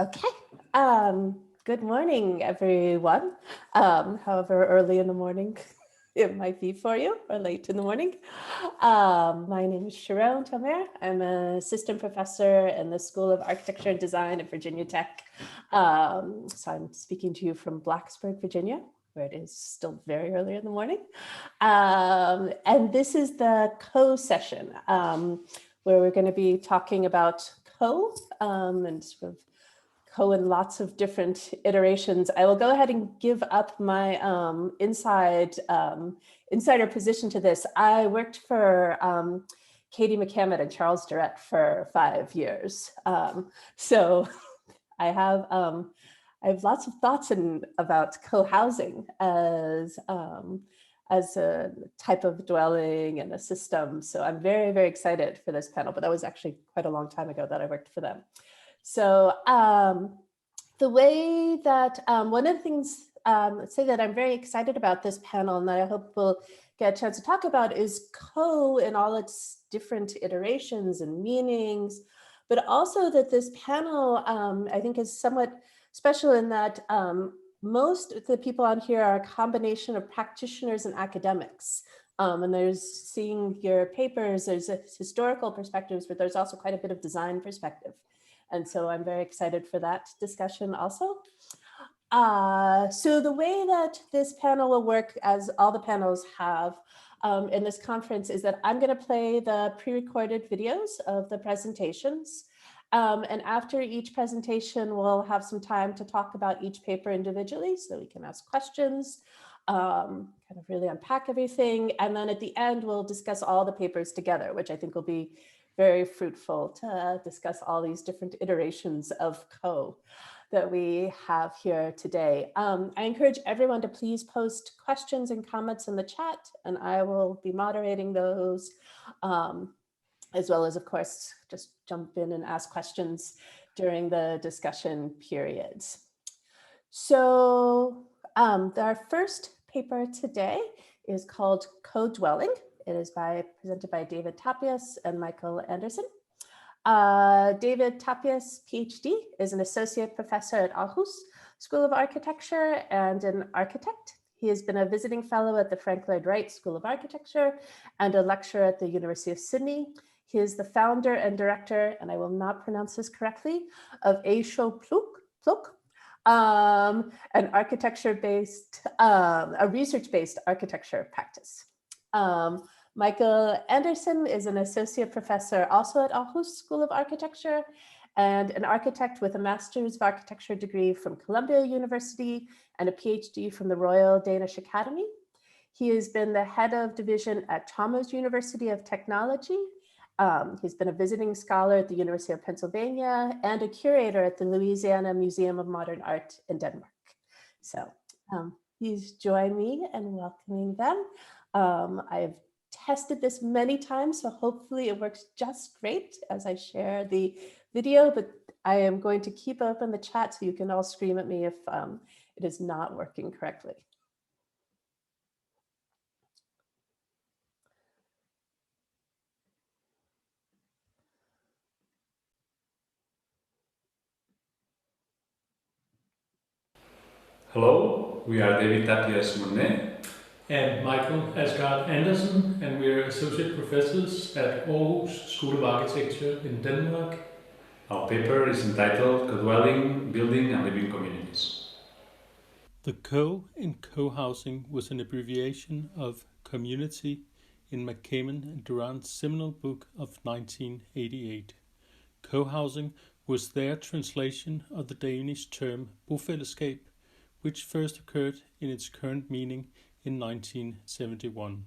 Okay. Good morning, everyone. However early in the morning it might be for you, or late in the morning. My name is Sharon Tomer. I'm an assistant professor in the School of Architecture and Design at Virginia Tech. So I'm speaking to you from Blacksburg, Virginia, where it is still very early in the morning. And this is the co-session where we're going to be talking about and sort of in lots of different iterations. I will go ahead and give up my insider position to this. I worked for Katie McCammett and Charles Durrett for 5 years. So I have lots of thoughts about co-housing as a type of dwelling and a system. So I'm very, very excited for this panel, but that was actually quite a long time ago that I worked for them. So the way that one of the things, let's say that I'm very excited about this panel and that I hope we'll get a chance to talk about is in all its different iterations and meanings, but also that this panel I think is somewhat special in that most of the people on here are a combination of practitioners and academics. And there's seeing your papers, there's a historical perspectives, but there's also quite a bit of design perspective. And so I'm very excited for that discussion also. So the way that this panel will work, as all the panels have in this conference, is that I'm going to play the pre-recorded videos of the presentations. And after each presentation, we'll have some time to talk about each paper individually so that we can ask questions, kind of really unpack everything. And then at the end, we'll discuss all the papers together, which I think will be very fruitful to discuss all these different iterations of that we have here today. I encourage everyone to please post questions and comments in the chat, and I will be moderating those, as well as, of course, just jump in and ask questions during the discussion periods. So our first paper today is called Co-Dwelling. It is presented by David Tapias and Michael Andersen. David Tapias, PhD, is an associate professor at Aarhus School of Architecture and an architect. He has been a visiting fellow at the Frank Lloyd Wright School of Architecture and a lecturer at the University of Sydney. He is the founder and director, and I will not pronounce this correctly, of Pluk, an architecture-based, a research-based architecture practice. Michael Andersen is an associate professor also at Aarhus School of Architecture and an architect with a Master's of Architecture degree from Columbia University and a PhD from the Royal Danish Academy. He has been the head of division at Chalmers University of Technology. He's been a visiting scholar at the University of Pennsylvania and a curator at the Louisiana Museum of Modern Art in Denmark. So please join me in welcoming them. I've tested this many times, so hopefully it works just great as I share the video, but I am going to keep open the chat so you can all scream at me if it is not working correctly. Hello, we are David Tapias Monné and Michael Asgaard Andersen, and we are associate professors at Aarhus School of Architecture in Denmark. Our paper is entitled Co-Dwelling, Building and Living Communities. The co in co-housing was an abbreviation of community in McCammon and Durant's seminal book of 1988. Co-housing was their translation of the Danish term bofællesskab, which first occurred in its current meaning in 1971,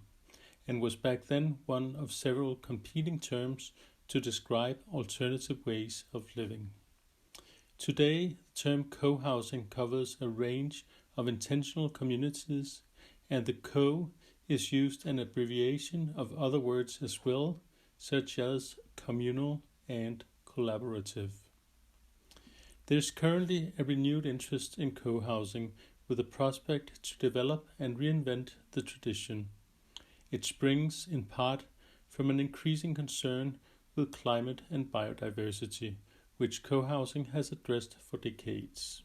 and was back then one of several competing terms to describe alternative ways of living. Today, the term co-housing covers a range of intentional communities, and the co is used an abbreviation of other words as well, such as communal and collaborative. There is currently a renewed interest in co-housing with a prospect to develop and reinvent the tradition. It springs in part from an increasing concern with climate and biodiversity, which co-housing has addressed for decades.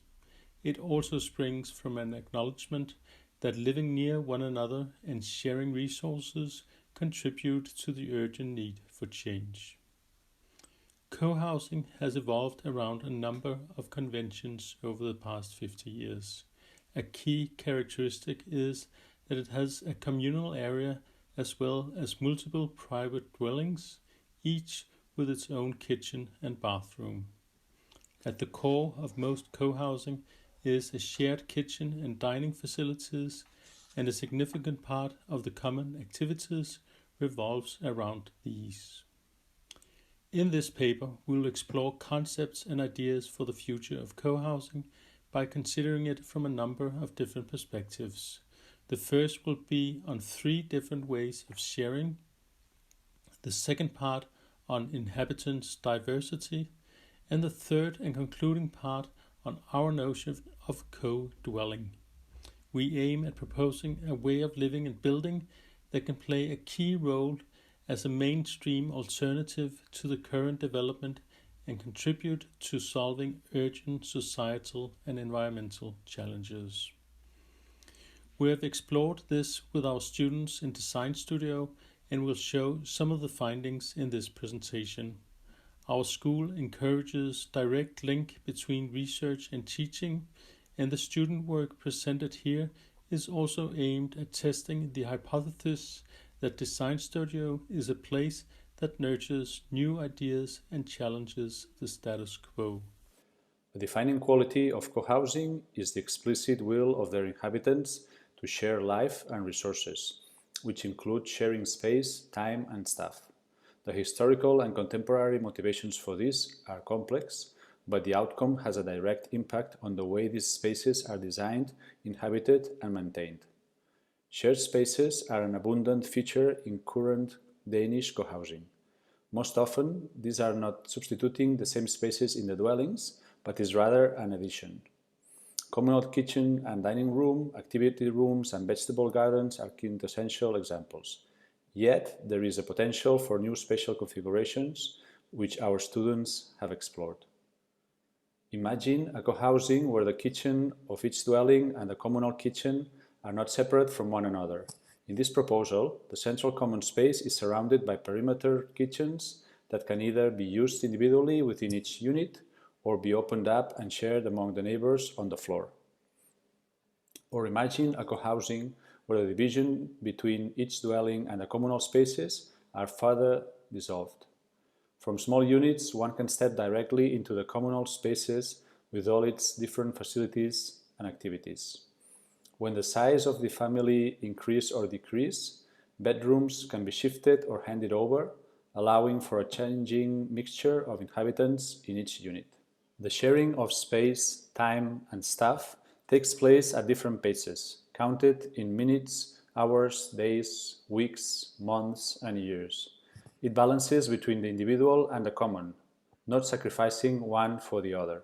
It also springs from an acknowledgement that living near one another and sharing resources contribute to the urgent need for change. Co-housing has evolved around a number of conventions over the past 50 years. A key characteristic is that it has a communal area as well as multiple private dwellings, each with its own kitchen and bathroom. At the core of most co-housing is a shared kitchen and dining facilities, and a significant part of the common activities revolves around these. In this paper, we will explore concepts and ideas for the future of co-housing by considering it from a number of different perspectives. The first will be on 3 different ways of sharing, the second part on inhabitants' diversity, and the third and concluding part on our notion of co-dwelling. We aim at proposing a way of living and building that can play a key role as a mainstream alternative to the current development and contribute to solving urgent societal and environmental challenges. We have explored this with our students in Design Studio and will show some of the findings in this presentation. Our school encourages direct link between research and teaching, and the student work presented here is also aimed at testing the hypothesis that Design Studio is a place that nurtures new ideas and challenges the status quo. The defining quality of co-housing is the explicit will of their inhabitants to share life and resources, which include sharing space, time, and staff. The historical and contemporary motivations for this are complex, but the outcome has a direct impact on the way these spaces are designed, inhabited, and maintained. Shared spaces are an abundant feature in current Danish co-housing. Most often, these are not substituting the same spaces in the dwellings, but is rather an addition. Communal kitchen and dining room, activity rooms, and vegetable gardens are quintessential examples. Yet, there is a potential for new spatial configurations, which our students have explored. Imagine a co-housing where the kitchen of each dwelling and the communal kitchen are not separate from one another. In this proposal, the central common space is surrounded by perimeter kitchens that can either be used individually within each unit or be opened up and shared among the neighbors on the floor. Or imagine a co-housing where the division between each dwelling and the communal spaces are further dissolved. From small units, one can step directly into the communal spaces with all its different facilities and activities. When the size of the family increase or decrease, bedrooms can be shifted or handed over, allowing for a changing mixture of inhabitants in each unit. The sharing of space, time, and staff takes place at different paces, counted in minutes, hours, days, weeks, months, and years. It balances between the individual and the common, not sacrificing one for the other.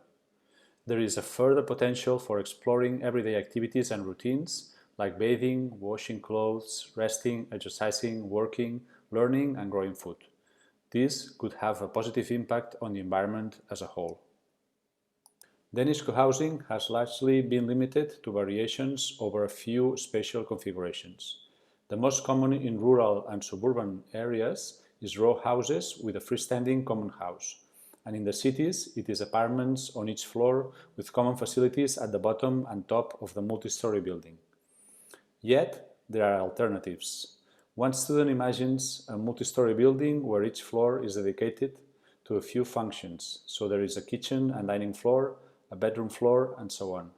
There is a further potential for exploring everyday activities and routines like bathing, washing clothes, resting, exercising, working, learning, and growing food. This could have a positive impact on the environment as a whole. Danish co-housing has largely been limited to variations over a few spatial configurations. The most common in rural and suburban areas is row houses with a freestanding common house, and in the cities it is apartments on each floor with common facilities at the bottom and top of the multi-story building. Yet, there are alternatives. One student imagines a multi-story building where each floor is dedicated to a few functions, so there is a kitchen and dining floor, a bedroom floor, and so on.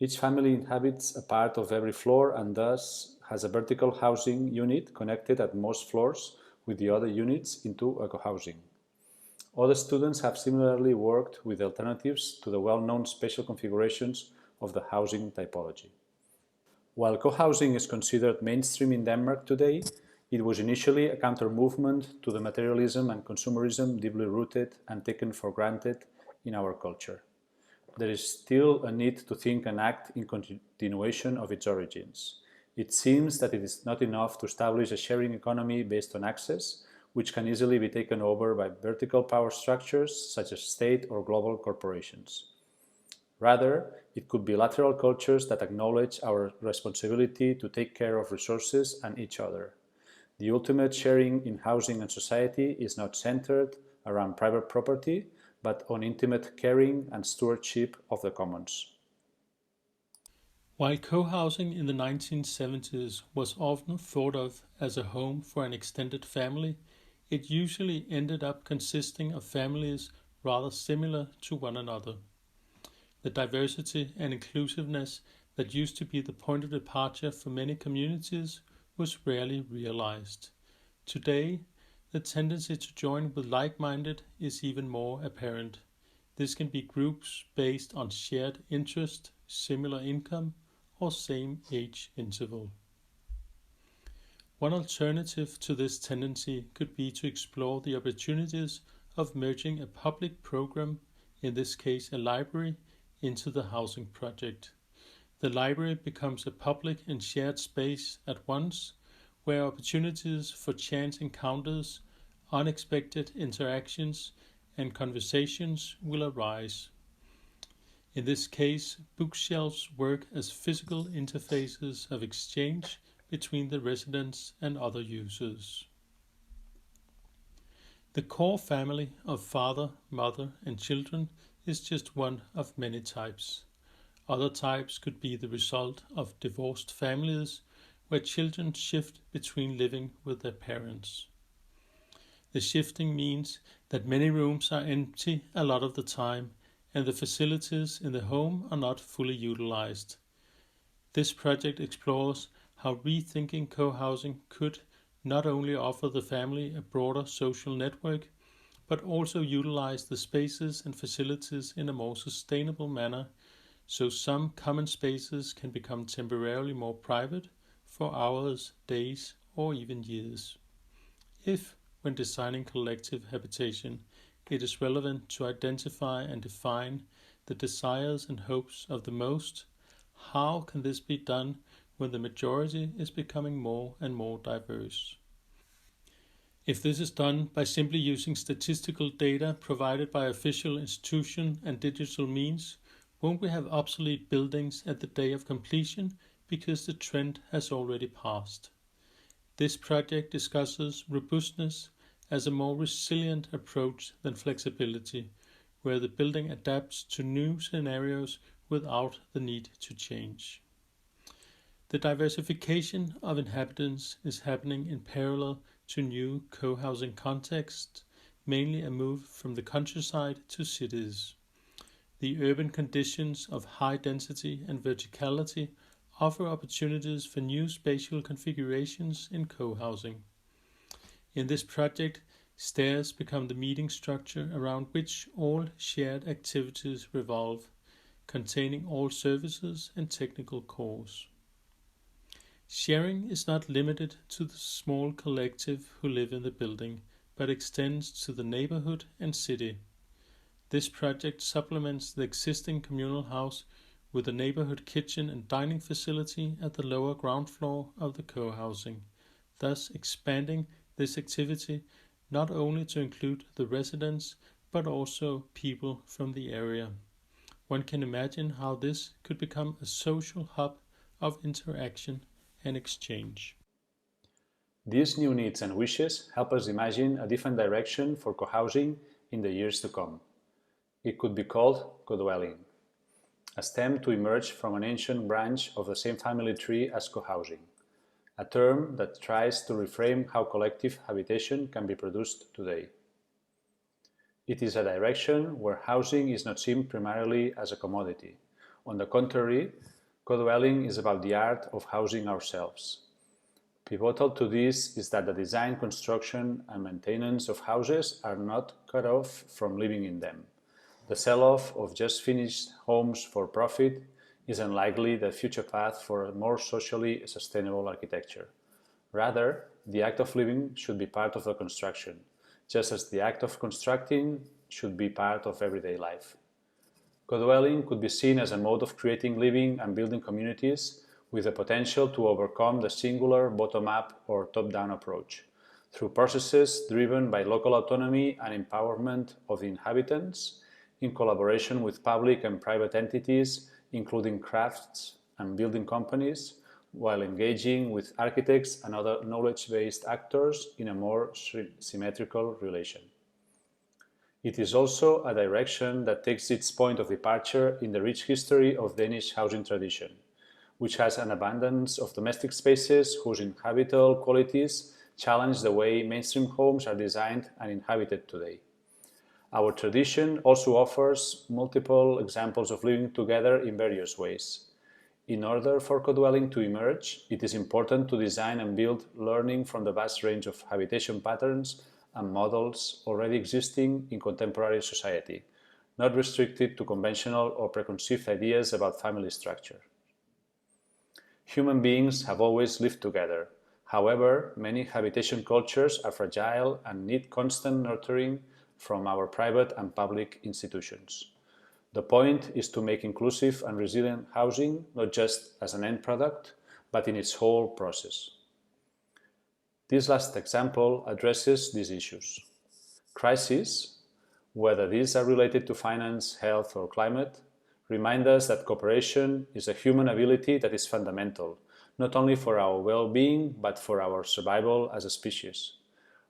Each family inhabits a part of every floor and thus has a vertical housing unit connected at most floors with the other units into a co-housing. Other students have similarly worked with alternatives to the well-known spatial configurations of the housing typology. While co-housing is considered mainstream in Denmark today, it was initially a counter-movement to the materialism and consumerism deeply rooted and taken for granted in our culture. There is still a need to think and act in continuation of its origins. It seems that it is not enough to establish a sharing economy based on access. which can easily be taken over by vertical power structures such as state or global corporations. Rather, it could be lateral cultures that acknowledge our responsibility to take care of resources and each other. The ultimate sharing in housing and society is not centered around private property, but on intimate caring and stewardship of the commons. While co-housing in the 1970s was often thought of as a home for an extended family, it usually ended up consisting of families rather similar to one another. The diversity and inclusiveness that used to be the point of departure for many communities was rarely realized. Today, the tendency to join with like-minded is even more apparent. This can be groups based on shared interest, similar income, or same age interval. One alternative to this tendency could be to explore the opportunities of merging a public program, in this case a library, into the housing project. The library becomes a public and shared space at once, where opportunities for chance encounters, unexpected interactions, and conversations will arise. In this case, bookshelves work as physical interfaces of exchange between the residents and other users. The core family of father, mother, and children is just one of many types. Other types could be the result of divorced families where children shift between living with their parents. The shifting means that many rooms are empty a lot of the time and the facilities in the home are not fully utilized. This project explores how rethinking co-housing could not only offer the family a broader social network, but also utilize the spaces and facilities in a more sustainable manner, so some common spaces can become temporarily more private for hours, days, or even years. If, when designing collective habitation, it is relevant to identify and define the desires and hopes of the most, how can this be done when the majority is becoming more and more diverse? If this is done by simply using statistical data provided by official institution and digital means, won't we have obsolete buildings at the day of completion because the trend has already passed? This project discusses robustness as a more resilient approach than flexibility, where the building adapts to new scenarios without the need to change. The diversification of inhabitants is happening in parallel to new co-housing contexts, mainly a move from the countryside to cities. The urban conditions of high density and verticality offer opportunities for new spatial configurations in co-housing. In this project, stairs become the meeting structure around which all shared activities revolve, containing all services and technical cores. Sharing is not limited to the small collective who live in the building, but extends to the neighborhood and city. This project supplements the existing communal house with a neighborhood kitchen and dining facility at the lower ground floor of the co-housing, thus expanding this activity not only to include the residents, but also people from the area. One can imagine how this could become a social hub of interaction and exchange. These new needs and wishes help us imagine a different direction for co-housing in the years to come. It could be called co-dwelling, a stem to emerge from an ancient branch of the same family tree as co-housing, a term that tries to reframe how collective habitation can be produced today. It is a direction where housing is not seen primarily as a commodity. On the contrary, co-dwelling is about the art of housing ourselves. Pivotal to this is that the design, construction, and maintenance of houses are not cut off from living in them. The sell-off of just finished homes for profit is unlikely the future path for a more socially sustainable architecture. Rather, the act of living should be part of the construction, just as the act of constructing should be part of everyday life. Co-dwelling could be seen as a mode of creating living and building communities with the potential to overcome the singular bottom-up or top-down approach, through processes driven by local autonomy and empowerment of the inhabitants, in collaboration with public and private entities, including crafts and building companies, while engaging with architects and other knowledge-based actors in a more symmetrical relation. It is also a direction that takes its point of departure in the rich history of Danish housing tradition, which has an abundance of domestic spaces whose inhabitable qualities challenge the way mainstream homes are designed and inhabited today. Our tradition also offers multiple examples of living together in various ways. In order for co-dwelling to emerge, it is important to design and build learning from the vast range of habitation patterns and models already existing in contemporary society, not restricted to conventional or preconceived ideas about family structure. Human beings have always lived together. However, many habitation cultures are fragile and need constant nurturing from our private and public institutions. The point is to make inclusive and resilient housing not just as an end product, but in its whole process. This last example addresses these issues. Crises, whether these are related to finance, health, or climate, remind us that cooperation is a human ability that is fundamental, not only for our well-being, but for our survival as a species.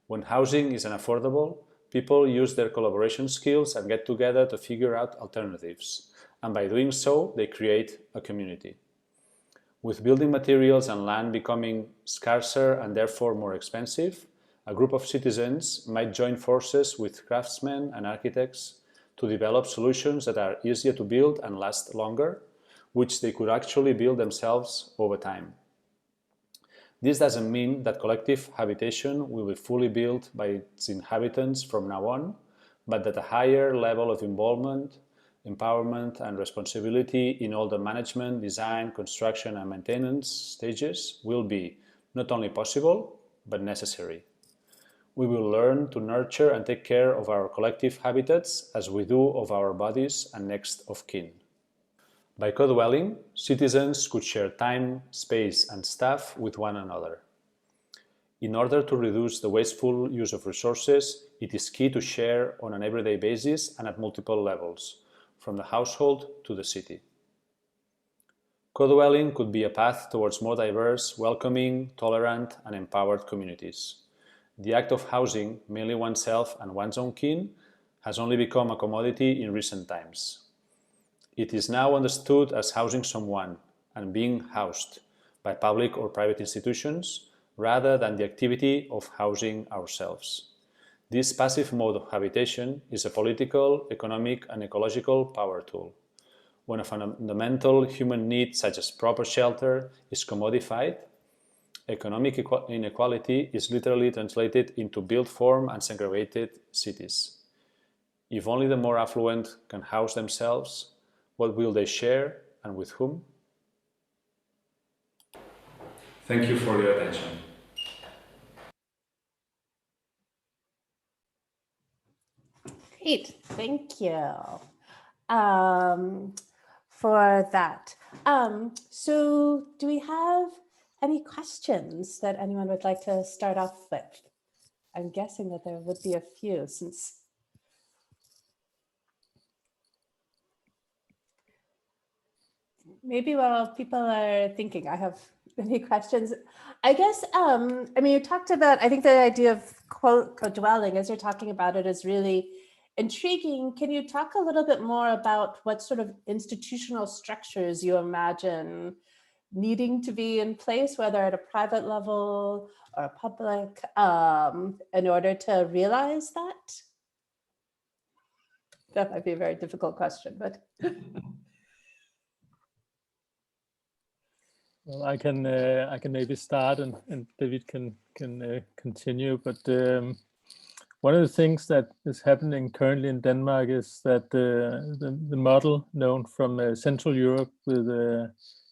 When housing is unaffordable, people use their collaboration skills and get together to figure out alternatives, and by doing so, they create a community. With building materials and land becoming scarcer and therefore more expensive, a group of citizens might join forces with craftsmen and architects to develop solutions that are easier to build and last longer, which they could actually build themselves over time. This doesn't mean that collective habitation will be fully built by its inhabitants from now on, but that a higher level of involvement, empowerment, and responsibility in all the management, design, construction, and maintenance stages will be not only possible, but necessary. We will learn to nurture and take care of our collective habitats as we do of our bodies and next of kin. By co-dwelling, citizens could share time, space, and staff with one another. In order to reduce the wasteful use of resources, it is key to share on an everyday basis and at multiple levels, from the household to the city. Co-dwelling could be a path towards more diverse, welcoming, tolerant, and empowered communities. The act of housing mainly oneself and one's own kin has only become a commodity in recent times. It is now understood as housing someone and being housed by public or private institutions rather than the activity of housing ourselves. This passive mode of habitation is a political, economic, and ecological power tool. When a fundamental human need such as proper shelter is commodified, economic inequality is literally translated into built form and segregated cities. If only the more affluent can house themselves, what will they share and with whom? Thank you for your attention. Great, thank you for that. So do we have any questions that anyone would like to start off with? I'm guessing that there would be a few since maybe while people are thinking, I have many questions. I guess, I mean, you talked about, I think the idea of co-dwelling as you're talking about it is really intriguing. Can you talk a little bit more about what sort of institutional structures you imagine needing to be in place, whether at a private level or a public, in order to realize that? That might be a very difficult question, but. Well, I can maybe start and David can continue. But one of the things that is happening currently in Denmark is that the model known from Central Europe with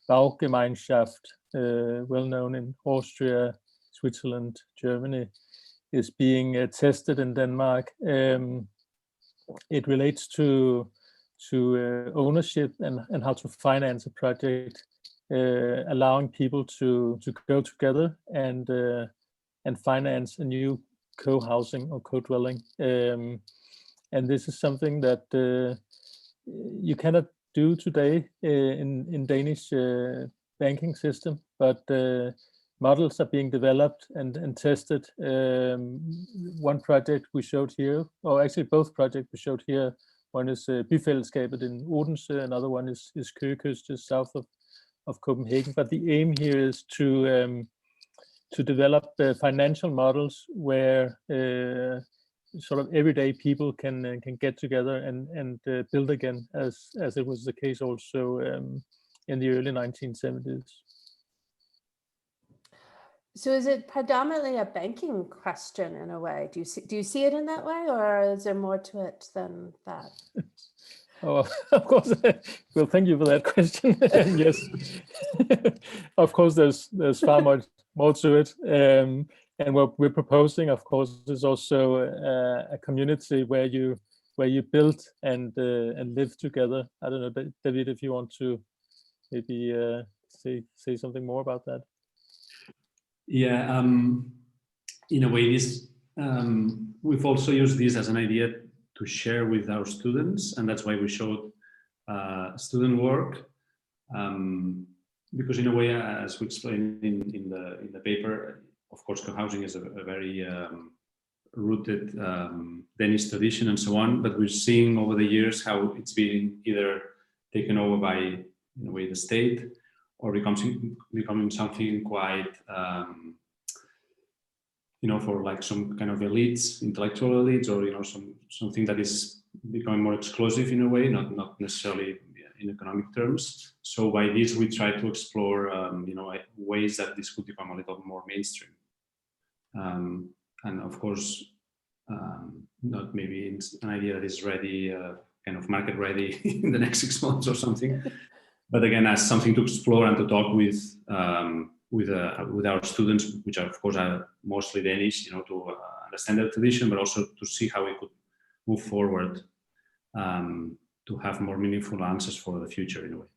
Baugemeinschaft, well known in Austria, Switzerland, Germany, is being tested in Denmark. It relates to ownership and how to finance a project. Allowing people to go together and and finance a new co-housing or co-dwelling. And this is something that you cannot do today in Danish banking system, but models are being developed and tested. One project we showed here, or actually both projects we showed here, one is Byfællesskabet in Odense, another one is Køge, just south of Copenhagen. But the aim here is to develop financial models where sort of everyday people can get together and build again, as it was the case also in the early 1970s. So is it predominantly a banking question in a way? Do you see it in that way, or is there more to it than that? Oh, of course. Well, thank you for that question. Yes, of course, there's far much more to it. And what we're proposing, of course, is also a community where you build and live together. I don't know, David, if you want to maybe say something more about that. Yeah, in a way, this we've also used this as an idea to share with our students, and that's why we showed student work. Because in a way, as we explained in the paper, of course, co-housing is a very rooted Danish tradition and so on. But we're seeing over the years how it's been either taken over by, in a way, the state, or becoming something quite, for like some kind of elites, intellectual elites, or something that is becoming more exclusive in a way, not necessarily in economic terms. So by this, we try to explore, ways that this could become a little more mainstream. And of course, not maybe an idea that is ready, kind of market ready in the next 6 months or something. But again, as something to explore and to talk with our students, which are, of course, are mostly Danish, to understand their tradition, but also to see how we could move forward to have more meaningful answers for the future in a way.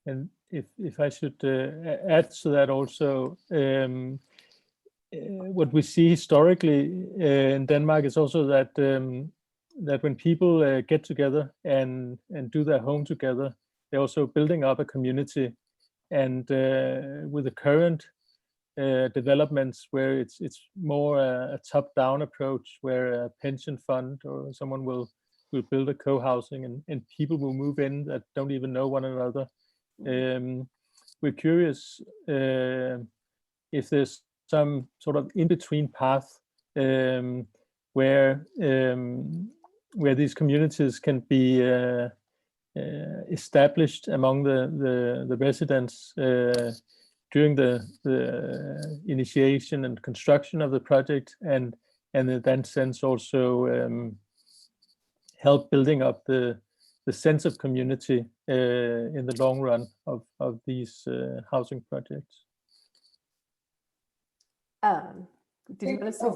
And if I should add to that also, what we see historically in Denmark is also that that when people get together and do their home together, they're also building up a community. And with the current developments where it's more a top-down approach, where a pension fund or someone will build a co-housing and people will move in that don't even know one another. We're curious if there's some sort of in-between path where these communities can be established among the residents during the initiation and construction of the project, and in that sense also help building up the sense of community in the long run of these housing projects. Did you want to say?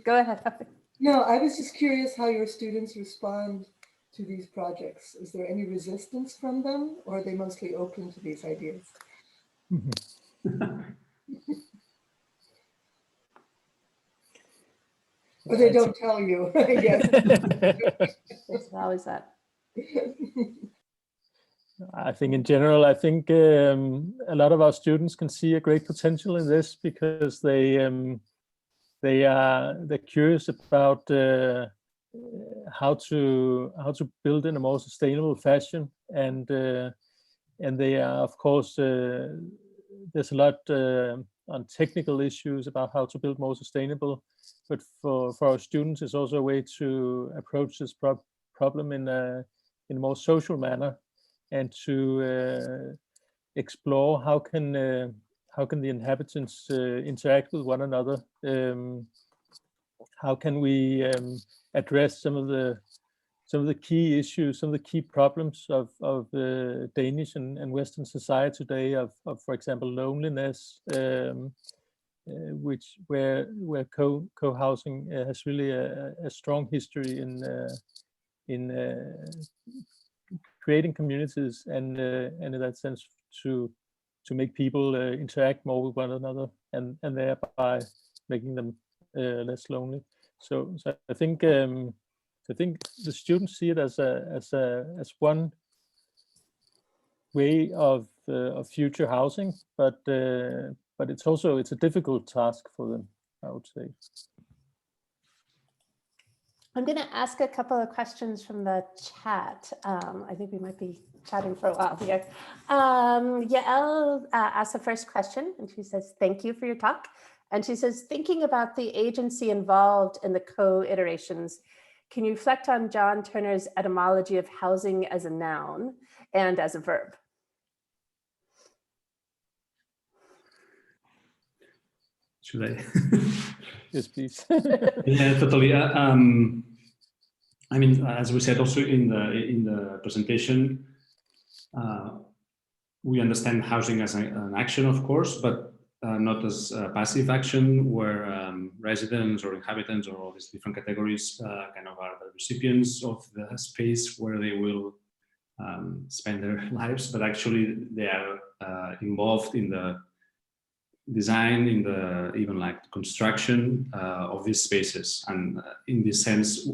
Go ahead. No, I was just curious how your students respond to these projects. Is there any resistance from them, or are they mostly open to these ideas? Or they don't tell you, I guess. There's always that. I think in general, a lot of our students can see a great potential in this because they're curious about how to build in a more sustainable fashion, and they are, of course, there's a lot on technical issues about how to build more sustainable, but for our students, it's also a way to approach this problem in a more social manner, and to explore how can the inhabitants interact with one another. How can we address some of the key issues, some of the key problems of Danish and Western society today, of for example, loneliness, where co-housing has really a strong history in creating communities, and in that sense to make people interact more with one another, and thereby making them less lonely. So I think the students see it as one way of future housing, but it's a difficult task for them, I would say. I'm going to ask a couple of questions from the chat. I think we might be chatting for a while here. Yael asked the first question, and she says, thank you for your talk. And she says, thinking about the agency involved in the co-iterations, can you reflect on John Turner's etymology of housing as a noun and as a verb? Should I? Yes, please. Yeah, totally. I mean, as we said also in the presentation, we understand housing as an action, of course, but not as a passive action where residents or inhabitants or all these different categories kind of are the recipients of the space where they will spend their lives, but actually they are involved in the design, in the even like construction of these spaces. And in this sense,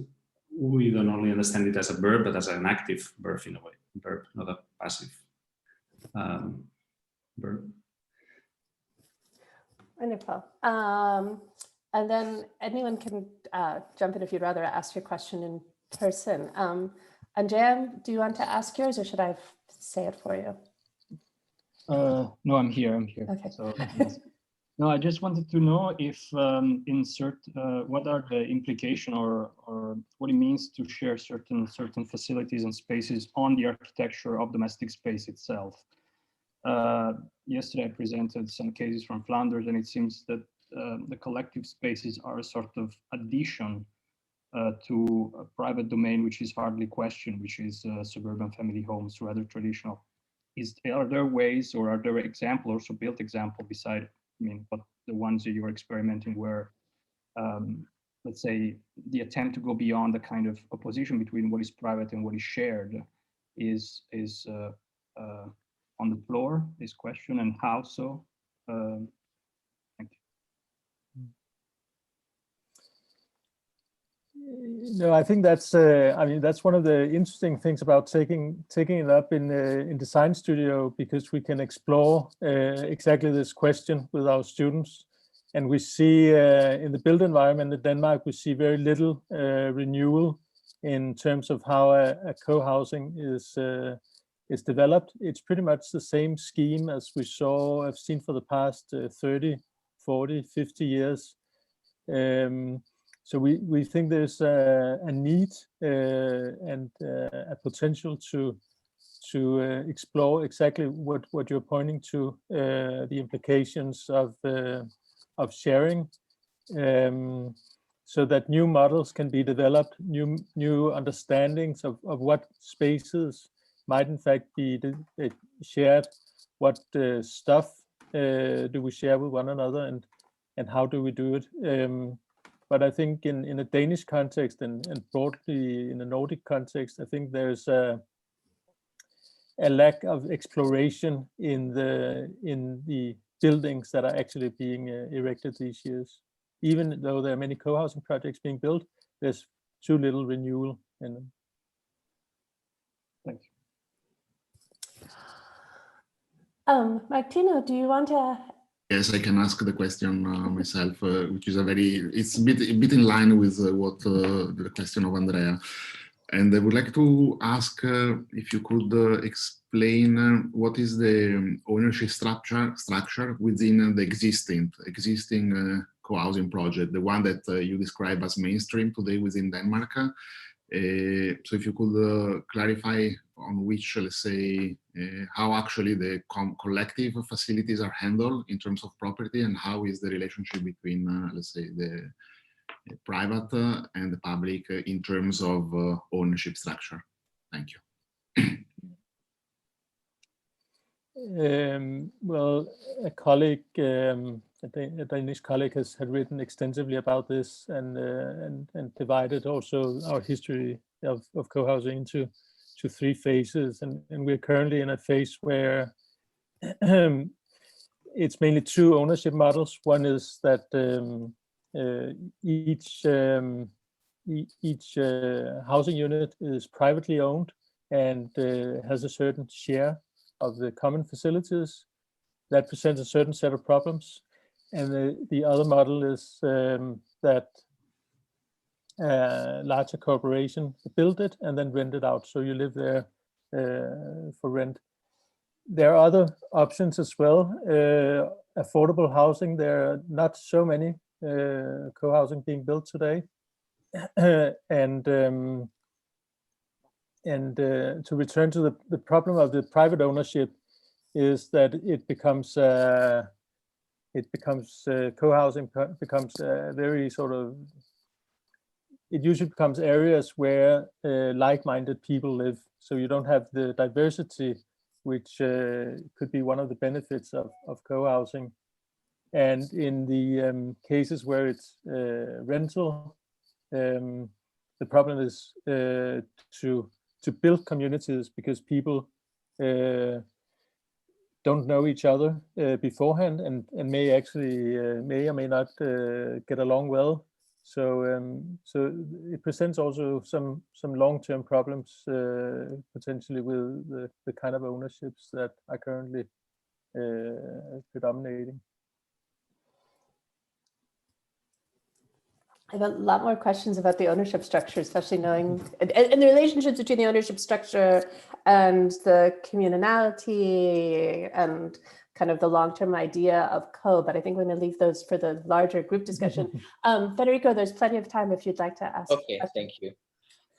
we don't only understand it as a verb, but as an active verb in a way, verb, not a passive verb. Wonderful. And then anyone can jump in if you'd rather ask your question in person. Andrea, do you want to ask yours or should I say it for you? No, I'm here. Okay. So, no, I just wanted to know if what are the implications or what it means to share certain facilities and spaces on the architecture of domestic space itself. Yesterday I presented some cases from Flanders, and it seems that the collective spaces are a sort of addition to a private domain, which is hardly questioned, which is suburban family homes, rather traditional. Are there ways, or are there examples, also built example beside, I mean, what the ones that you're experimenting where, let's say, the attempt to go beyond the kind of opposition between what is private and what is shared is on the floor, this question, and how so? Thank you. No, I think that's I mean, that's one of the interesting things about taking it up in Design Studio, because we can explore exactly this question with our students. And we see in the built environment in Denmark, we see very little renewal in terms of how a co-housing is developed. It's pretty much the same scheme as I've seen for the past 30, 40, 50 years. So we think there's a need and a potential to explore exactly what you're pointing to, the implications of sharing, so that new models can be developed, new understandings of what spaces might in fact be shared, what stuff do we share with one another, and how do we do it. But I think in a Danish context and broadly in a Nordic context, I think there's a lack of exploration in the buildings that are actually being erected these years. Even though there are many co-housing projects being built, there's too little renewal in them. Thank you. Martino, do you want to? Yes, I can ask the question myself, which is it's a bit in line with what the question of Andrea. And I would like to ask if you could explain what is the ownership structure within the existing co-housing project, the one that you describe as mainstream today within Denmark. So if you could clarify on which, let's say, how actually the collective facilities are handled in terms of property, and how is the relationship between, let's say, the private and the public in terms of ownership structure. Thank you. Well, a colleague, a Danish colleague had written extensively about this and divided also our history of co-housing into three phases. And we're currently in a phase where it's mainly two ownership models. One is that each housing unit is privately owned and has a certain share of the common facilities that presents a certain set of problems. And the other model is that larger corporation build it and then rent it out, so you live there for rent. There are other options as well. Affordable housing, there are not so many co-housing being built today. And to return to the problem of the private ownership is that it becomes co-housing becomes very sort of, it usually becomes areas where like-minded people live, so you don't have the diversity which could be one of the benefits of co-housing. And in the cases where it's rental, the problem is to build communities, because people don't know each other beforehand and may actually may or may not get along well. So so it presents also some long-term problems potentially with the kind of ownerships that are currently predominating. I have a lot more questions about the ownership structure, especially knowing and the relationships between the ownership structure and the communality and kind of the long-term idea of co, but I think we're going to leave those for the larger group discussion. Federico, there's plenty of time if you'd like to ask. Okay, thank you.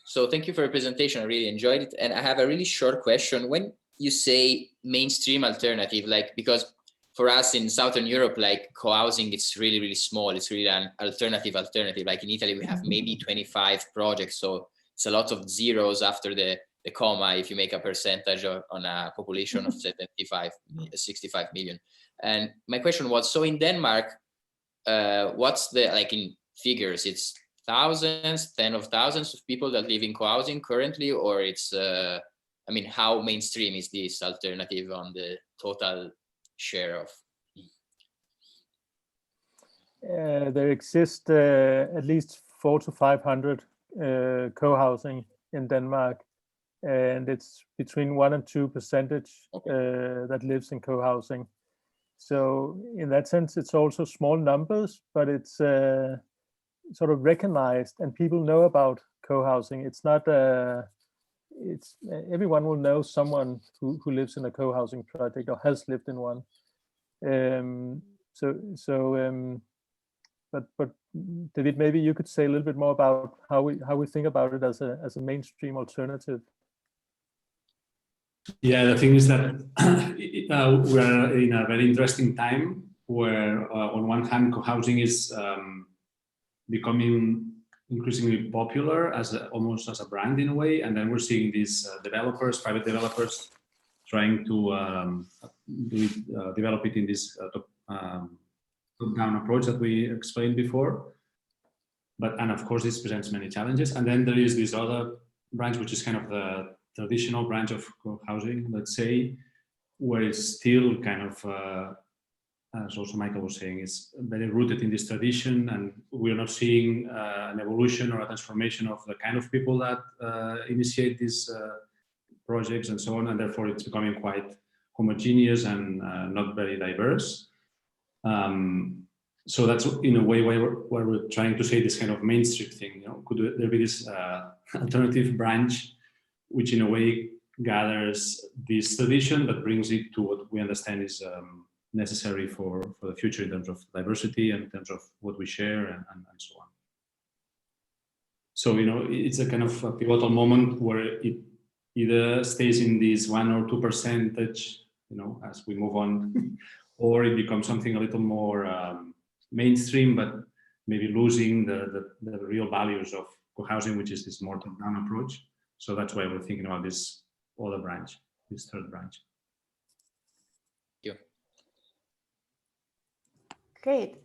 So thank you for your presentation. I really enjoyed it. And I have a really short question. When you say mainstream alternative, like, because for us in Southern Europe, like co-housing, it's really, really small. It's really an alternative. Like in Italy, we have maybe 25 projects. So it's a lot of zeros after the comma if you make a percentage on a population of 65 million. And my question was, so in Denmark, what's the, like in figures, it's thousands, tens of thousands of people that live in co-housing currently, or it's, I mean, how mainstream is this alternative on the total share of? There exist at least 400 to 500 co-housing in Denmark, and it's between 1% and 2% that lives in co-housing. So in that sense, it's also small numbers, but it's sort of recognized and people know about co-housing. It's not it's everyone will know someone who lives in a co-housing project or has lived in one. But David, maybe you could say a little bit more about how we think about it as a mainstream alternative. Yeah, the thing is that we're in a very interesting time where, on one hand, co-housing is becoming increasingly popular as almost as a brand in a way, and then we're seeing these private developers, trying to develop it in this top-down approach that we explained before. And of course, this presents many challenges. And then there is this other branch, which is kind of the traditional branch of co-housing, let's say, where it's still kind of, as also Michael was saying, it's very rooted in this tradition, and we're not seeing an evolution or a transformation of the kind of people that initiate these projects and so on, and therefore it's becoming quite homogeneous and not very diverse. So that's in a way where we're trying to say this kind of mainstream thing. You know, could there be this alternative branch, which in a way gathers this tradition but brings it to what we understand is necessary for the future in terms of diversity and in terms of what we share and so on. So, you know, it's a kind of a pivotal moment where it either stays in this 1 or 2%, you know, as we move on, or it becomes something a little more mainstream, but maybe losing the real values of co-housing, which is this more top-down approach. So that's why we're thinking about this other branch, this third branch. Thank you. Great.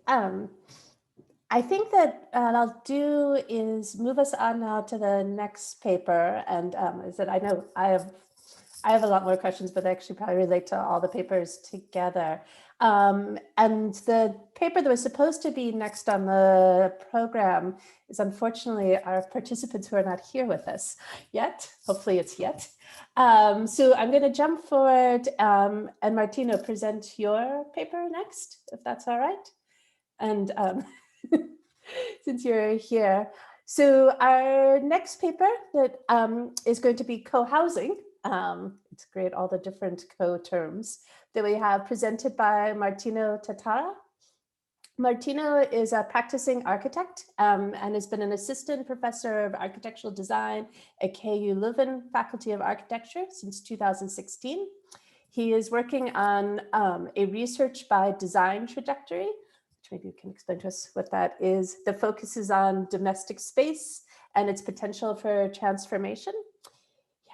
I think that what I'll do is move us on now to the next paper. And is that I know I I have a lot more questions, but they actually probably relate to all the papers together. And the paper that was supposed to be next on the program is unfortunately our participants who are not here with us yet. Hopefully it's yet. So I'm going to jump forward and Martino, present your paper next, if that's all right. And since you're here. So our next paper that is going to be co-housing. It's great, all the different co-terms that we have presented by Martino Tattara. Martino is a practicing architect and has been an assistant professor of architectural design at KU Leuven Faculty of Architecture since 2016. He is working on a research by design trajectory, which maybe you can explain to us what that is, that focuses on domestic space and its potential for transformation.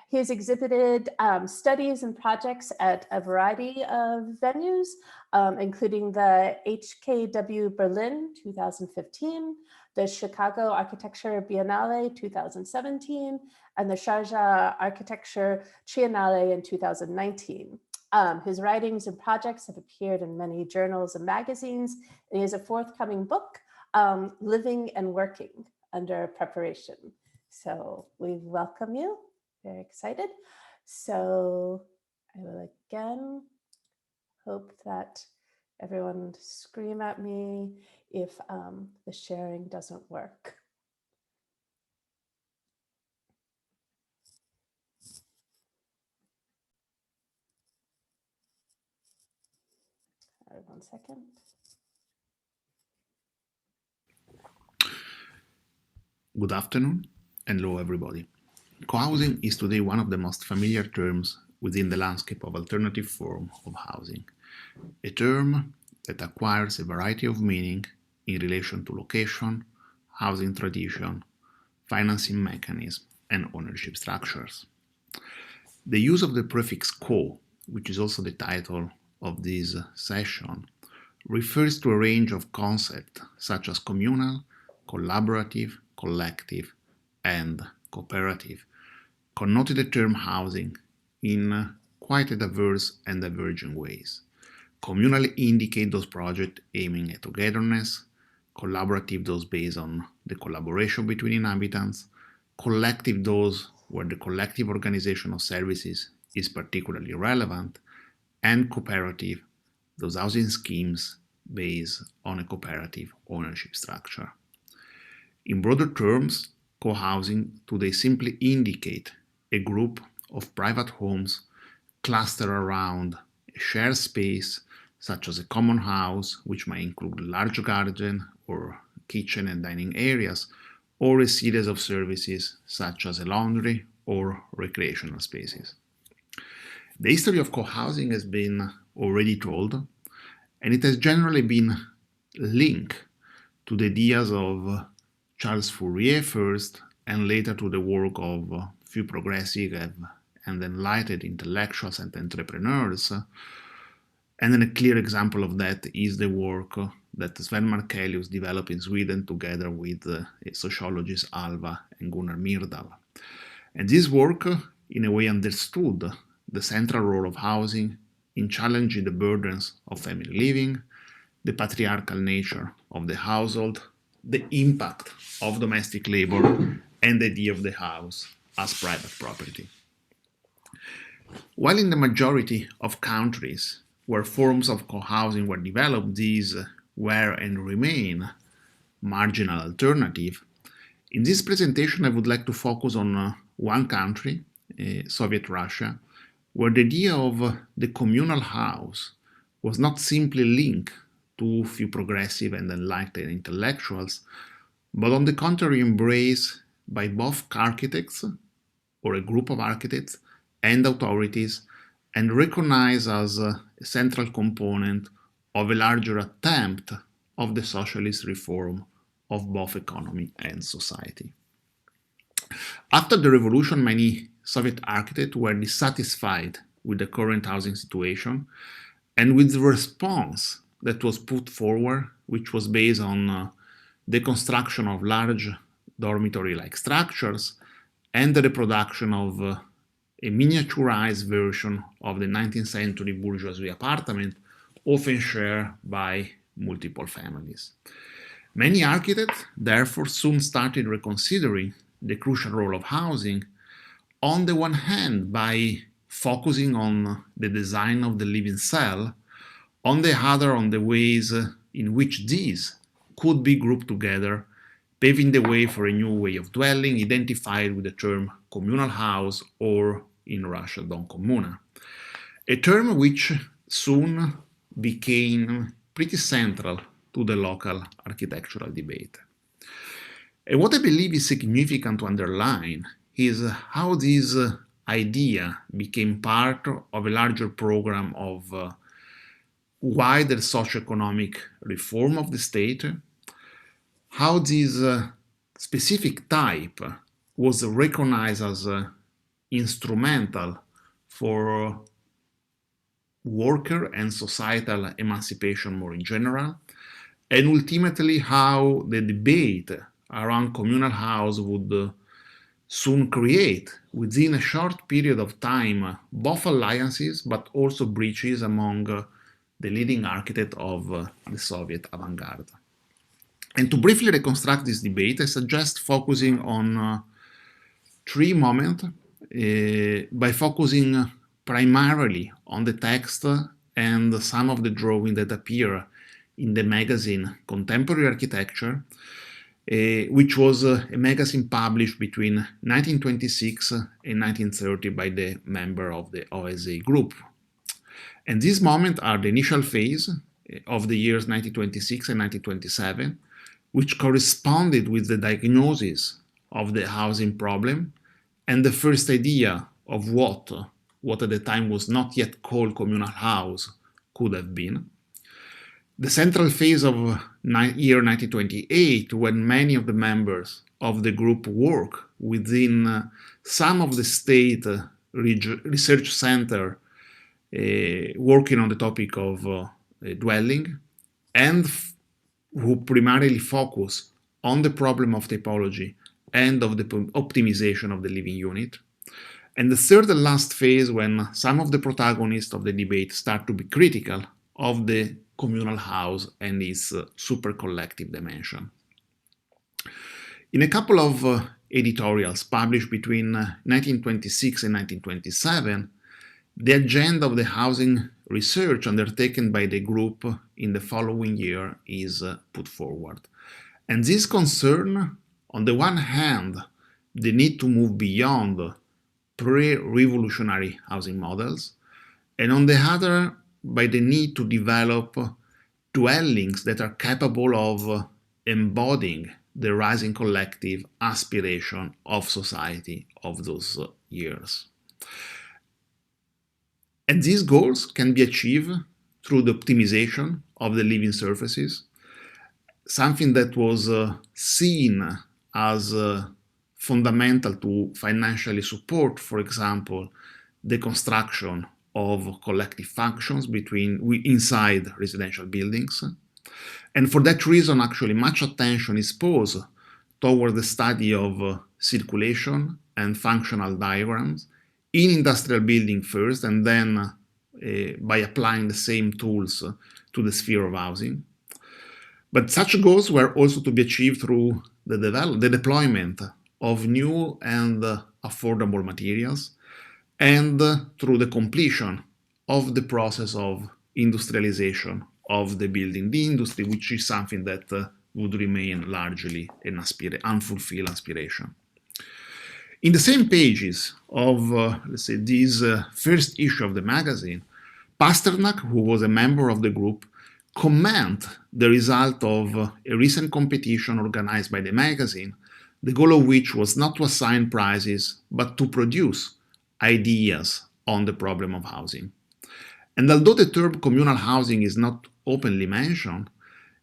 He has exhibited studies and projects at a variety of venues, including the HKW Berlin 2015, the Chicago Architecture Biennale 2017, and the Sharjah Architecture Triennale in 2019. His writings and projects have appeared in many journals and magazines, and he has a forthcoming book, Living and Working, under preparation. So we welcome you. Very excited. So I will again hope that everyone scream at me if the sharing doesn't work. All right, 1 second. Good afternoon and hello everybody. Co-housing is today one of the most familiar terms within the landscape of alternative form of housing, a term that acquires a variety of meaning in relation to location, housing tradition, financing mechanism, and ownership structures. The use of the prefix co, which is also the title of this session, refers to a range of concepts such as communal, collaborative, collective, and cooperative, connoted the term housing in quite a diverse and divergent ways. Communally indicate those projects aiming at togetherness, collaborative those based on the collaboration between inhabitants, collective those where the collective organization of services is particularly relevant, and cooperative those housing schemes based on a cooperative ownership structure. In broader terms, co-housing today simply indicate a group of private homes clustered around a shared space, such as a common house, which may include a large garden or kitchen and dining areas, or a series of services such as a laundry or recreational spaces. The history of co-housing has been already told, and it has generally been linked to the ideas of Charles Fourier first, and later to the work of few progressive and enlightened intellectuals and entrepreneurs. And then a clear example of that is the work that Sven Markelius developed in Sweden together with sociologists Alva and Gunnar Myrdal. And this work, in a way, understood the central role of housing in challenging the burdens of family living, the patriarchal nature of the household, the impact of domestic labor, and the idea of the house as private property. While in the majority of countries where forms of co-housing were developed, these were and remain marginal alternative, in this presentation I would like to focus on one country, Soviet Russia, where the idea of the communal house was not simply linked to few progressive and enlightened intellectuals, but on the contrary embraced by both architects or a group of architects and authorities, and recognized as a central component of a larger attempt of the socialist reform of both economy and society. After the revolution, many Soviet architects were dissatisfied with the current housing situation and with the response that was put forward, which was based on the construction of large dormitory-like structures and the reproduction of a miniaturized version of the 19th century bourgeoisie apartment, often shared by multiple families. Many architects, therefore, soon started reconsidering the crucial role of housing, on the one hand by focusing on the design of the living cell, on the other on the ways in which these could be grouped together, paving the way for a new way of dwelling identified with the term communal house, or in Russia, dom comuna, a term which soon became pretty central to the local architectural debate. And what I believe is significant to underline is how this idea became part of a larger program of wider socioeconomic reform of the state, how this specific type was recognized as instrumental for worker and societal emancipation more in general, and ultimately how the debate around communal house would soon create, within a short period of time, both alliances but also breaches among the leading architects of the Soviet avant-garde. And to briefly reconstruct this debate, I suggest focusing on three moments by focusing primarily on the text and some of the drawings that appear in the magazine Contemporary Architecture, which was a magazine published between 1926 and 1930 by the member of the OSA group. And these moments are the initial phase of the years 1926 and 1927, which corresponded with the diagnosis of the housing problem and the first idea of what at the time was not yet called communal house could have been. The central phase of year 1928, when many of the members of the group work within some of the state research center working on the topic of dwelling, and who primarily focus on the problem of typology and of the optimization of the living unit. And the third and last phase, when some of the protagonists of the debate start to be critical of the communal house and its super collective dimension. In a couple of editorials published between 1926 and 1927, the agenda of the housing research undertaken by the group in the following year is put forward. And this concern, on the one hand, the need to move beyond pre-revolutionary housing models, and on the other, by the need to develop dwellings that are capable of embodying the rising collective aspiration of society of those years. And these goals can be achieved through the optimization of the living surfaces, something that was seen as fundamental to financially support, for example, the construction of collective functions inside residential buildings. And for that reason, actually, much attention is posed toward the study of circulation and functional diagrams in industrial building first, and then by applying the same tools to the sphere of housing. But such goals were also to be achieved through the deployment of new and affordable materials, and through the completion of the process of industrialization of the building industry, which is something that would remain largely an unfulfilled aspiration. In the same pages of, let's say, this first issue of the magazine, Pasternak, who was a member of the group, commented the result of a recent competition organized by the magazine, the goal of which was not to assign prizes, but to produce ideas on the problem of housing. And although the term communal housing is not openly mentioned,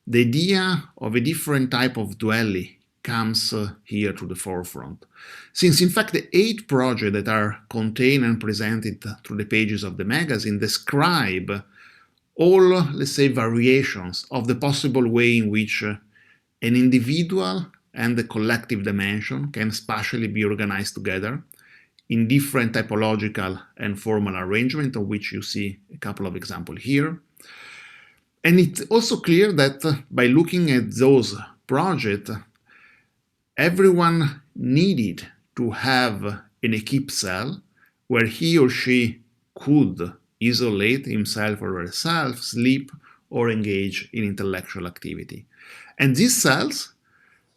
the idea of a different type of dwelling comes here to the forefront. Since in fact the 8 projects that are contained and presented through the pages of the magazine describe all, let's say, variations of the possible way in which an individual and the collective dimension can spatially be organized together in different typological and formal arrangement, of which you see a couple of examples here. And it's also clear that by looking at those projects, everyone needed to have an equipe cell where he or she could isolate himself or herself, sleep, or engage in intellectual activity. And these cells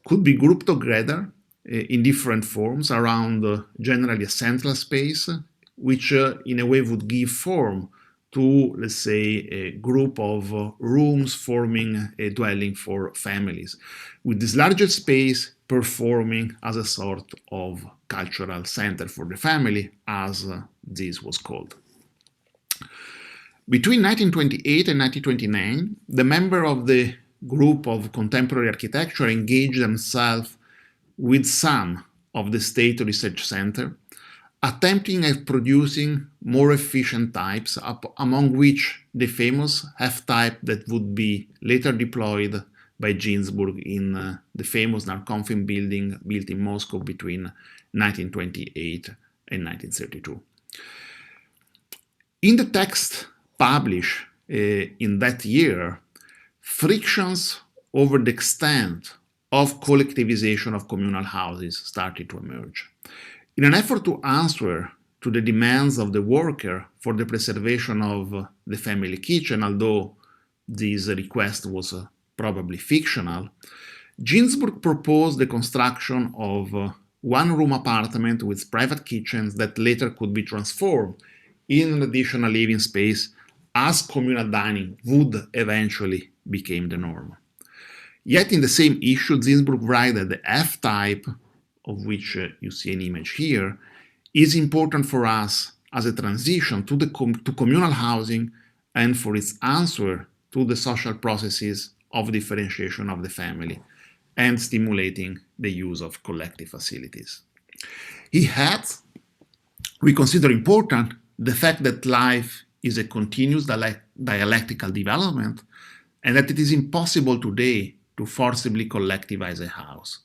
could be grouped together in different forms around generally a central space, which in a way would give form to, let's say, a group of rooms forming a dwelling for families, with this larger space performing as a sort of cultural center for the family, as this was called. Between 1928 and 1929, the members of the group of contemporary architecture engaged themselves with some of the state research center, attempting at producing more efficient types, among which the famous F-type that would be later deployed by Ginsburg in the famous Narkomfin building built in Moscow between 1928 and 1932. In the text published in that year, frictions over the extent of collectivization of communal houses started to emerge. In an effort to answer to the demands of the worker for the preservation of the family kitchen, although this request was probably fictional, Ginsburg proposed the construction of one-room apartment with private kitchens that later could be transformed in an additional living space as communal dining would eventually become the norm. Yet in the same issue, Ginsburg writes that the F-type, of which you see an image here, is important for us as a transition to communal housing and for its answer to the social processes of differentiation of the family and stimulating the use of collective facilities. He adds, we consider important the fact that life is a continuous dialectical development and that it is impossible today to forcibly collectivize a house.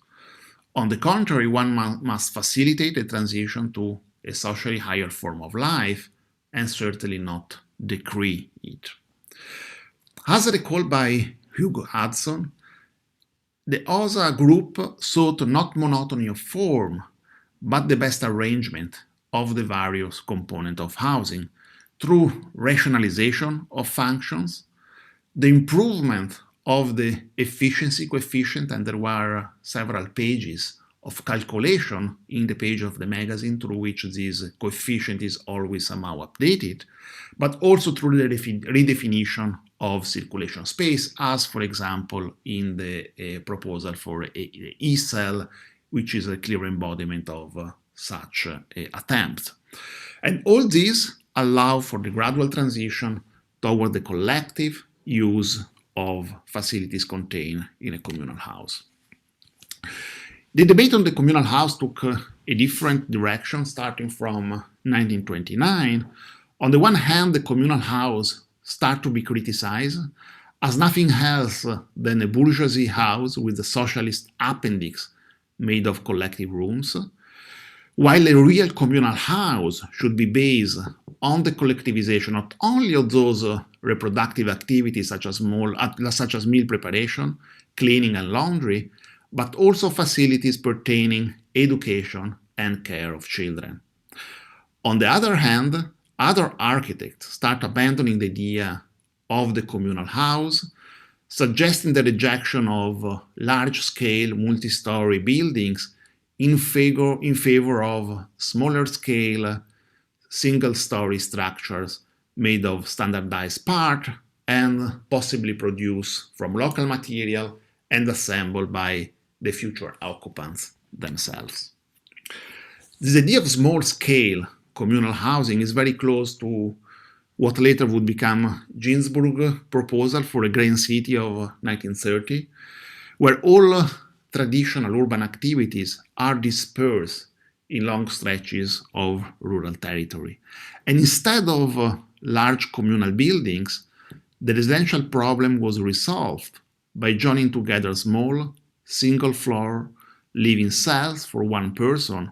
On the contrary, one must facilitate a transition to a socially higher form of life and certainly not decree it. As recalled by Hugo Hudson, the OSA group sought not monotony of form, but the best arrangement of the various components of housing through rationalization of functions, the improvement of the efficiency coefficient, and there were several pages of calculation in the page of the magazine through which this coefficient is always somehow updated, but also through the redefinition of circulation space, as for example in the proposal for a E-cell, which is a clear embodiment of such attempt. And all these allow for the gradual transition toward the collective use of facilities contained in a communal house. The debate on the communal house took a different direction starting from 1929. On the one hand, the communal house started to be criticized as nothing else than a bourgeoisie house with a socialist appendix made of collective rooms, while a real communal house should be based on the collectivization not only of those reproductive activities such as meal preparation, cleaning and laundry, but also facilities pertaining education and care of children. On the other hand, other architects start abandoning the idea of the communal house, suggesting the rejection of large-scale multi-story buildings in favor of smaller-scale single-story structures made of standardized parts and possibly produced from local material and assembled by the future occupants themselves. This idea of small-scale communal housing is very close to what later would become Ginsburg's proposal for a grand city of 1930, where all traditional urban activities are dispersed in long stretches of rural territory. And instead of large communal buildings, the residential problem was resolved by joining together small, single-floor living cells for one person,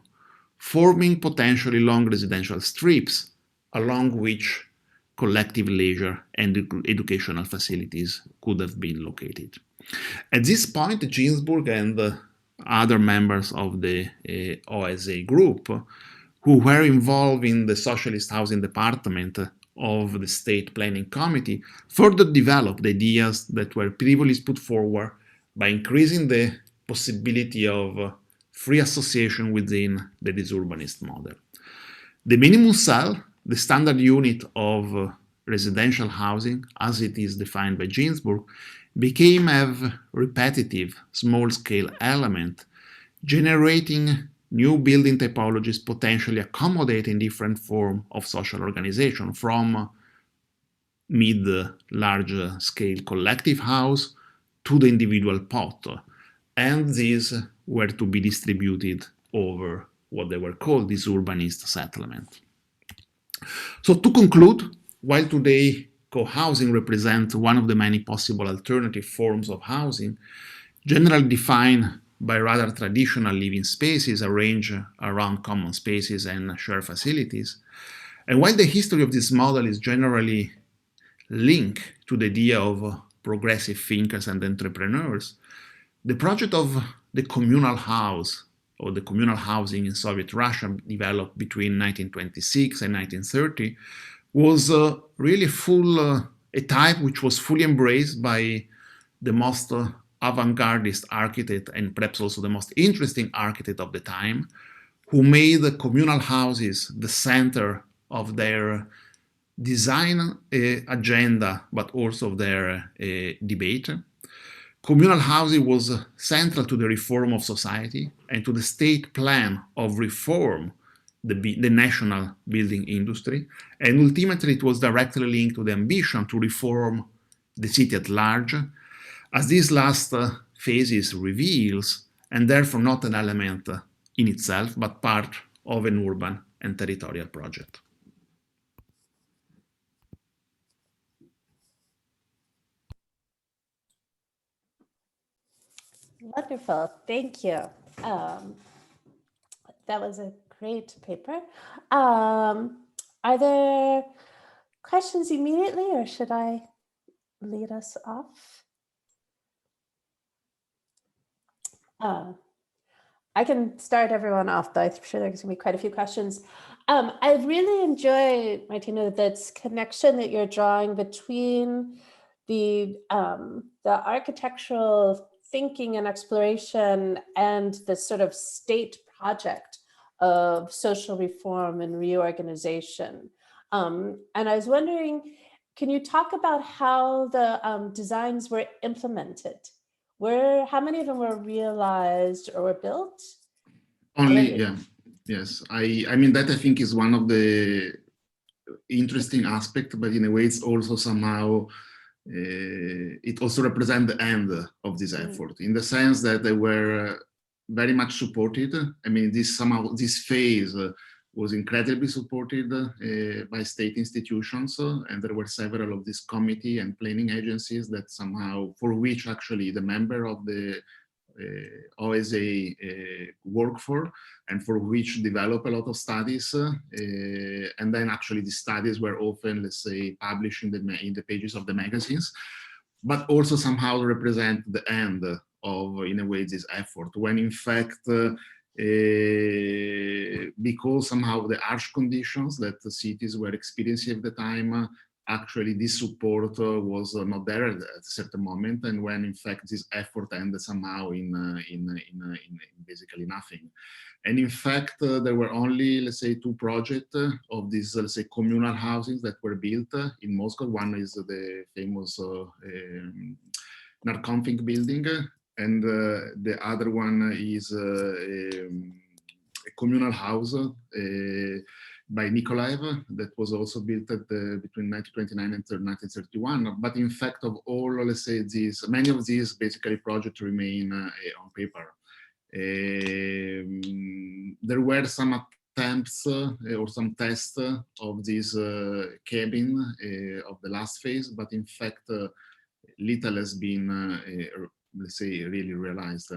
forming potentially long residential strips along which collective leisure and educational facilities could have been located. At this point, Ginsburg and other members of the OSA group who were involved in the Socialist Housing Department of the State Planning Committee further developed ideas that were previously put forward by increasing the possibility of free association within the disurbanist model. The minimum cell, the standard unit of residential housing, as it is defined by Ginsburg, became a repetitive, small-scale element, generating new building typologies potentially accommodating different forms of social organization, from mid-large-scale collective house to the individual pot. And these were to be distributed over what they were called disurbanist settlement. So to conclude, while today co-housing represents one of the many possible alternative forms of housing, generally defined by rather traditional living spaces arranged around common spaces and shared facilities, and while the history of this model is generally linked to the idea of progressive thinkers and entrepreneurs, the project of the communal house, or the communal housing in Soviet Russia, developed between 1926 and 1930, was really a type which was fully embraced by the most avant-gardist architect and perhaps also the most interesting architect of the time, who made the communal houses the center of their design agenda, but also of their debate. Communal housing was central to the reform of society and to the state plan of reform the national building industry, and ultimately it was directly linked to the ambition to reform the city at large, as this last phase reveals, and therefore not an element in itself, but part of an urban and territorial project. Wonderful, thank you. That was a great paper. Are there questions immediately, or should I lead us off? I can start everyone off, though. I'm sure there's going to be quite a few questions. I really enjoy, Martino, this connection that you're drawing between the architectural thinking and exploration and the sort of state project of social reform and reorganization. And I was wondering, can you talk about how the designs were implemented? How many of them were realized or were built? Only, yeah, yes. I mean, that I think is one of the interesting aspects, but in a way it's also somehow, it also represents the end of this effort, in the sense that they were very much supported. I mean, this phase was incredibly supported by state institutions, and there were several of these committee and planning agencies that somehow, for which actually the member of the OSA work for, and for which develop a lot of studies, and then actually the studies were often, let's say, published in the pages of the magazines, but also somehow represent the end of, in a way, this effort, when in fact, because somehow the harsh conditions that the cities were experiencing at the time, actually this support was not there at a certain moment, and when in fact this effort ended somehow in basically nothing. And in fact, there were only, let's say, 2 projects of these, let's say, communal housings that were built in Moscow. One is the famous Narkomfink building, and the other one is a communal house by Nikolaev that was also built between 1929 and 1931. But in fact, of all, let's say, many of these basically projects remain on paper. There were some attempts or some tests of this cabin of the last phase, but in fact, little has been, let's say, really realized.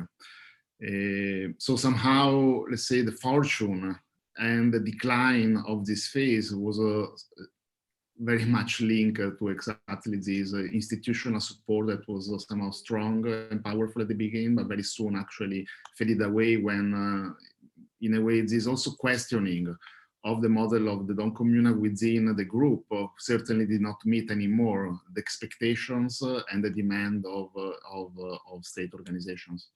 So somehow, let's say, the fortune and the decline of this phase was very much linked to exactly this institutional support that was somehow strong and powerful at the beginning, but very soon actually faded away when, in a way, this also questioning of the model of the Don Communal within the group certainly did not meet anymore the expectations and the demand of state organizations.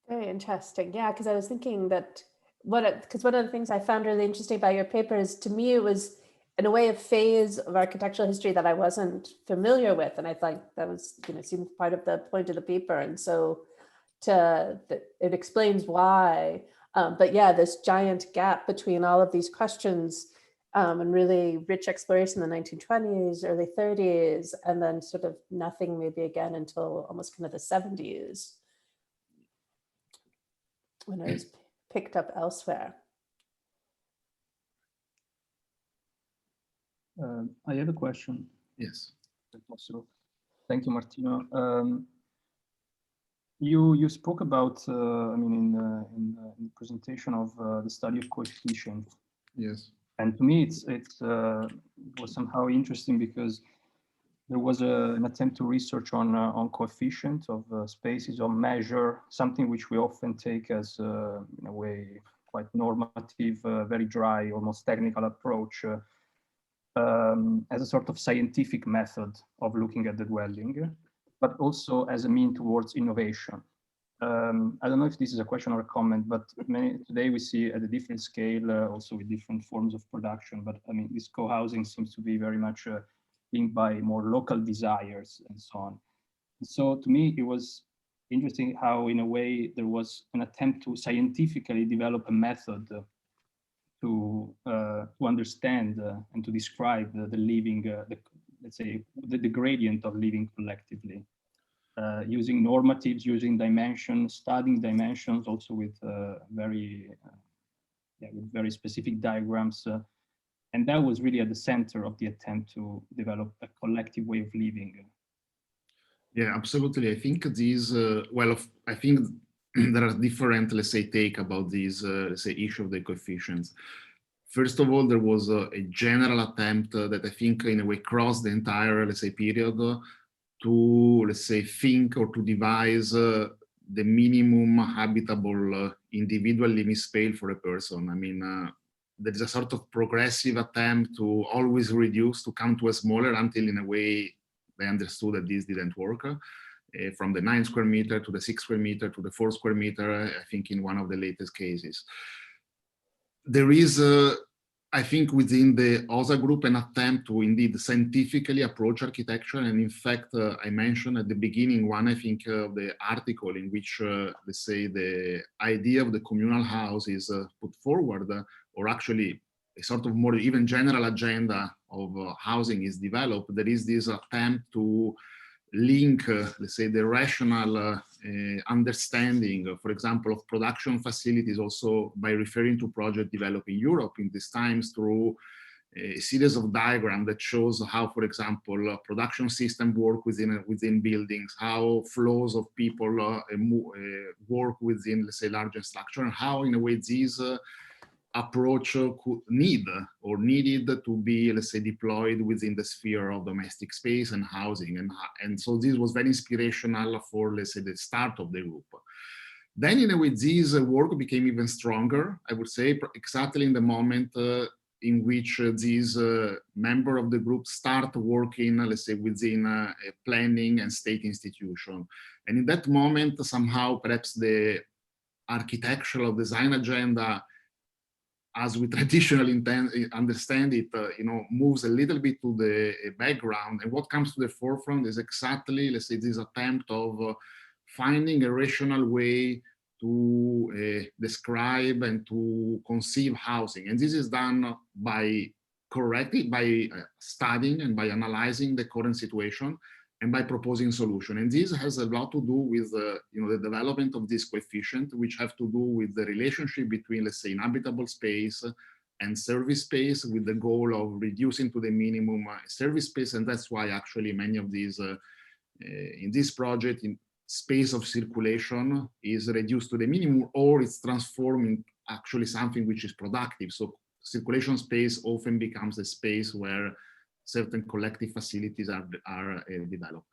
Very interesting. Yeah, because I was thinking that because one of the things I found really interesting about your paper is, to me, it was in a way a phase of architectural history that I wasn't familiar with, and I thought that was, seemed part of the point of the paper, and so it explains why. But yeah, this giant gap between all of these questions and really rich exploration in the 1920s, early 30s, and then sort of nothing maybe again until almost kind of the 70s, when it was picked up elsewhere. I have a question. Yes. Also, thank you, Martino. You spoke about, in the presentation of the study of coefficients. Yes. And to me, it was somehow interesting because there was an attempt to research on coefficients of spaces, on measure, something which we often take as, in a way, quite normative, very dry, almost technical approach, as a sort of scientific method of looking at the dwelling, but also as a mean towards innovation. I don't know if this is a question or a comment, but today we see at a different scale, also with different forms of production, but I mean, this co-housing seems to be very much linked by more local desires and so on. So to me, it was interesting how, in a way, there was an attempt to scientifically develop a method to understand and to describe the living, let's say, the gradient of living collectively, using normatives, using dimensions, studying dimensions, also with very specific diagrams. And that was really at the center of the attempt to develop a collective way of living. Yeah, absolutely. I think these, I think there are different, let's say, take about these, let's say, issue of the coefficients. First of all, there was a general attempt that I think in a way crossed the entire, let's say, period to, let's say, think or to devise the minimum habitable individual living space for a person. I mean, there is a sort of progressive attempt to always reduce, to come to a smaller, until in a way they understood that this didn't work. From the 9 square meter to the 6 square meter to the 4 square meter, I think in one of the latest cases. There is, I think, within the OSA group, an attempt to indeed scientifically approach architecture. And in fact, I mentioned at the beginning one, I think, the article in which, let's say, the idea of the communal house is put forward, or actually a sort of more even general agenda of housing is developed. There is this attempt to link, let's say, the rational understanding, for example, of production facilities, also by referring to projects developed in Europe in these times, through a series of diagrams that shows how, for example, production systems work within buildings, how flows of people work within, let's say, larger structure, and how, in a way, these approach could needed to be, let's say, deployed within the sphere of domestic space and housing. And so this was very inspirational for, let's say, the start of the group. Then, in a way, this work became even stronger, I would say, exactly in the moment in which these member of the group start working, let's say, within a planning and state institution. And in that moment, somehow, perhaps the architectural design agenda, as we traditionally understand it, moves a little bit to the background. And what comes to the forefront is exactly, let's say, this attempt of finding a rational way to describe and to conceive housing. And this is done by studying and by analyzing the current situation and by proposing solution. And this has a lot to do with the development of this coefficient, which have to do with the relationship between, let's say, inhabitable space and service space, with the goal of reducing to the minimum service space. And that's why actually many of these, in this project, space of circulation is reduced to the minimum, or it's transforming actually something which is productive. So circulation space often becomes a space where certain collective facilities are developed.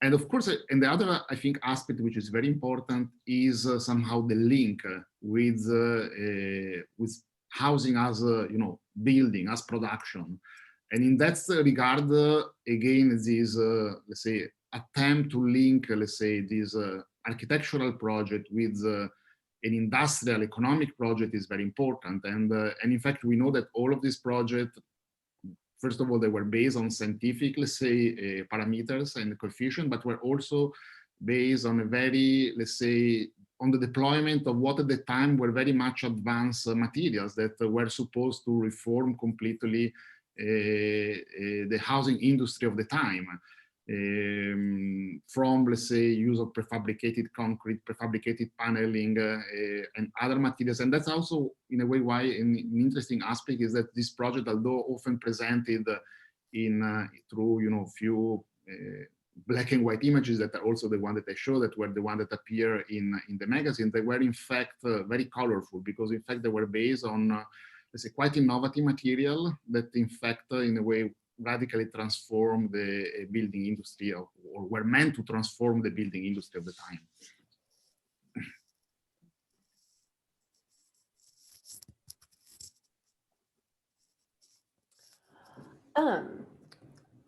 And of course, and the other, I think, aspect which is very important is somehow the link with housing as building, as production. And in that regard, again, this let's say attempt to link, let's say, this architectural project with an industrial economic project is very important. And in fact, we know that all of these projects, first of all, they were based on scientific, let's say, parameters and coefficient, but were also based on a very, let's say, on the deployment of what at the time were very much advanced materials that were supposed to reform completely the housing industry of the time. From, let's say, use of prefabricated concrete, prefabricated paneling, and other materials. And that's also, in a way, why an interesting aspect is that this project, although often presented through, few black and white images that are also the one that I show, that were the one that appear in the magazine, they were in fact very colorful, because in fact they were based on, let's say, quite innovative material that in fact, in a way, radically transform the building industry, or were meant to transform the building industry of the time.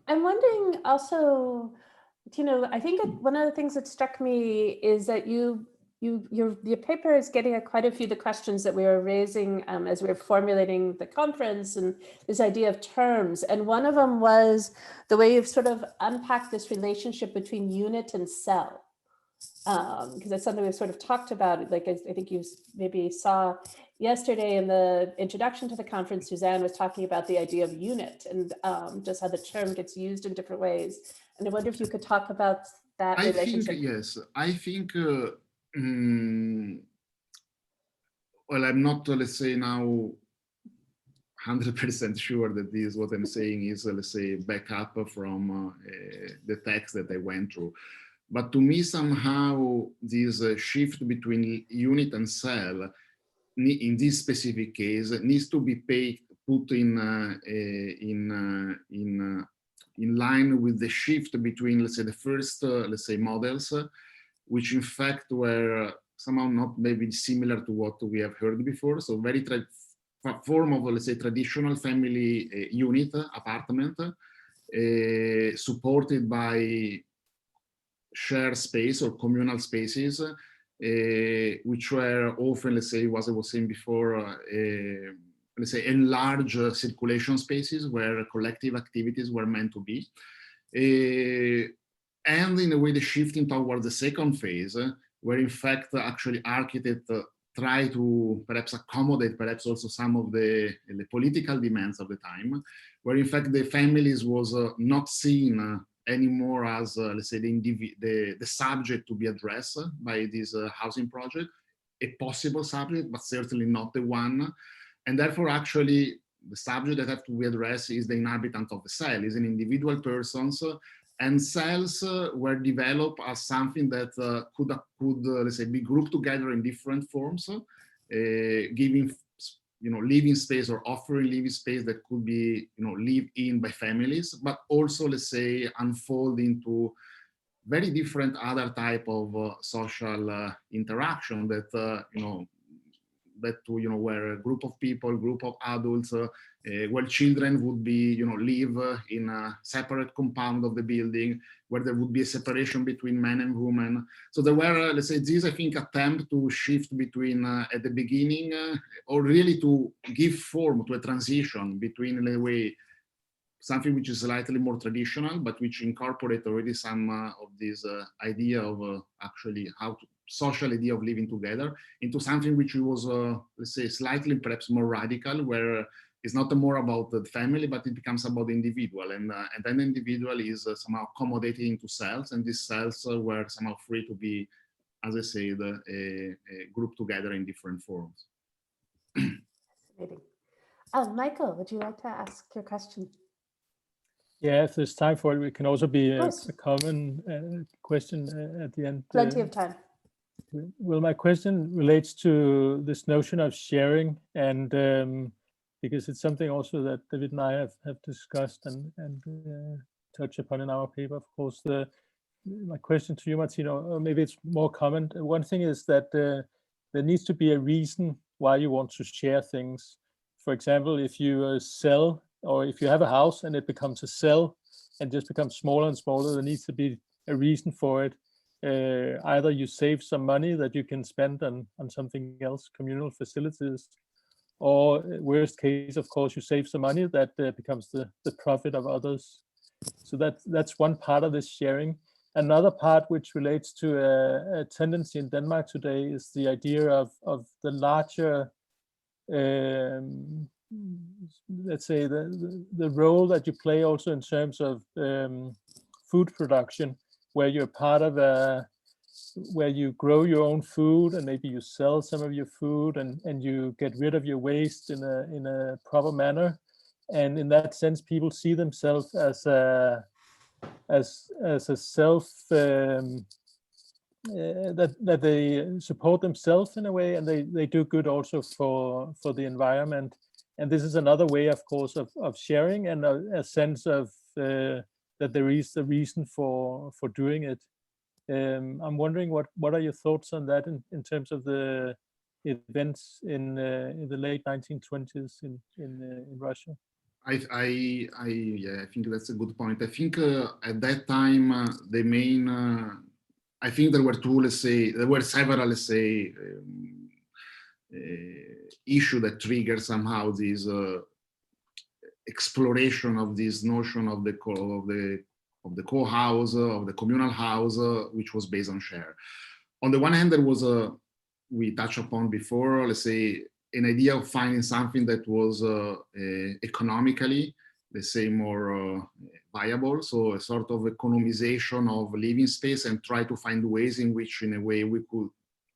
I'm wondering also, I think one of the things that struck me is that your paper is getting at quite a few of the questions that we were raising as we were formulating the conference, and this idea of terms. And one of them was the way you've sort of unpacked this relationship between unit and cell. Because that's something we've sort of talked about. Like, I think you maybe saw yesterday in the introduction to the conference, Suzanne was talking about the idea of unit and just how the term gets used in different ways. And I wonder if you could talk about that relationship. Yes, I think, well, I'm not, let's say, now 100% sure that this, what I'm saying is, let's say, back up from the text that I went through. But to me, somehow, this shift between unit and cell, in this specific case, needs to be put in line with the shift between, let's say, the first, let's say, models, which in fact were somehow not maybe similar to what we have heard before. So very form of, let's say, traditional family unit apartment, supported by shared space or communal spaces, which were often, let's say, as I was saying before, let's say, enlarged circulation spaces where collective activities were meant to be. And in a way, the shifting towards the second phase, where in fact, actually architects try to perhaps accommodate perhaps also some of the political demands of the time, where in fact the families was not seen anymore as, let's say, the subject to be addressed by this housing project, a possible subject, but certainly not the one. And therefore, actually, the subject that have to be addressed is the inhabitant of the cell, is an individual persons, and cells were developed as something that could let's say, be grouped together in different forms, giving, living space or offering living space that could be, lived in by families, but also, let's say, unfold into very different other type of social interaction that, where a group of people, group of adults, where children would be, live in a separate compound of the building, where there would be a separation between men and women. So there were, let's say, this, I think, attempt to shift between, at the beginning, or really to give form to a transition between, in a way, something which is slightly more traditional, but which incorporate already some of this idea of actually how to, social idea of living together, into something which was, let's say, slightly perhaps more radical, where it's not more about the family, but it becomes about the individual. And then the individual is somehow accommodated into cells, and these cells were somehow free to be, as I say, grouped together in different forms. Fascinating. Michael, would you like to ask your question? Yeah, if there's time for it, it can also be a course. common question at the end. Plenty of time. Well, my question relates to this notion of sharing, and because it's something also that David and I have discussed and touched upon in our paper. Of course, my question to you, Martino, or maybe it's more common. One thing is that there needs to be a reason why you want to share things. For example, if you sell, or if you have a house and it becomes a cell and just becomes smaller and smaller, there needs to be a reason for it. Either you save some money that you can spend on something else, communal facilities, or worst case, of course, you save some money that becomes the profit of others. So that's one part of this sharing. Another part which relates to a tendency in Denmark today is the idea of the larger, let's say, the role that you play also in terms of food production, where you're part of where you grow your own food and maybe you sell some of your food and you get rid of your waste in a proper manner. And in that sense, people see themselves as a self, that they support themselves in a way, and they do good also for the environment. And this is another way, of course, of sharing, and a sense of that there is a reason for doing it. I'm wondering what are your thoughts on that in terms of the events in the late 1920s in Russia? I think that's a good point. I think at that time the main I think there were several issue that triggered somehow this exploration of this notion of the co-house, of the communal house, which was based on share. On the one hand, there was we touched upon before, let's say, an idea of finding something that was economically, let's say, more viable. So a sort of economization of living space, and try to find ways in which, in a way, we could,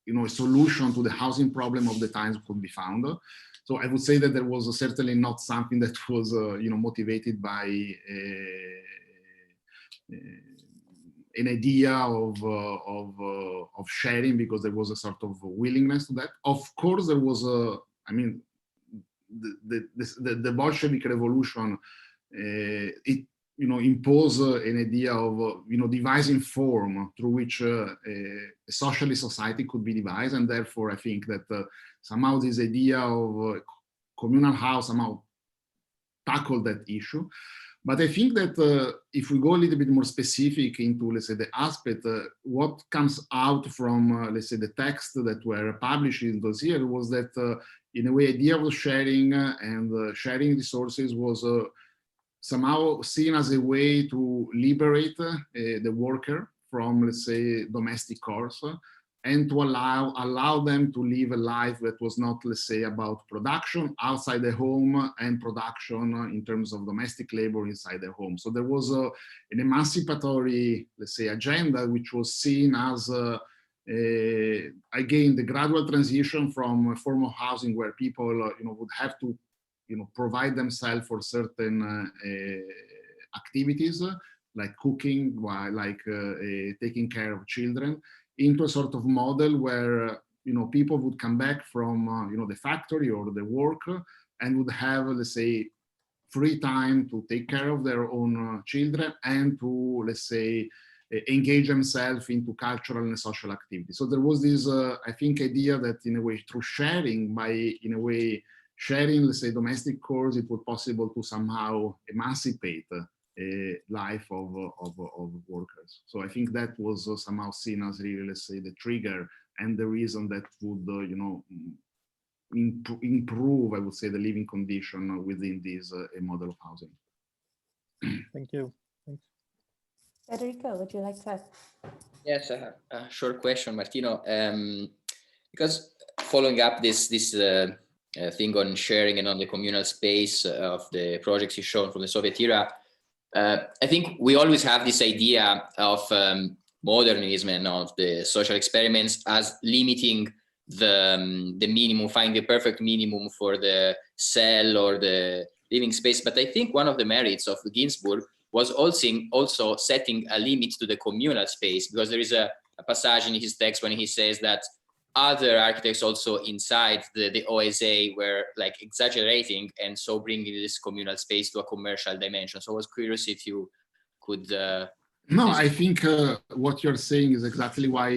a solution to the housing problem of the times could be found. So I would say that there was certainly not something that was, motivated by an idea of sharing, because there was a sort of willingness to that. Of course, there was the Bolshevik revolution. It impose an idea of devising form through which a socialist society could be devised, and therefore I think that somehow this idea of communal house somehow tackled that issue. But I think that if we go a little bit more specific into, let's say, the aspect, what comes out from, let's say, the texts that were published in those years was that, in a way, idea of sharing and sharing resources was somehow seen as a way to liberate the worker from, let's say, domestic chores, and to allow them to live a life that was not, let's say, about production outside the home and production in terms of domestic labor inside the home. So there was an emancipatory, let's say, agenda, which was seen as, again, the gradual transition from a form of housing where people, would have to, provide themselves for certain activities, like cooking, like taking care of children, into a sort of model where people would come back from the factory or the work and would have, let's say, free time to take care of their own children and to, let's say, engage themselves into cultural and social activities. So there was this, I think, idea that, in a way, through sharing, in a way, sharing, let's say, domestic chores, it was possible to somehow emancipate life of workers. So I think that was somehow seen as really, let's say, the trigger and the reason that would, improve, I would say, the living condition within this model of housing. Thank you. Thanks. Federico, would you like to? Yes, I have a short question, Martino. Because following up this thing on sharing and on the communal space of the projects you shown from the Soviet era, I think we always have this idea of modernism and of the social experiments as limiting the minimum, finding the perfect minimum for the cell or the living space. But I think one of the merits of Ginsburg was also setting a limit to the communal space, because there is a passage in his text when he says that other architects also inside the OSA were like exaggerating, and so bringing this communal space to a commercial dimension. So I was curious if you could... No, I think what you're saying is exactly why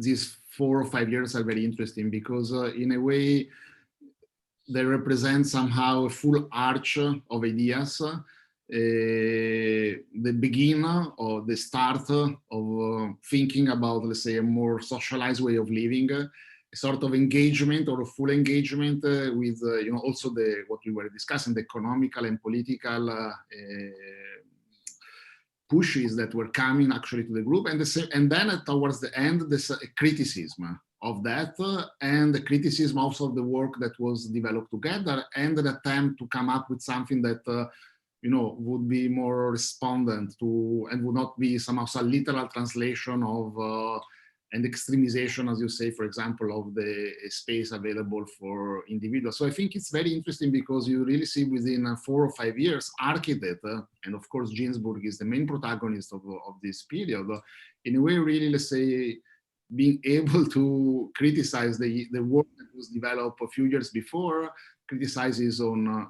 these 4 or 5 years are very interesting, because in a way, they represent somehow a full arch of ideas, the beginning or the start of thinking about, let's say, a more socialized way of living, a sort of engagement or a full engagement with, you know, also what we were discussing, the economical and political pushes that were coming actually to the group, and then towards the end, this criticism of that, and the criticism also of the work that was developed together, and an attempt to come up with something that you know, would be more respondent to, and would not be somehow a literal translation of and extremization, as you say, for example, of the space available for individuals. So I think it's very interesting because you really see within 4 or 5 years, architect, and of course, Ginsburg is the main protagonist of this period, in a way, really, let's say, being able to criticize the work that was developed a few years before, criticize his own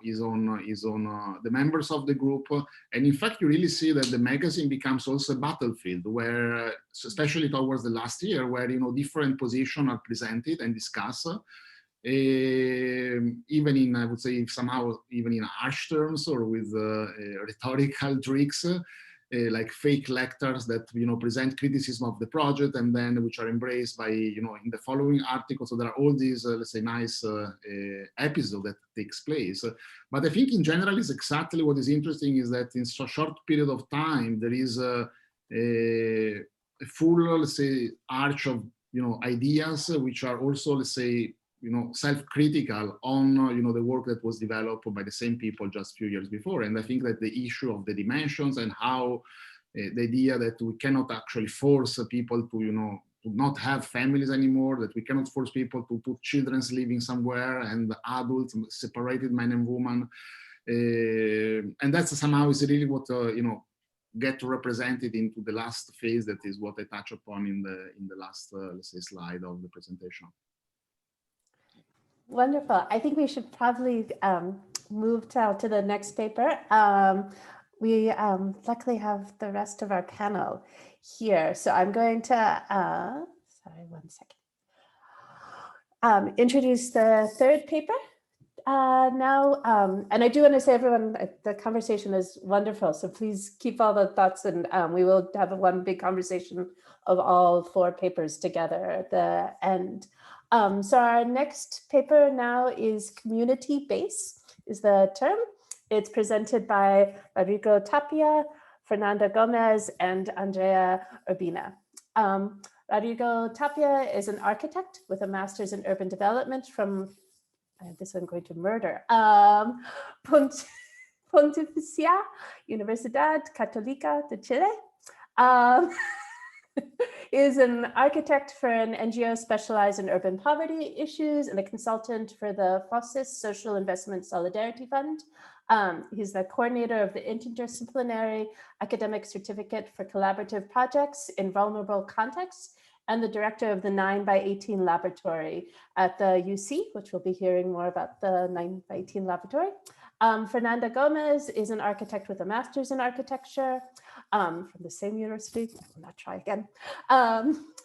the members of the group, and in fact you really see that the magazine becomes also a battlefield where, especially towards the last year, where, you know, different positions are presented and discussed, even in, I would say, somehow even in harsh terms or with rhetorical tricks, like fake lectures that, you know, present criticism of the project and then which are embraced by, you know, in the following article. So there are all these, let's say, nice episodes that takes place. But I think in general is exactly what is interesting is that in so short period of time, there is a full, let's say, arch of, you know, ideas which are also, let's say, you know, self-critical on, you know, the work that was developed by the same people just a few years before. And I think that the issue of the dimensions and how the idea that we cannot actually force people to, you know, to not have families anymore, that we cannot force people to put children living somewhere and adults, separated men and women. And that's somehow is really what, you know, get represented into the last phase. That is what I touch upon in the last, let's say, slide of the presentation. Wonderful. I think we should probably move to the next paper. We luckily have the rest of our panel here. So I'm going to, sorry, 1 second. Introduce the third paper now. And I do want to say, everyone, the conversation is wonderful. So please keep all the thoughts, and we will have one big conversation of all 4 papers together at the end. So our next paper now is community base is the term. It's presented by Rodrigo Tapia, Fernanda Gómez, and Andrea Urbina. Rodrigo Tapia is an architect with a master's in urban development from, this I'm going to murder, Pontificia Universidad Católica de Chile. Is an architect for an NGO specialized in urban poverty issues and a consultant for the FOSIS Social Investment Solidarity Fund. He's the coordinator of the Interdisciplinary Academic Certificate for Collaborative Projects in Vulnerable Contexts and the director of the 9x18 Laboratory at the UC, which we'll be hearing more about the 9x18 Laboratory. Fernanda Gómez is an architect with a master's in architecture from the same university. I will not try again.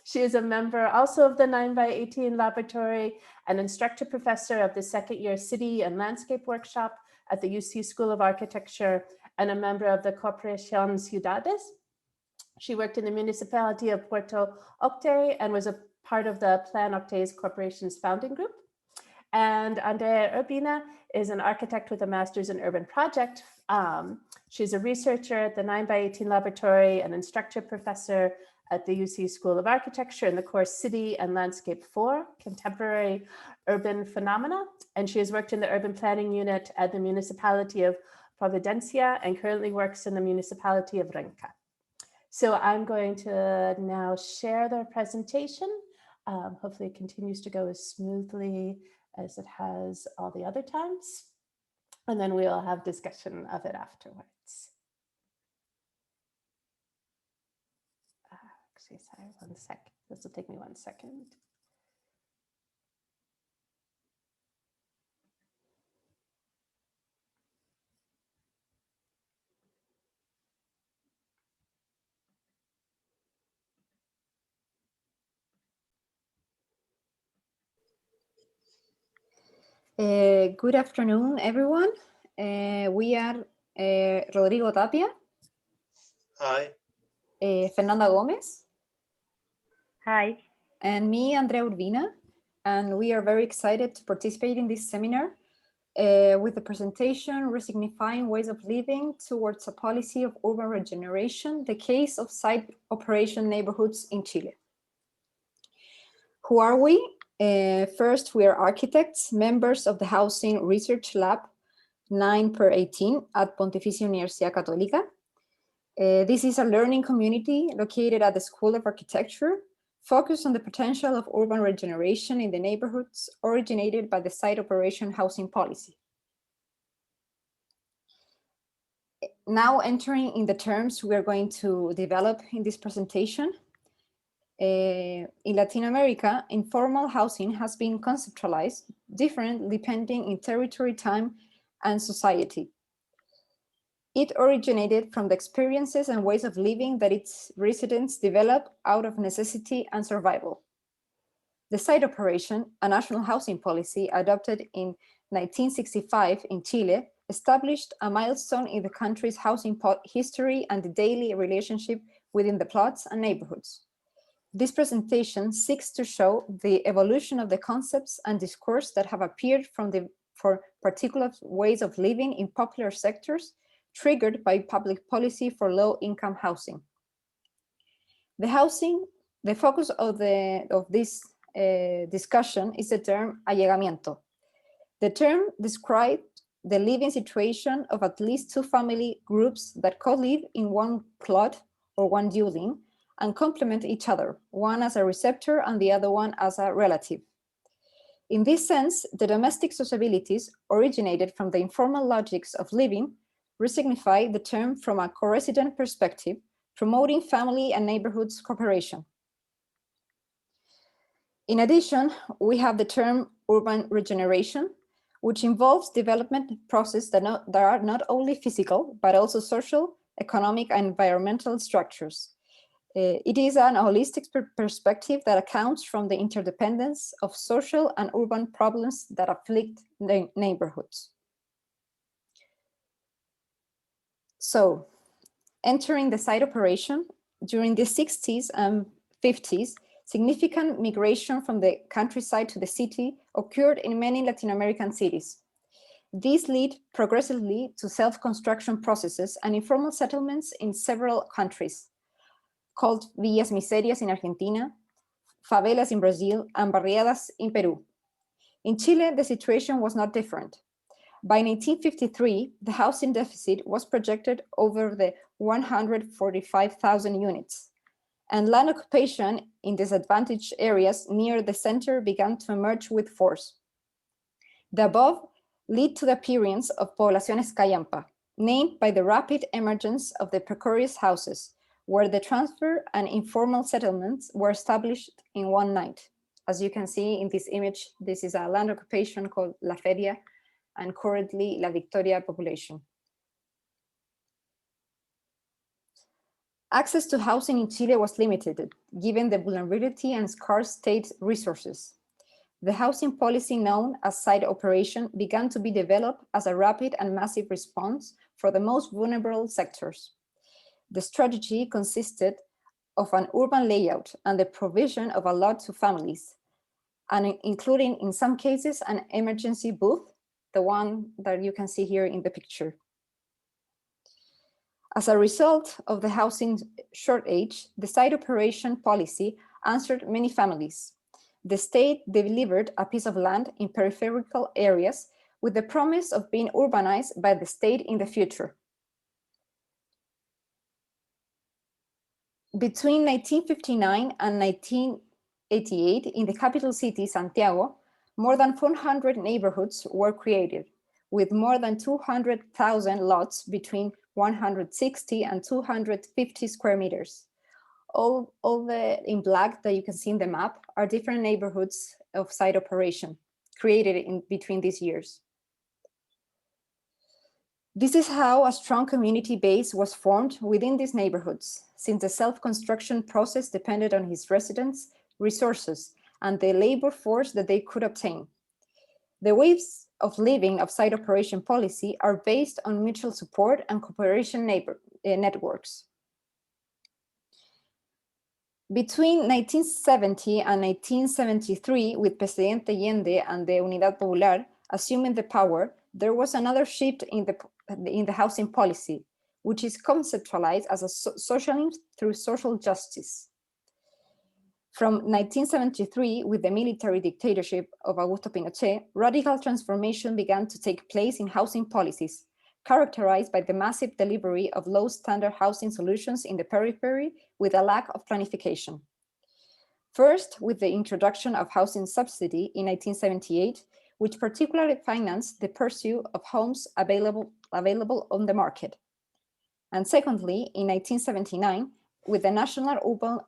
She is a member also of the 9x18 Laboratory, an instructor professor of the second year City and Landscape Workshop at the UC School of Architecture, and a member of the Corporación Ciudades. She worked in the municipality of Puerto Octe and was a part of the Plan Octe's Corporation's founding group. And Andrea Urbina is an architect with a master's in urban project. She's a researcher at the 9x18 Laboratory, an instructor professor at the UC School of Architecture in the course City and Landscape 4, Contemporary Urban Phenomena. And she has worked in the urban planning unit at the municipality of Providencia and currently works in the municipality of Renca. So I'm going to now share their presentation. Hopefully it continues to go as smoothly as it has all the other times. And then we'll have discussion of it afterwards. Actually, sorry, 1 sec. This will take me 1 second. Good afternoon, everyone. We are Rodrigo Tapia. Hi. Fernanda Gómez. Hi. And me, Andrea Urbina. And we are very excited to participate in this seminar with the presentation, Resignifying Ways of Living Towards a Policy of Urban Regeneration, the case of site operation neighborhoods in Chile. Who are we? First, we are architects, members of the Housing Research Lab 9/18 at Pontificia Universidad Católica. This is a learning community located at the School of Architecture, focused on the potential of urban regeneration in the neighborhoods originated by the site operation housing policy. Now entering in the terms we are going to develop in this presentation. In Latin America, informal housing has been conceptualized different depending in territory, time, and society. It originated from the experiences and ways of living that its residents develop out of necessity and survival. The site operation, a national housing policy adopted in 1965 in Chile, established a milestone in the country's housing history and the daily relationship within the plots and neighborhoods. This presentation seeks to show the evolution of the concepts and discourse that have appeared for particular ways of living in popular sectors triggered by public policy for low-income housing. The focus of this discussion is the term allegamiento. The term describes the living situation of at least two family groups that co-live in one plot or one dwelling and complement each other, one as a receptor and the other one as a relative. In this sense, the domestic sociabilities originated from the informal logics of living resignify the term from a co-resident perspective, promoting family and neighborhoods cooperation. In addition, we have the term urban regeneration, which involves development processes that are not only physical, but also social, economic, and environmental structures. It is an holistic perspective that accounts from the interdependence of social and urban problems that afflict the neighborhoods. So, entering the site operation, during the 60s and 50s, significant migration from the countryside to the city occurred in many Latin American cities. These lead progressively to self-construction processes and informal settlements in several countries, called villas miserias in Argentina, favelas in Brazil, and barriadas in Peru. In Chile, the situation was not different. By 1953, the housing deficit was projected over the 145,000 units, and land occupation in disadvantaged areas near the center began to emerge with force. The above lead to the appearance of poblaciones callampa, named by the rapid emergence of the precarious houses, where the transfer and informal settlements were established in one night. As you can see in this image, this is a land occupation called La Feria, and currently La Victoria population. Access to housing in Chile was limited, given the vulnerability and scarce state resources. The housing policy known as site operation began to be developed as a rapid and massive response for the most vulnerable sectors. The strategy consisted of an urban layout and the provision of a lot to families, and including in some cases an emergency booth, the one that you can see here in the picture. As a result of the housing shortage, the site operation policy answered many families. The state delivered a piece of land in peripheral areas with the promise of being urbanized by the state in the future. Between 1959 and 1988, in the capital city, Santiago, more than 400 neighborhoods were created, with more than 200,000 lots between 160 and 250 square meters. all the in black that you can see in the map are different neighborhoods of site operation created in between these years. This is how a strong community base was formed within these neighborhoods, since the self-construction process depended on his residents, resources, and the labor force that they could obtain. The ways of living of site operation policy are based on mutual support and cooperation networks. Between 1970 and 1973, with Presidente Allende and the Unidad Popular assuming the power, there was another shift in the housing policy, which is conceptualized as a socialism through social justice. From 1973, with the military dictatorship of Augusto Pinochet, radical transformation began to take place in housing policies, characterized by the massive delivery of low standard housing solutions in the periphery with a lack of planification. First, with the introduction of housing subsidy in 1978, which particularly financed the pursuit of homes available on the market. And secondly, in 1979, with the National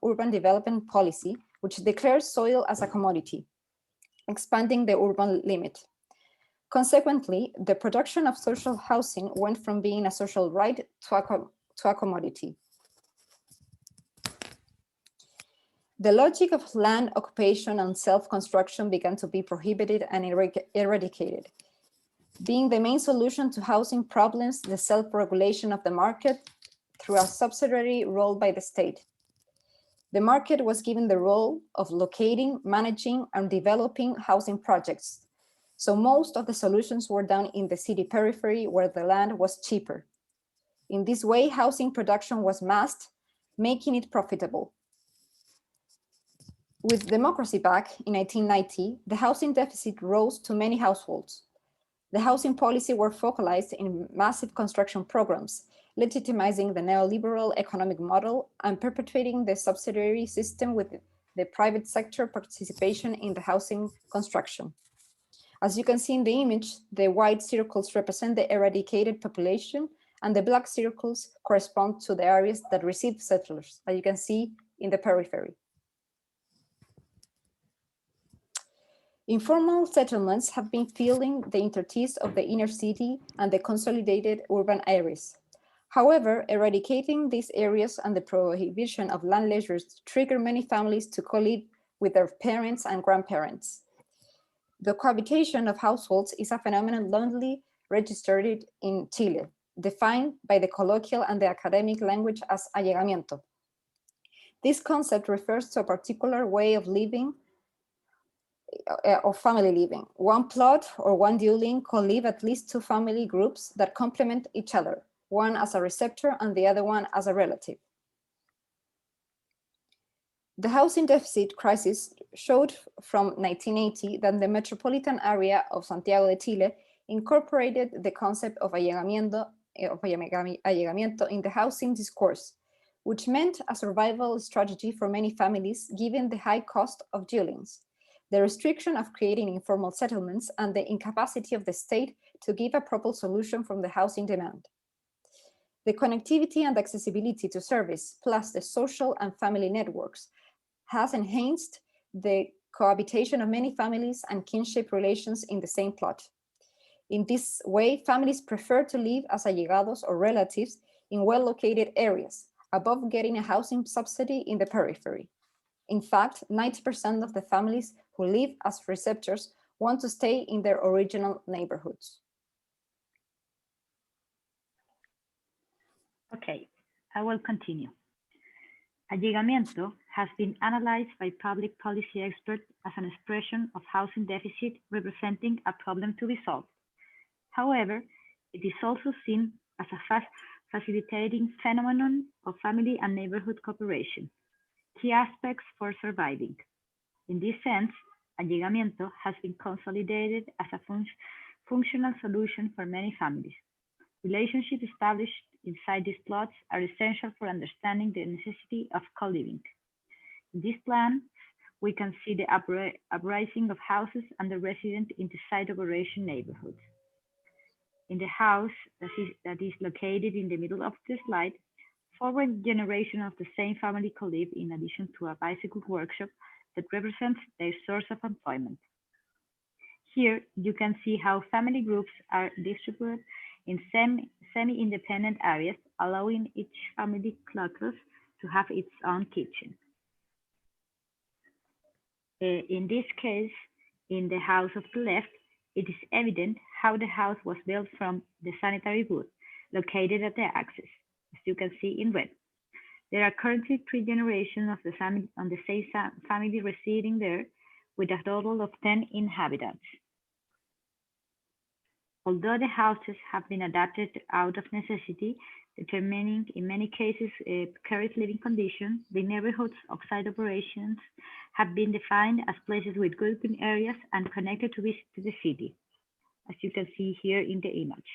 Urban Development Policy, which declares soil as a commodity, expanding the urban limit. Consequently, the production of social housing went from being a social right to a commodity. The logic of land occupation and self-construction began to be prohibited and eradicated. Being the main solution to housing problems, the self-regulation of the market through a subsidiary role by the state. The market was given the role of locating, managing, and developing housing projects. So most of the solutions were done in the city periphery where the land was cheaper. In this way, housing production was massed, making it profitable. With democracy back in 1990, the housing deficit rose to many households. The housing policy were focalized in massive construction programs, legitimizing the neoliberal economic model and perpetuating the subsidiary system with the private sector participation in the housing construction. As you can see in the image, the white circles represent the eradicated population and the black circles correspond to the areas that received settlers, as you can see in the periphery. Informal settlements have been filling the interstices of the inner city and the consolidated urban areas. However, eradicating these areas and the prohibition of land leases trigger many families to co-live with their parents and grandparents. The cohabitation of households is a phenomenon largely registered in Chile, defined by the colloquial and the academic language as allegamiento. This concept refers to a particular way of living, of family living. One plot or one dwelling can live at least two family groups that complement each other, one as a receptor and the other one as a relative. The housing deficit crisis showed from 1980 that the metropolitan area of Santiago de Chile incorporated the concept of allegamiento in the housing discourse, which meant a survival strategy for many families given the high cost of dwellings, the restriction of creating informal settlements, and the incapacity of the state to give a proper solution from the housing demand. The connectivity and accessibility to service, plus the social and family networks, has enhanced the cohabitation of many families and kinship relations in the same plot. In this way, families prefer to live as allegados or relatives in well-located areas, above getting a housing subsidy in the periphery. In fact, 90% of the families who live as receptors want to stay in their original neighborhoods. Okay, I will continue. Allegamiento has been analyzed by public policy experts as an expression of housing deficit representing a problem to be solved. However, it is also seen as a facilitating phenomenon of family and neighborhood cooperation, key aspects for surviving. In this sense, allegamiento has been consolidated as a functional solution for many families. Relationships established inside these plots are essential for understanding the necessity of co-living. In this plan, we can see the uprising of houses and the resident in the site operation neighborhoods. In the house that is located in the middle of the slide, forward generation of the same family could live in addition to a bicycle workshop that represents their source of employment. Here, you can see how family groups are distributed in semi-independent areas, allowing each family cluster to have its own kitchen. In this case, in the house of the left, it is evident how the house was built from the sanitary wood located at the axis, as you can see in red. There are currently 3 generations of the family on the same family residing there, with a total of 10 inhabitants. Although the houses have been adapted out of necessity, determining in many cases precarious living conditions, the neighborhoods of site operations have been defined as places with good areas and connected to the city, as you can see here in the image.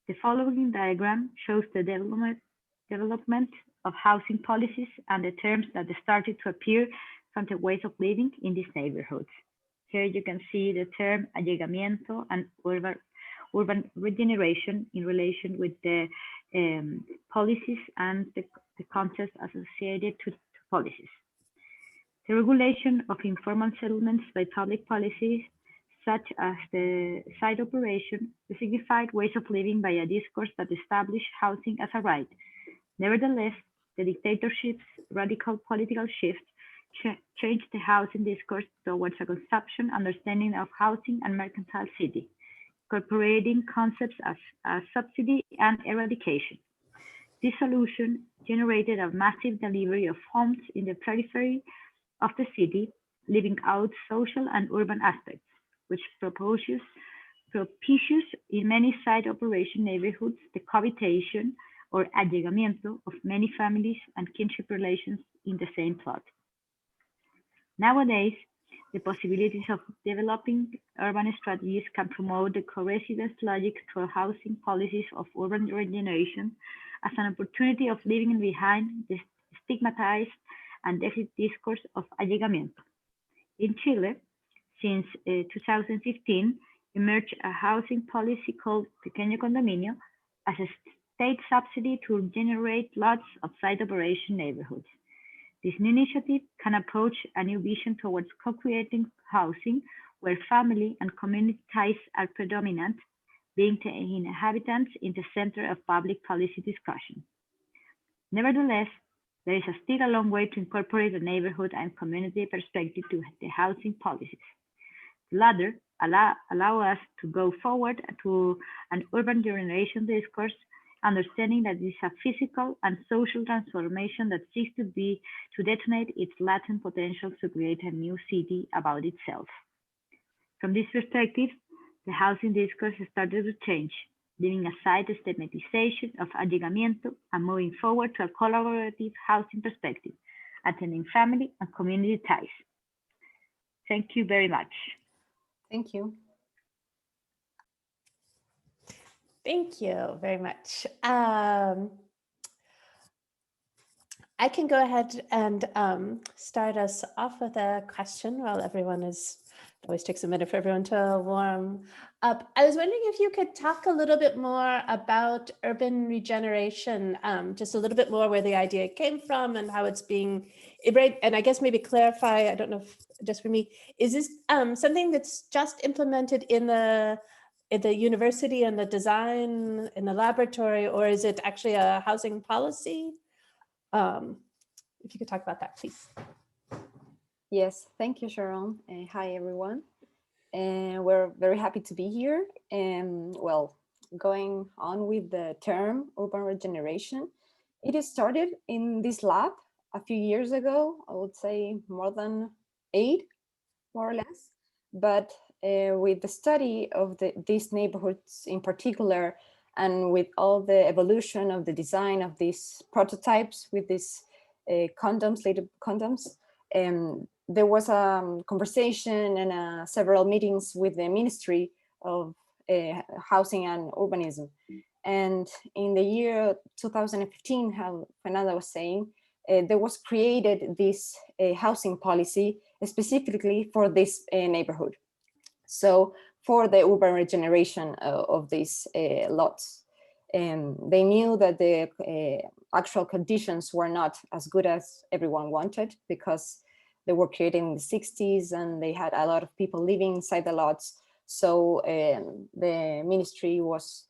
The following diagram shows the development of housing policies and the terms that started to appear from the ways of living in these neighborhoods. Here you can see the term allegamiento and urban regeneration in relation with the policies and the concepts associated to policies. The regulation of informal settlements by public policies, such as the site operation, signified ways of living by a discourse that established housing as a right. Nevertheless, the dictatorship's radical political shift changed the housing discourse towards a consumption understanding of housing and mercantile city, incorporating concepts as subsidy and eradication. This solution generated a massive delivery of homes in the periphery of the city, leaving out social and urban aspects, which propitious in many site operation neighborhoods the cohabitation or allegamiento of many families and kinship relations in the same plot. Nowadays, the possibilities of developing urban strategies can promote the co-residence logic through housing policies of urban regeneration as an opportunity of leaving behind the stigmatized and deficit discourse of allegamiento. In Chile, since 2015, emerged a housing policy called Pequeño Condominio as a state subsidy to generate lots of site operation neighborhoods. This new initiative can approach a new vision towards co-creating housing where family and community ties are predominant, being the inhabitants in the center of public policy discussion. Nevertheless, there is still a long way to incorporate the neighborhood and community perspective to the housing policies. The latter allow us to go forward to an urban regeneration discourse, understanding that it is a physical and social transformation that seeks to detonate its latent potential to create a new city about itself. From this perspective, the housing discourse started to change, leaving aside the stigmatization of allegamiento and moving forward to a collaborative housing perspective, attending family and community ties. Thank you very much. Thank you. Thank you very much. I can go ahead and start us off with a question while everyone is, it always takes a minute for everyone to warm up. I was wondering if you could talk a little bit more about urban regeneration, just a little bit more where the idea came from and how it's being, and I guess maybe clarify, I don't know if just for me, is this something that's just implemented in the university and the design in the laboratory, or is it actually a housing policy? If you could talk about that, please. Yes, thank you, Sharon. Hi, everyone. We're very happy to be here. Well, going on with the term urban regeneration, it is started in this lab a few years ago, I would say more than 8, more or less. But with the study of these neighborhoods in particular, and with all the evolution of the design of these prototypes with these condoms, later condoms, there was a conversation and several meetings with the Ministry of Housing and Urbanism. And in the year 2015, how Fernanda was saying, there was created this housing policy specifically for this neighborhood. So for the urban regeneration of these lots. They knew that the actual conditions were not as good as everyone wanted, because they were created in the 60s and they had a lot of people living inside the lots. So the ministry was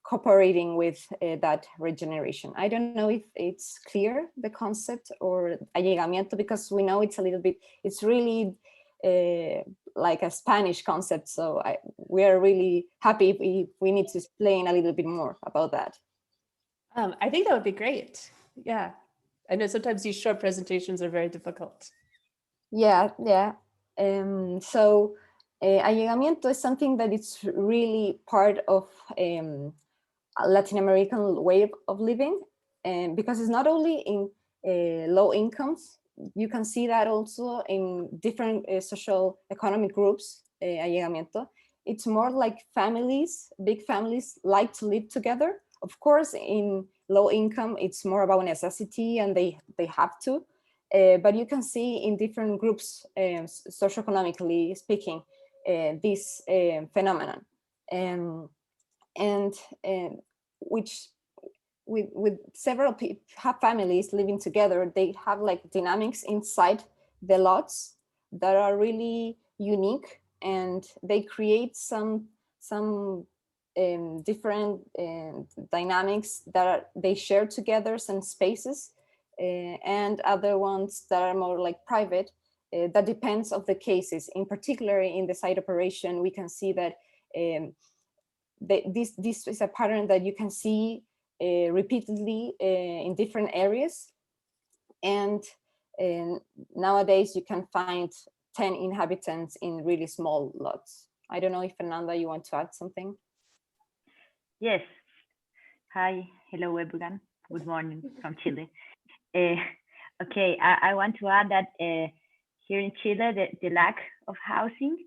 cooperating with that regeneration. I don't know if it's clear, the concept, or allegamiento, because we know it's a little bit, it's really like a Spanish concept. So we are really happy if we need to explain a little bit more about that. I think that would be great. Yeah. I know sometimes these short presentations are very difficult. Yeah. So allegamiento is something that it's really part of a Latin American way of living, because it's not only in low incomes. You can see that also in different social economic groups, allegamiento. It's more like families, big families like to live together. Of course, in low income, it's more about necessity and they have to. But you can see in different groups, socioeconomically speaking, this phenomenon. Which with several families living together, they have like dynamics inside the lots that are really unique, and they create some different dynamics that they share together, some spaces, and other ones that are more like private. That depends of the cases. In particular, in the site operation, we can see that this is a pattern that you can see repeatedly in different areas. And nowadays you can find 10 inhabitants in really small lots. I don't know if Fernanda, you want to add something? Yes. Hi, hello everyone. Good morning from Chile. Okay, I want to add that here in Chile, the lack of housing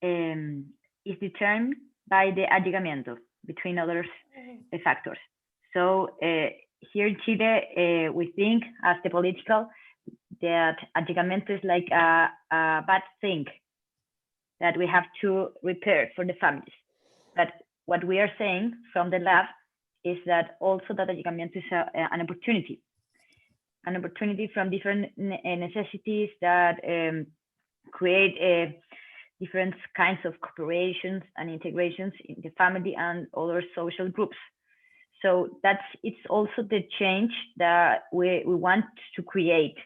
is determined by the allegamiento, between other factors. So here in Chile, we think as the political that allegamiento is like a bad thing that we have to repair for the families. But what we are saying from the lab is that also that allegamiento is an opportunity from different necessities that create different kinds of cooperations and integrations in the family and other social groups. So it's also the change that we want to create.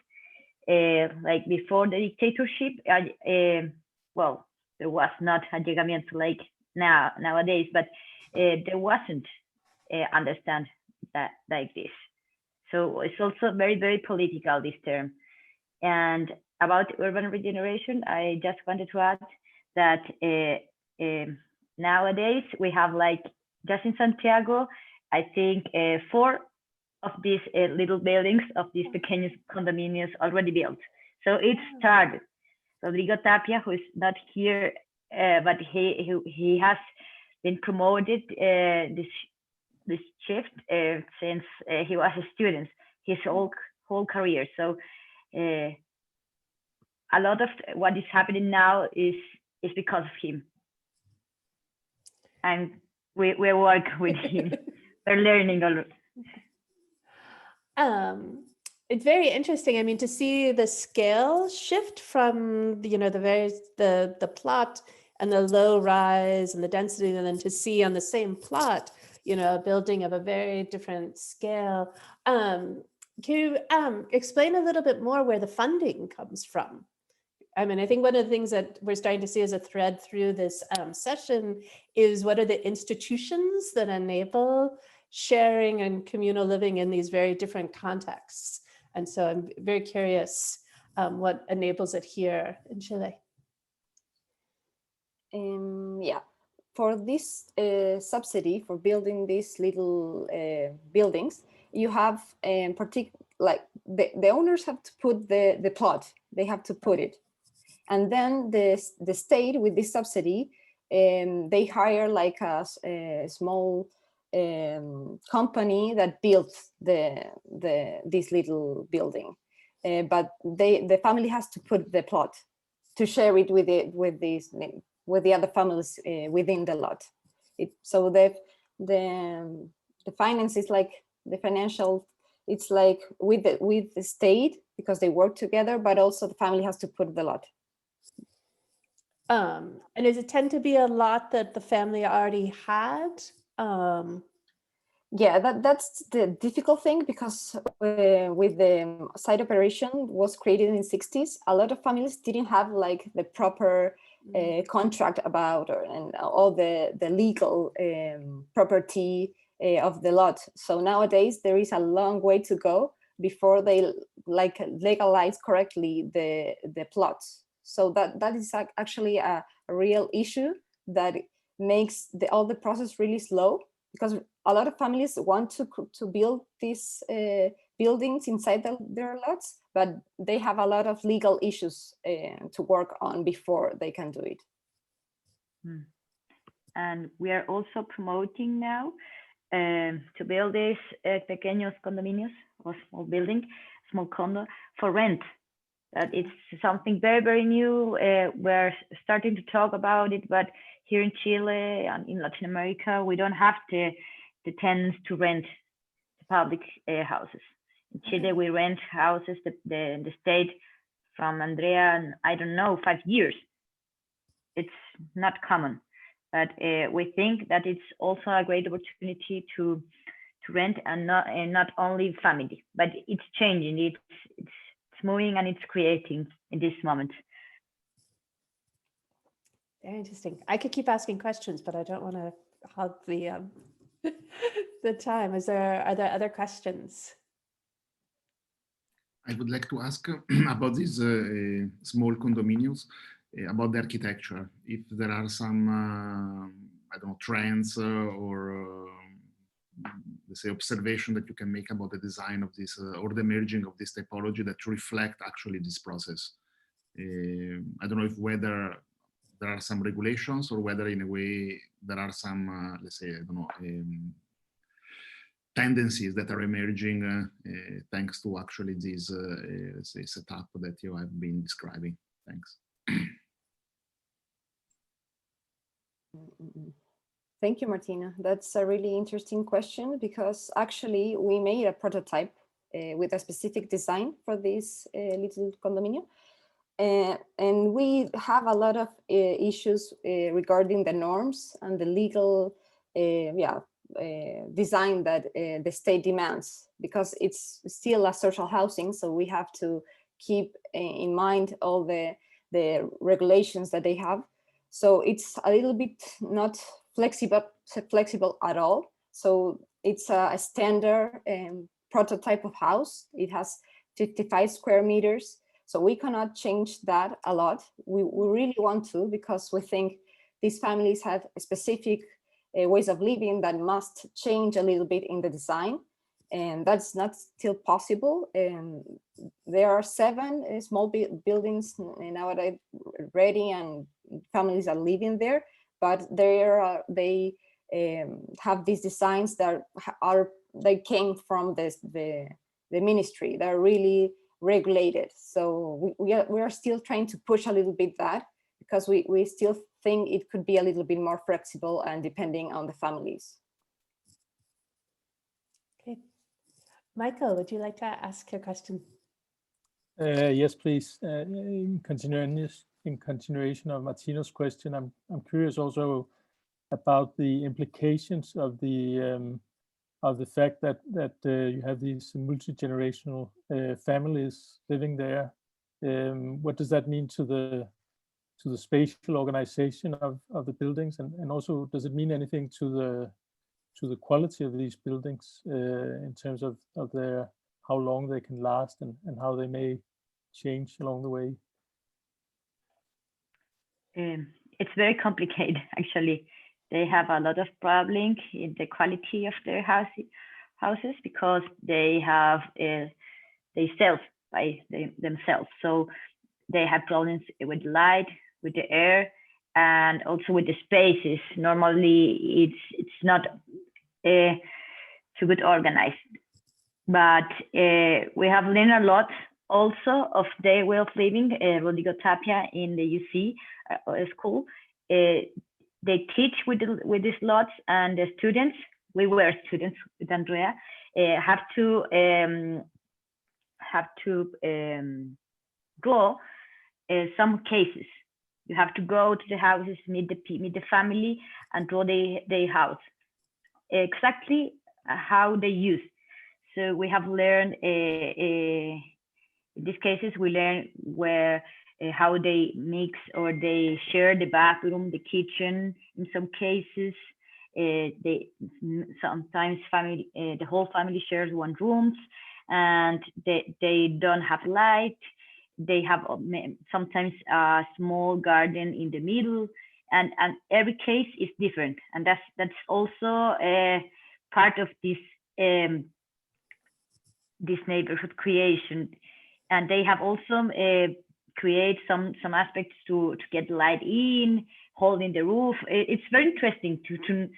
Like before the dictatorship, well, there was not allegamiento like nowadays, but there wasn't understand that like this. So it's also very, very political, this term. And about urban regeneration, I just wanted to add that nowadays we have, like, just in Santiago, I think 4 of these little buildings of these pequeños condominios already built. So it started. Rodrigo Tapia, who is not here, but he has been promoted this shift since he was a student, his whole career. So a lot of what is happening now is because of him, and we work with him. We're learning already. It's very interesting. I mean, to see the scale shift from the plot and the low rise and the density, and then to see on the same plot, a building of a very different scale. Can you explain a little bit more where the funding comes from? I mean, I think one of the things that we're starting to see as a thread through this session is what are the institutions that enable sharing and communal living in these very different contexts. And so I'm very curious what enables it here in Chile. Yeah, for this subsidy for building these little buildings, you have like the owners have to put the plot, they have to put it. And then the state with this subsidy, they hire like a small company that builds this little building, but the family has to put the plot to share it with the other families within the lot. So the finance is like the financial, it's like with the state, because they work together, but also the family has to put the lot. And does it tend to be a lot that the family already had? Yeah, that's the difficult thing, because with the site operation was created in the 60s, a lot of families didn't have like the proper contract about and all the legal property of the lot. So nowadays there is a long way to go before they like legalize correctly the plots. So that is actually a real issue that makes all the process really slow, because a lot of families want to build these buildings inside their lots, but they have a lot of legal issues to work on before they can do it. And we are also promoting now to build these pequeños condominios, or small building, small condo for rent. That it's something very, very new. We're starting to talk about it, but here in Chile and in Latin America, we don't have the tenants to rent the public houses. In Chile, we rent houses, the state from Andrea, and I don't know, 5 years. It's not common, but we think that it's also a great opportunity to rent, and not only family, but it's changing. It's moving and it's creating in this moment. Very interesting. I could keep asking questions, but I don't want to hog the the time. Are there other questions? I would like to ask about these small condominiums, about the architecture. If there are some, I don't know, trends or let's say observation that you can make about the design of this or the merging of this typology that reflect actually this process. I don't know if whether there are some regulations or whether in a way there are some, let's say, I don't know, tendencies that are emerging thanks to actually this, let's say, setup that you have been describing. Thanks. Thank you, Martina. That's a really interesting question, because actually we made a prototype with a specific design for this little condominium. And we have a lot of issues regarding the norms and the legal design that the state demands, because it's still a social housing. So we have to keep in mind all the regulations that they have. So it's a little bit not flexible at all. So it's a standard prototype of house. It has 55 square meters. So we cannot change that a lot. We really want to, because we think these families have specific ways of living that must change a little bit in the design. And that's not still possible. And there are 7 small buildings nowadays ready, and families are living there. But they have these designs that they came from the ministry. They're really regulated. So we are still trying to push a little bit that, because we still think it could be a little bit more flexible and depending on the families. Okay. Michael, would you like to ask your question? Yes, please. In continuation of Martino's question, I'm curious also about the implications of the fact that you have these multi-generational families living there. What does that mean to the spatial organization of the buildings, and also does it mean anything to the quality of these buildings in terms of their how long they can last and how they may change along the way? It's very complicated, actually. They have a lot of problems in the quality of their houses, because they sell by themselves. So they have problems with light, with the air, and also with the spaces. Normally, it's not too good organized. But we have learned a lot also of their way of living. Rodrigo Tapia in the UC school they teach with these lots, and the students, we were students with Andrea, have to draw some cases. You have to go to the houses, meet the family, and draw their house. Exactly how they use. So we have learned in these cases, we learn where how they mix or they share the bathroom, the kitchen. In some cases, they sometimes the whole family shares one room, and they don't have light. They have sometimes a small garden in the middle, and every case is different, and that's also part of this this neighborhood creation. And they have also create some aspects to get light in, holding the roof. It's very interesting to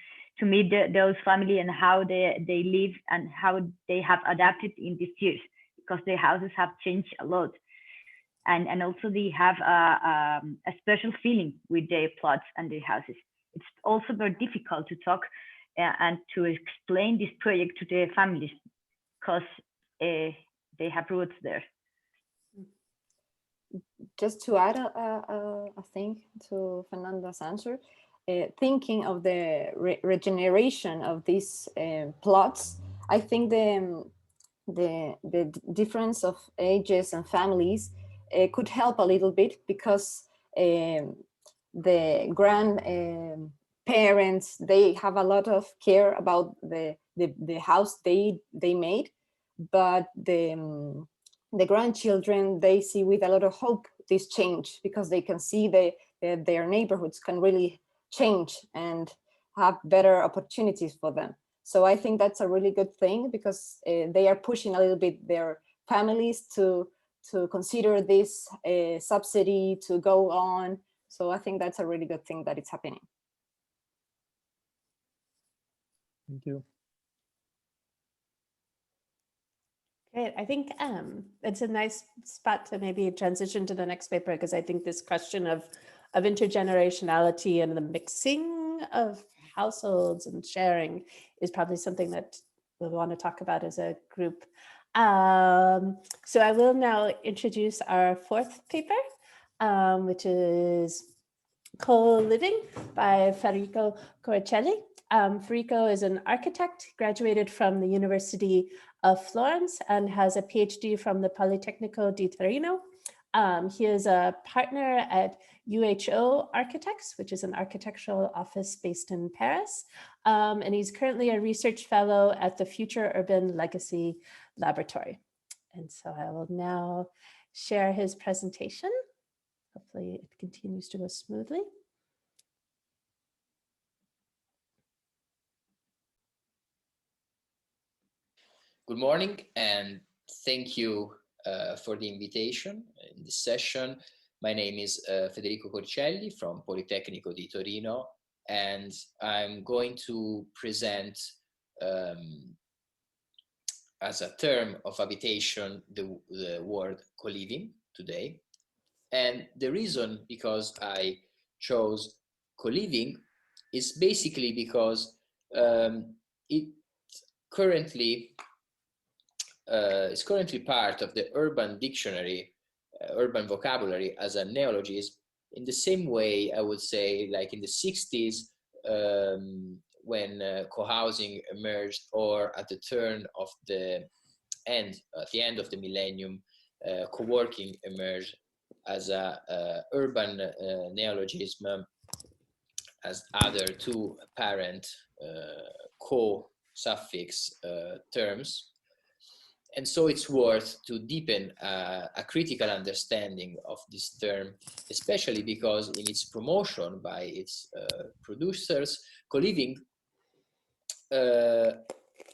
meet those family and how they live and how they have adapted in these years, because their houses have changed a lot. And also they have a special feeling with their plots and their houses. It's also very difficult to talk and to explain this project to their families, because they have roots there. Just to add a thing to Fernanda's answer, thinking of the regeneration of these plots, I think the difference of ages and families could help a little bit, because the grandparents, they have a lot of care about the house they made, but the grandchildren, they see with a lot of hope this change, because they can see their neighborhoods can really change and have better opportunities for them. So I think that's a really good thing, because they are pushing a little bit their families to consider this subsidy to go on. So I think that's a really good thing that it's happening. Thank you. Great. I think it's a nice spot to maybe transition to the next paper, because I think this question of intergenerationality and the mixing of households and sharing is probably something that we'll want to talk about as a group. So I will now introduce our fourth paper, which is Co-Living by Federico Coricelli. Federico is an architect, graduated from the University of Florence and has a PhD from the Politecnico di Torino. He is a partner at UHO Architects, which is an architectural office based in Paris. And he's currently a research fellow at the Future Urban Legacy Laboratory. And so I will now share his presentation. Hopefully it continues to go smoothly. Good morning, and thank you for the invitation in this session. My name is Federico Coricelli from Politecnico di Torino, and I'm going to present as a term of habitation the word co-living today. And the reason because I chose co-living is basically because it currently is currently part of the urban dictionary, urban vocabulary as a neologism, in the same way I would say like in the 60s when co-housing emerged, or at the turn of the end, at the end of the millennium, co-working emerged as a urban neologism, as other two parent co-suffix terms. And so it's worth to deepen a critical understanding of this term, especially because in its promotion by its producers, co-living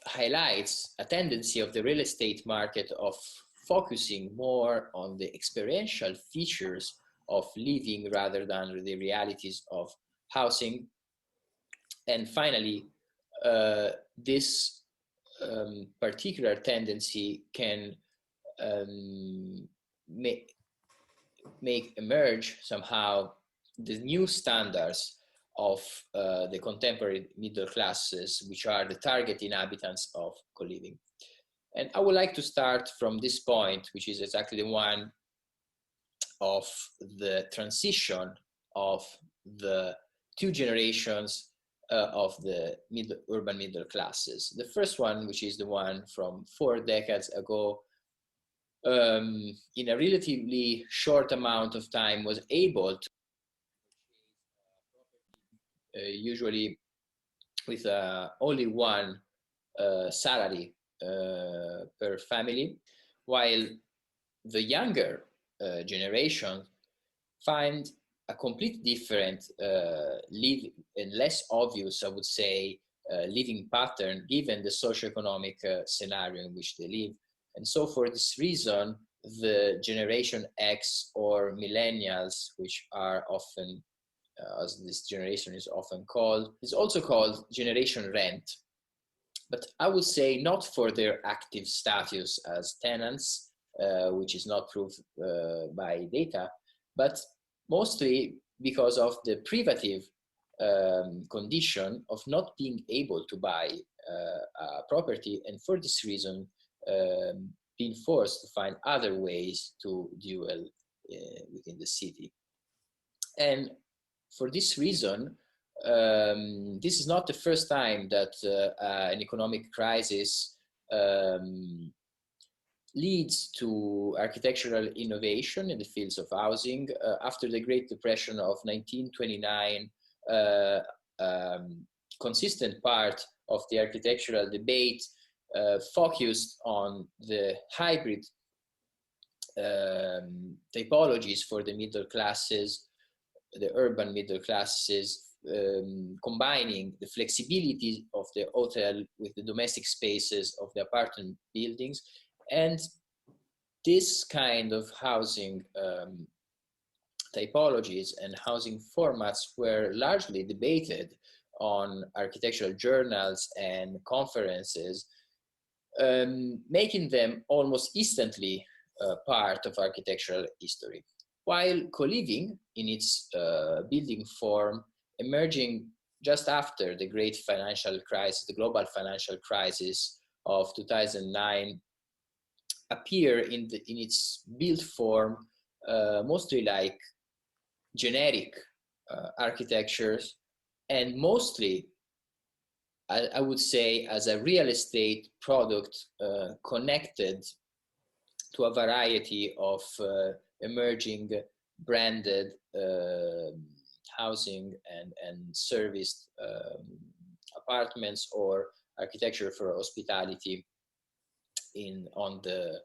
highlights a tendency of the real estate market of focusing more on the experiential features of living rather than the realities of housing. And finally, this particular tendency can make emerge somehow the new standards of the contemporary middle classes, which are the target inhabitants of co-living. And I would like to start from this point, which is exactly the one of the transition of the two generations of the urban middle classes. The first one, which is the one from 4 decades ago, in a relatively short amount of time was able to usually with only one salary per family, while the younger generation find a completely different and less obvious, I would say, living pattern given the socioeconomic scenario in which they live. And so for this reason, the Generation X or millennials, which are often, as this generation is often called, is also called Generation Rent. But I would say not for their active status as tenants, which is not proved by data, but mostly because of the privative condition of not being able to buy a property, and for this reason being forced to find other ways to dwell within the city. And for this reason, this is not the first time that an economic crisis leads to architectural innovation in the fields of housing. After the Great Depression of 1929, consistent part of the architectural debate focused on the hybrid typologies for the middle classes, the urban middle classes, combining the flexibility of the hotel with the domestic spaces of the apartment buildings. And this kind of housing typologies and housing formats were largely debated on architectural journals and conferences, making them almost instantly part of architectural history. While co-living in its building form, emerging just after the great financial crisis, the global financial crisis of 2009, appear in its built form mostly like generic architectures, and mostly, I would say, as a real estate product connected to a variety of emerging branded housing and serviced apartments or architecture for hospitality on the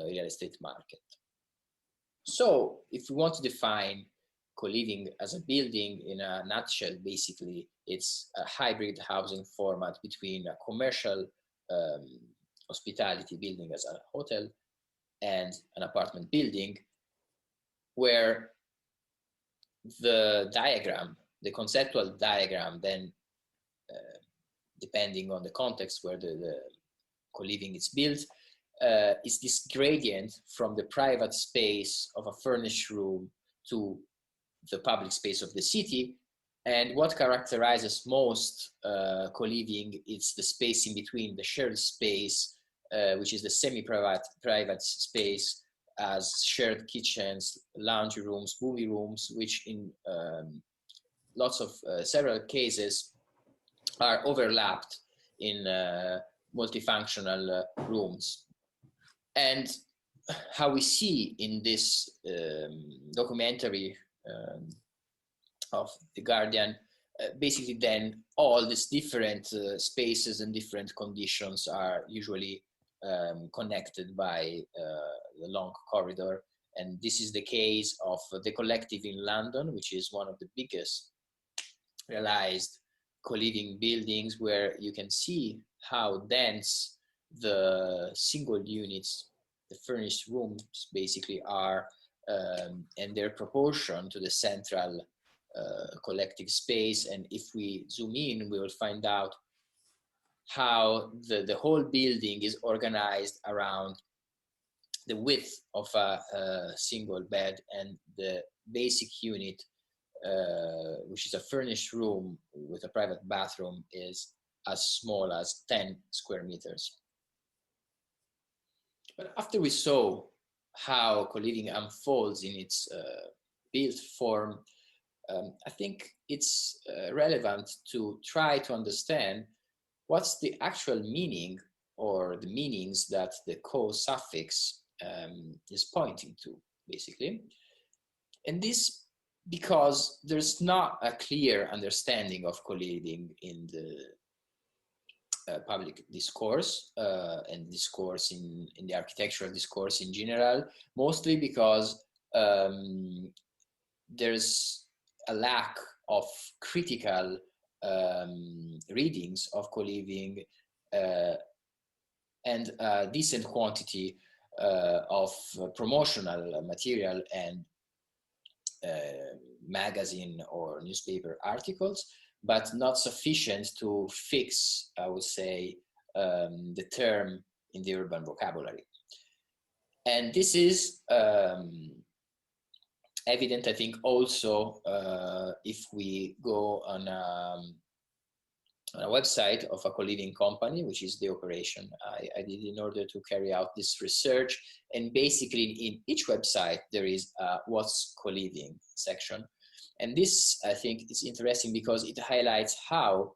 real estate market. So if we want to define co-living as a building in a nutshell, basically it's a hybrid housing format between a commercial hospitality building as a hotel and an apartment building, where the diagram, the conceptual diagram, then depending on the context where the co-living is built, is this gradient from the private space of a furnished room to the public space of the city. And what characterizes most co-living is the space in between, the shared space, which is the semi-private space, as shared kitchens, laundry rooms, movie rooms, which in lots of several cases are overlapped in multifunctional rooms. And how we see in this documentary of The Guardian, basically then all these different spaces and different conditions are usually connected by the long corridor. And this is the case of the Collective in London, which is one of the biggest realized co-living buildings, where you can see how dense the single units, the furnished rooms basically are, and their proportion to the central collective space. And if we zoom in, we will find out how the whole building is organized around the width of a single bed, and the basic unit which is a furnished room with a private bathroom, is as small as 10 square meters. But after we saw how co-living unfolds in its built form, I think it's relevant to try to understand what's the actual meaning or the meanings that the co-suffix is pointing to, basically. And this because there's not a clear understanding of co-living in the public discourse and discourse in the architectural discourse in general, mostly because there's a lack of critical readings of co-living and a decent quantity of promotional material and magazine or newspaper articles, but not sufficient to fix, I would say, the term in the urban vocabulary. And this is evident, I think, also if we go on a website of a co-living company, which is the operation I did in order to carry out this research. And basically in each website, there is a what's co-living section. And this, I think, is interesting because it highlights how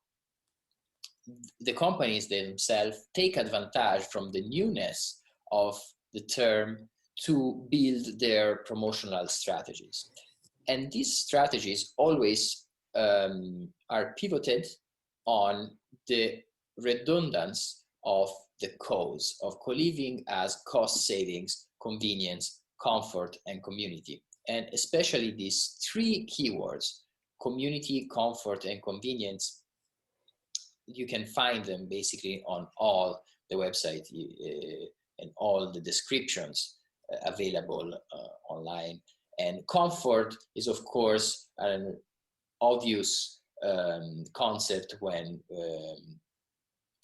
the companies themselves take advantage from the newness of the term to build their promotional strategies. And these strategies always are pivoted on the redundance of the cause of co-living as cost savings, convenience, comfort, and community. And especially these three keywords, community, comfort, and convenience, you can find them basically on all the website and all the descriptions available online. And comfort is, of course, an obvious concept when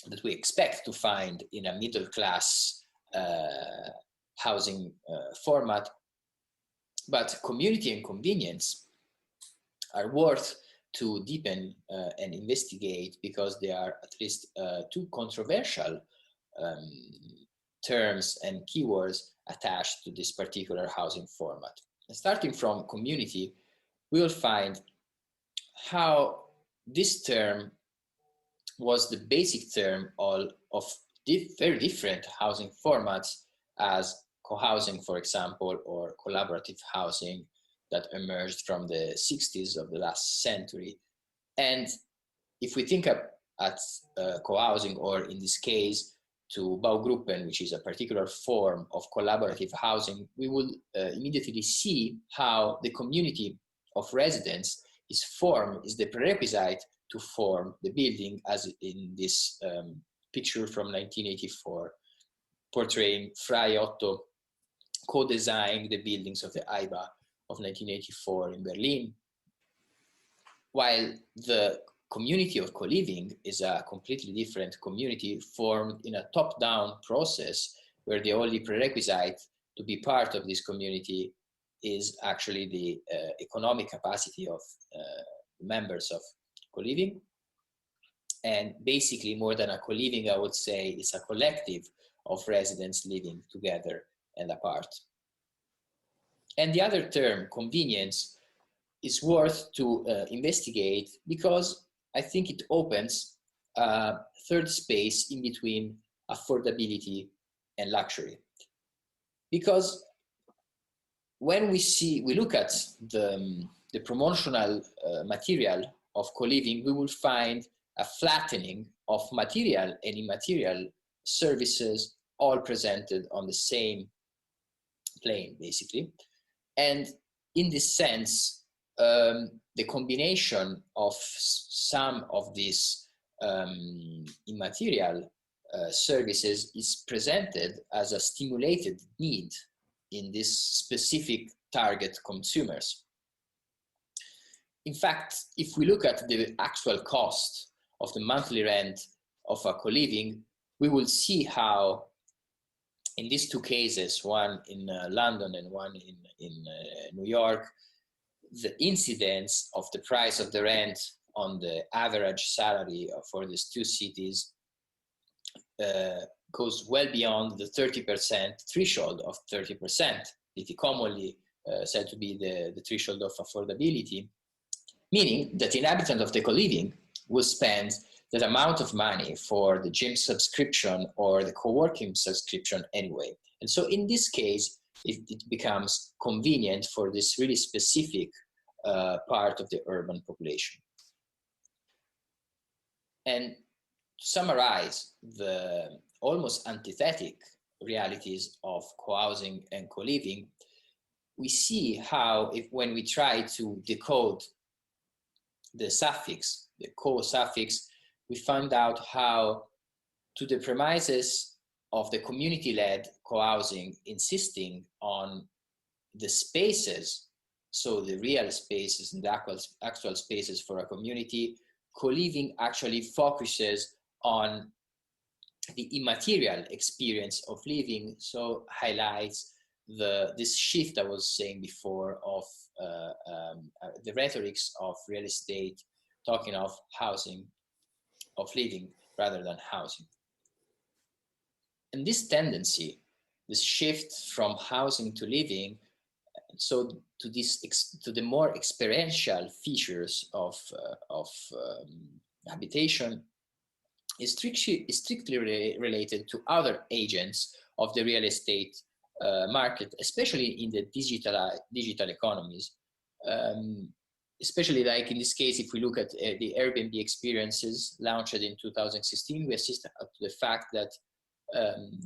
that we expect to find in a middle class housing format, but community and convenience are worth to deepen and investigate because they are at least two controversial terms and keywords attached to this particular housing format. And starting from community, we will find how this term was the basic term of very different housing formats as co-housing, for example, or collaborative housing that emerged from the 60s of the last century. And if we think at co-housing, or in this case, to Baugruppen, which is a particular form of collaborative housing, we will immediately see how the community of residents is the prerequisite to form the building, as in this picture from 1984, portraying Frei Otto co-designing the buildings of the IBA of 1984 in Berlin, while the community of co-living is a completely different community formed in a top-down process where the only prerequisite to be part of this community is actually the economic capacity of members of co-living. And basically, more than a co-living, I would say, is a collective of residents living together and apart. And the other term, convenience, is worth to investigate because I think it opens a third space in between affordability and luxury. Because when we look at the promotional material of co-living, we will find a flattening of material and immaterial services, all presented on the same plane, basically. And in this sense, the combination of some of these immaterial services is presented as a stimulated need in this specific target consumers. In fact, if we look at the actual cost of the monthly rent of a co-living, we will see how in these two cases, one in London and one in New York, the incidence of the price of the rent on the average salary for these two cities goes well beyond the 30% threshold of 30%, it is commonly said to be the threshold of affordability, meaning that the inhabitant of the co-living will spend that amount of money for the gym subscription or the co-working subscription anyway. And so in this case, it becomes convenient for this really specific part of the urban population. And to summarize the almost antithetic realities of co-housing and co-living, we see how when we try to decode the suffix, the co-suffix, we find out how to the premises of the community-led co-housing insisting on the spaces, so the real spaces and the actual spaces for a community, co-living actually focuses on the immaterial experience of living, so highlights this shift I was saying before of the rhetorics of real estate, talking of housing, of living rather than housing. And this tendency, this shift from housing to living, so to the more experiential features of habitation, is strictly related to other agents of the real estate market, especially in the digital economies. Especially like in this case, if we look at the Airbnb experiences launched in 2016, we assist to the fact that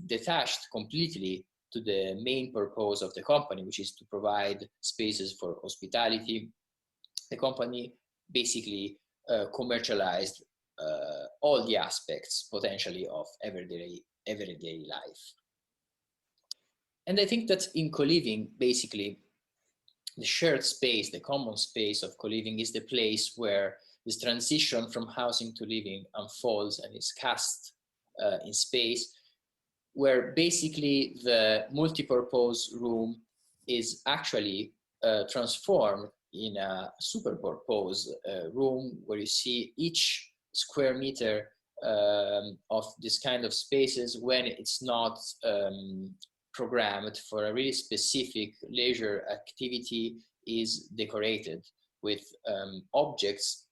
detached completely to the main purpose of the company, which is to provide spaces for hospitality, the company basically commercialized all the aspects potentially of everyday life. And I think that in co-living, basically, the shared space, the common space of co-living is the place where this transition from housing to living unfolds and is cast in space, where basically the multi-purpose room is actually transformed in a super-purpose room where you see each square meter of this kind of spaces, when it's not programmed for a really specific leisure activity, is decorated with objects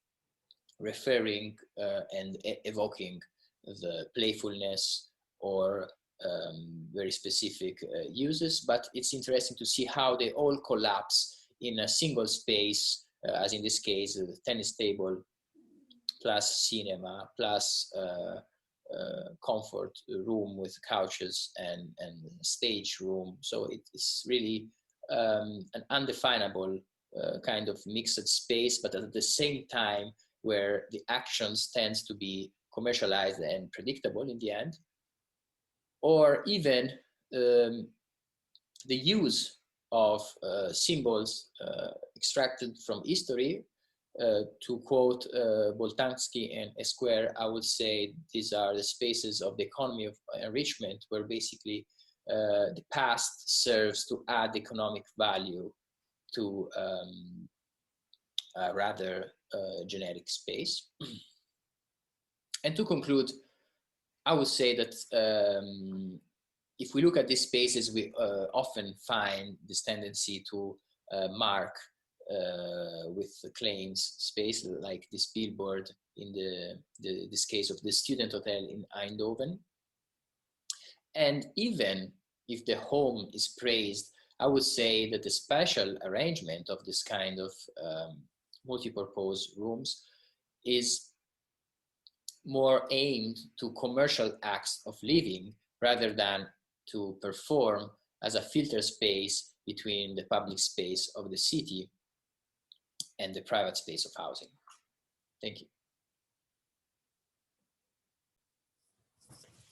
referring and evoking the playfulness or very specific uses. But it's interesting to see how they all collapse in a single space, as in this case, the tennis table plus cinema plus comfort room with couches and stage room. So it's really an undefinable kind of mixed space, but at the same time where the actions tends to be commercialized and predictable in the end. Or even the use of symbols extracted from history. To quote Boltanski and Esquire, I would say these are the spaces of the economy of enrichment, where basically the past serves to add economic value to a rather generic space. And to conclude, I would say that if we look at these spaces, we often find this tendency to mark with the claims space, like this billboard in this case of the student hotel in Eindhoven. And even if the home is praised, I would say that the special arrangement of this kind of multi-purpose rooms is more aimed to commercial acts of living rather than to perform as a filter space between the public space of the city and the private space of housing. Thank you.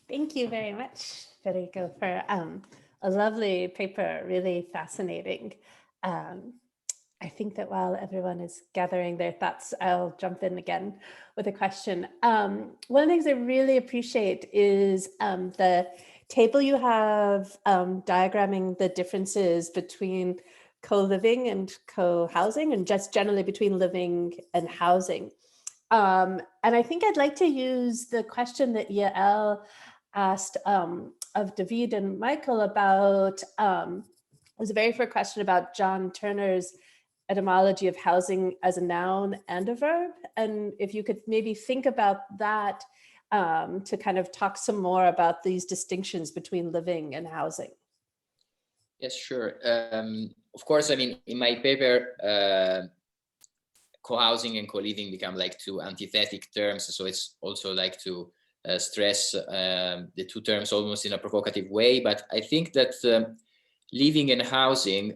Thank you very much, Federico, for a lovely paper, really fascinating. I think that while everyone is gathering their thoughts, I'll jump in again with a question. One of the things I really appreciate is the table you have diagramming the differences between co-living and co-housing, and just generally between living and housing. And I think I'd like to use the question that Yael asked of David and Michael about, it was a very first question about John Turner's etymology of housing as a noun and a verb. And if you could maybe think about that to kind of talk some more about these distinctions between living and housing. Yes, sure. Of course, I mean, in my paper, co-housing and co-living become like two antithetic terms. So it's also like to stress the two terms almost in a provocative way. But I think that living and housing,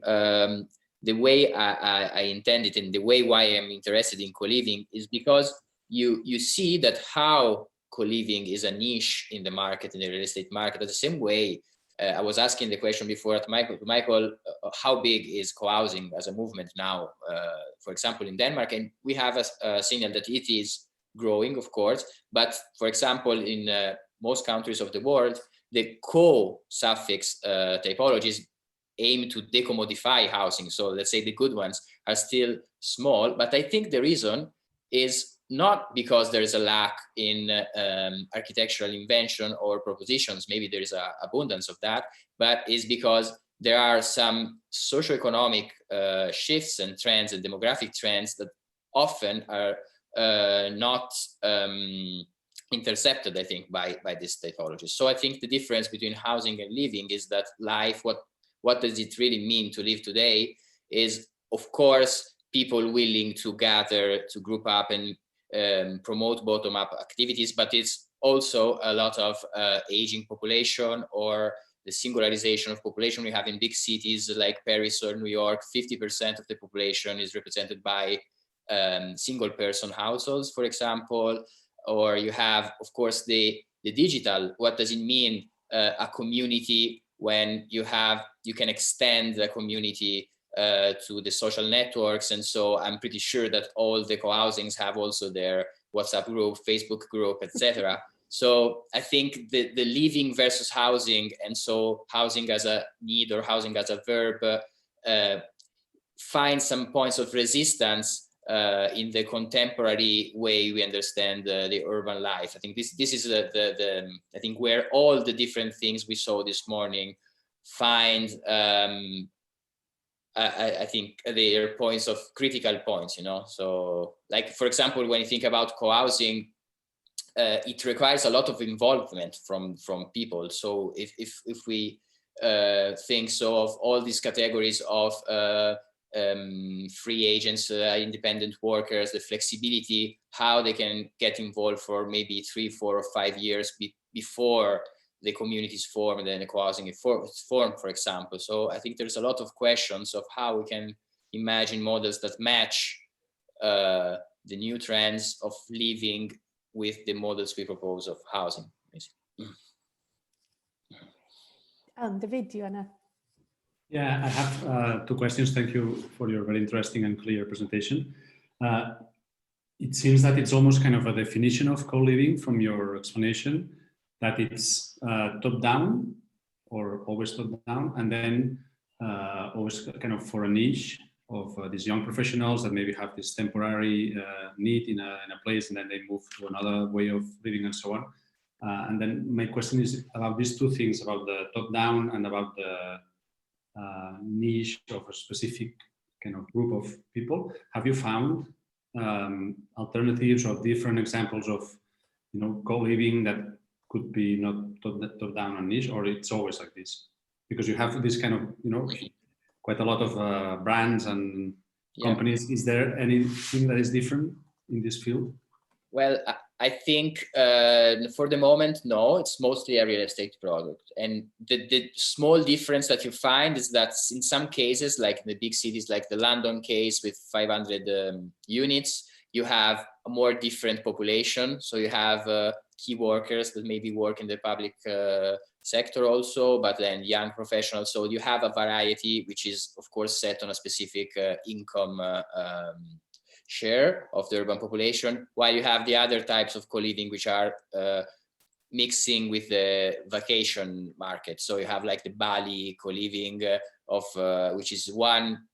the way I intend it and the way why I'm interested in co-living is because you see that how co-living is a niche in the market, in the real estate market. The same way I was asking the question before at Michael, how big is co-housing as a movement now, for example, in Denmark? And we have a signal that it is growing, of course, but for example, in most countries of the world, the co-suffix typologies aim to decommodify housing. So let's say the good ones are still small, but I think the reason is not because there is a lack in architectural invention or propositions, maybe there is an abundance of that, but is because there are some socioeconomic shifts and trends and demographic trends that often are not intercepted, I think, by this typology. So I think the difference between housing and living is that life, what does it really mean to live today, is of course people willing to gather, to group up and promote bottom-up activities, but it's also a lot of aging population or the singularization of population. We have in big cities like Paris or New York, 50% of the population is represented by single-person households, for example. Or you have, of course, the digital. What does it mean, a community, when you can extend the community to the social networks? And so I'm pretty sure that all the co-housings have also their WhatsApp group, Facebook group, etc. So I think the living versus housing, and so housing as a need or housing as a verb, find some points of resistance in the contemporary way we understand the urban life. I think this is I think where all the different things we saw this morning find I think their points of critical points, you know. So like, for example, when you think about co-housing, it requires a lot of involvement from people. So if we think so of all these categories of free agents, independent workers, the flexibility, how they can get involved for maybe 3, 4, or 5 years before the communities form and then the co-housing is formed, for example. So I think there's a lot of questions of how we can imagine models that match the new trends of living with the models we propose of housing. David, do you wanna? Yeah, I have 2 questions. Thank you for your very interesting and clear presentation. It seems that it's almost kind of a definition of co-living from your explanation, that it's top-down or always top-down, and then always kind of for a niche of these young professionals that maybe have this temporary need in a place, and then they move to another way of living and so on. And then my question is about these 2 things, about the top-down and about the niche of a specific kind of group of people. Have you found alternatives or different examples of, you know, co-living that could be not top-down or niche, or it's always like this? Because you have this kind of, you know, quite a lot of brands and companies. Is there anything that is different in this field? Well, I think for the moment, no, it's mostly a real estate product. And the small difference that you find is that in some cases, like in the big cities, like the London case with 500 units, you have a more different population. So you have key workers that maybe work in the public sector also, but then young professionals. So you have a variety, which is of course set on a specific income share of the urban population, while you have the other types of co-living which are mixing with the vacation market. So you have like the Bali co-living which is one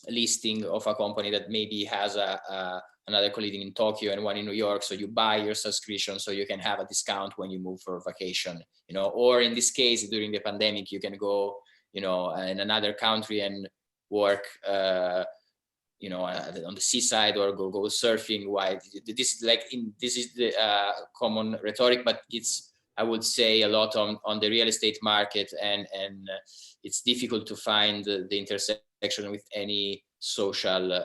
listing of a company that maybe has another colleague in Tokyo and one in New York. So you buy your subscription so you can have a discount when you move for vacation, you know, or in this case, during the pandemic, you can go, you know, in another country and work, you know, on the seaside, or go surfing. Why this is like this is the common rhetoric, but it's, I would say, a lot on the real estate market, and it's difficult to find the intersection with any social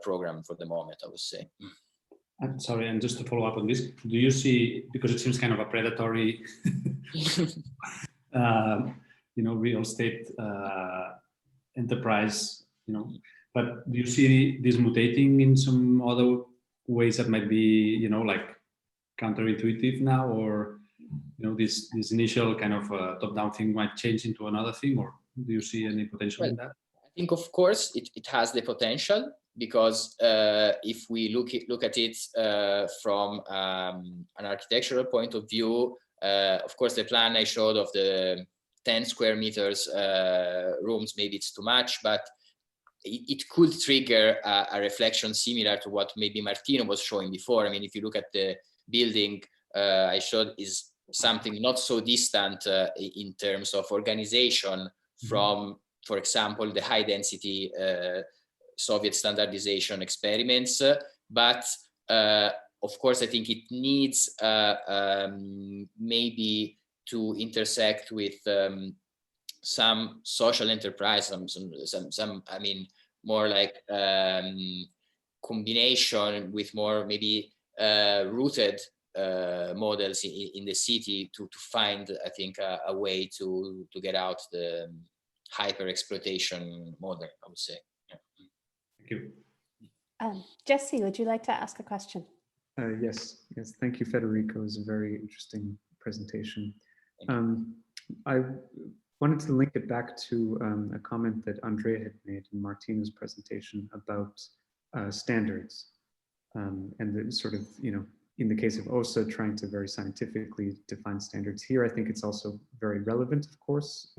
program for the moment, I would say. I'm sorry, and just to follow up on this, do you see, because it seems kind of a predatory, you know, real estate enterprise, you know, but do you see this mutating in some other ways that might be, you know, like counterintuitive now, or, you know, this initial kind of top-down thing might change into another thing, or do you see any potential in that? I think, of course, it has the potential, because if we look at it from an architectural point of view, of course, the plan I showed of the 10 square meters rooms, maybe it's too much, but it could trigger a reflection similar to what maybe Martino was showing before. I mean, if you look at the building I showed, is something not so distant in terms of organization from, for example, the high density Soviet standardization experiments. But of course, I think it needs maybe to intersect with some social enterprise, some I mean, more like combination with more maybe rooted models in the city to find, I think, a way to get out the hyper exploitation model, I would say. Yeah. Thank you. Jesse, would you like to ask a question? Yes. Thank you, Federico. It was a very interesting presentation. I wanted to link it back to a comment that Andrea had made in Martino's presentation about standards, and the sort of, you know, in the case of OSA, trying to very scientifically define standards. Here, I think it's also very relevant, of course,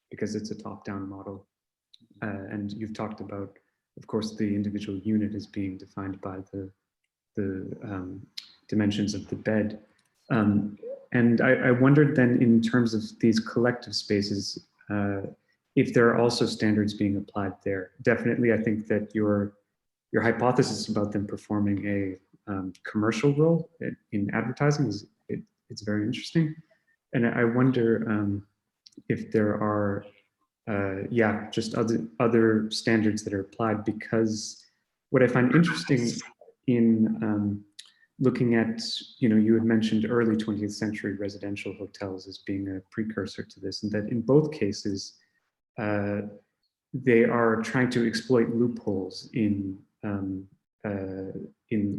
because it's a top-down model. And you've talked about, of course, the individual unit is being defined by the dimensions of the bed. And I wondered then, in terms of these collective spaces, if there are also standards being applied there. Definitely, I think that your hypothesis about them performing a commercial role in advertising it's very interesting. And I wonder if there are, just other standards that are applied, because what I find interesting in looking at, you know, you had mentioned early 20th century residential hotels as being a precursor to this, and that in both cases, they are trying to exploit loopholes in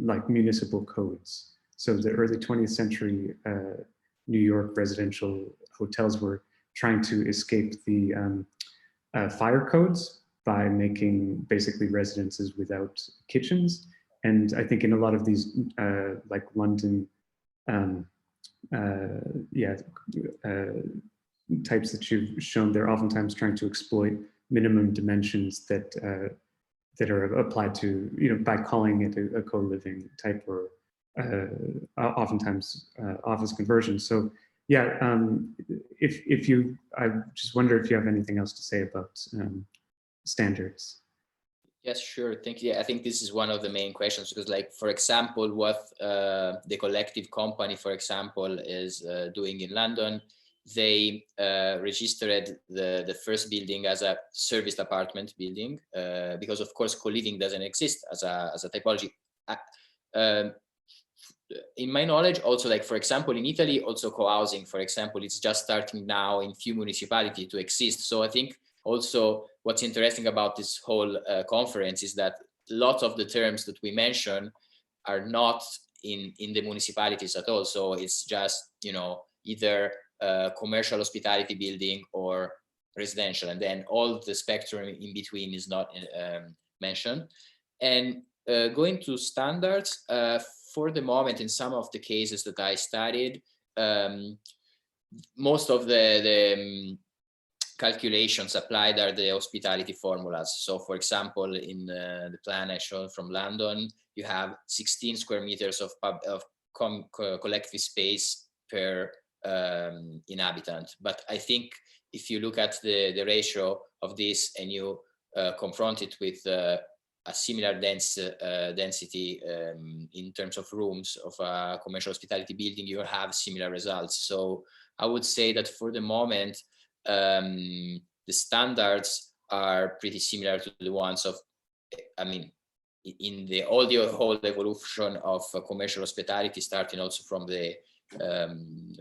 like municipal codes. So the early 20th century New York residential hotels were trying to escape the fire codes by making basically residences without kitchens. And I think in a lot of these, like London, types that you've shown, they're oftentimes trying to exploit minimum dimensions that that are applied to, you know, by calling it a co-living type, or oftentimes office conversion. So yeah, if you, I just wonder if you have anything else to say about standards. Yes, sure. Thank you. Yeah, I think this is one of the main questions, because, like, for example, what the collective company, for example, is doing in London, they registered the first building as a serviced apartment building, because, of course, co-living doesn't exist as a typology. In my knowledge, also, like, for example, in Italy, also co-housing, for example, it's just starting now in few municipalities to exist. So I think also what's interesting about this whole conference is that lots of the terms that we mention are not in the municipalities at all. So it's just, you know, either commercial hospitality building or residential, and then all the spectrum in between is not mentioned. And going to standards, for the moment, in some of the cases that I studied, most of the calculations applied are the hospitality formulas. So for example, in the plan I showed from London, you have 16 square meters of collective space per inhabitant. But I think if you look at the ratio of this and you confront it with a similar density in terms of rooms of a commercial hospitality building, you have similar results. So I would say that for the moment, the standards are pretty similar to the ones of, I mean, in the whole evolution of commercial hospitality, starting also from the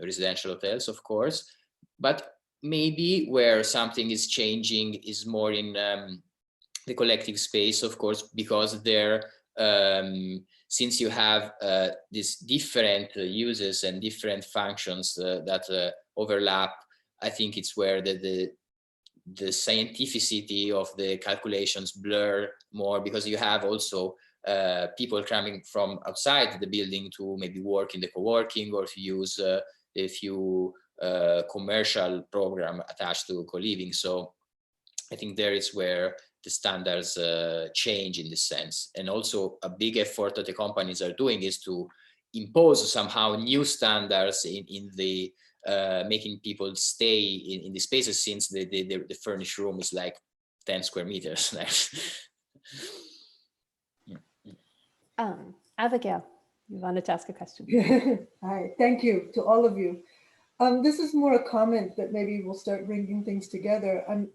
residential hotels, of course, but maybe where something is changing is more in the collective space, of course, because there, since you have these different uses and different functions that overlap, I think it's where the scientificity of the calculations blur more, because you have also people coming from outside the building to maybe work in the co-working or to use a few commercial program attached to co-living. So I think there is where the standards change in this sense. And also a big effort that the companies are doing is to impose somehow new standards in the making people stay in the spaces, since the furnished room is like 10 square meters. Abigail, you wanted to ask a question. Hi, thank you to all of you. This is more a comment that maybe we'll start bringing things together. I'm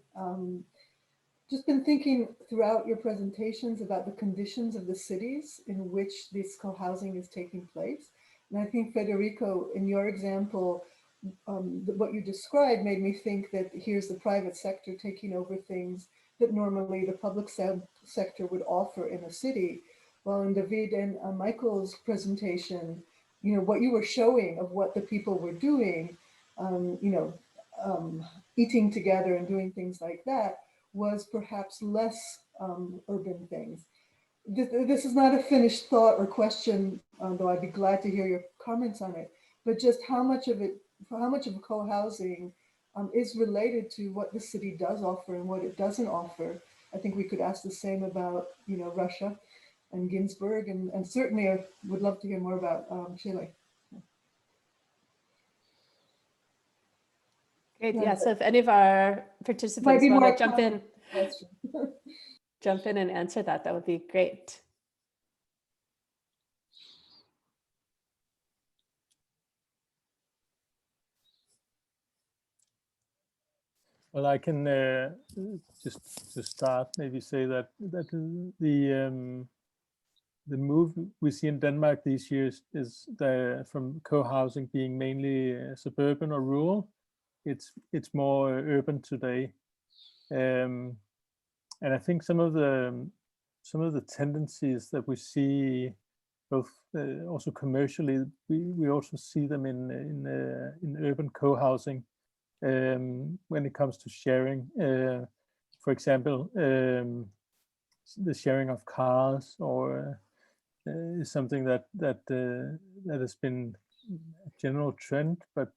just been thinking throughout your presentations about the conditions of the cities in which this co-housing is taking place. And I think, Federico, in your example, what you described made me think that here's the private sector taking over things that normally the public sector would offer in a city. Well, in David and Michael's presentation, you know, what you were showing of what the people were doing, eating together and doing things like that, was perhaps less urban things. This is not a finished thought or question, though I'd be glad to hear your comments on it, but just how much of co-housing is related to what the city does offer and what it doesn't offer. I think we could ask the same about, you know, Russia and Ginsburg, and certainly I would love to hear more about Chile. Great, yeah, so if any of our participants want to jump in and answer that, that would be great. Well, I can just to start maybe say that the move we see in Denmark these years is from co-housing being mainly suburban or rural. It's more urban today, and I think some of the tendencies that we see, both also commercially, we also see them in urban co-housing. When it comes to sharing, for example, the sharing of cars, or is something that has been a general trend. But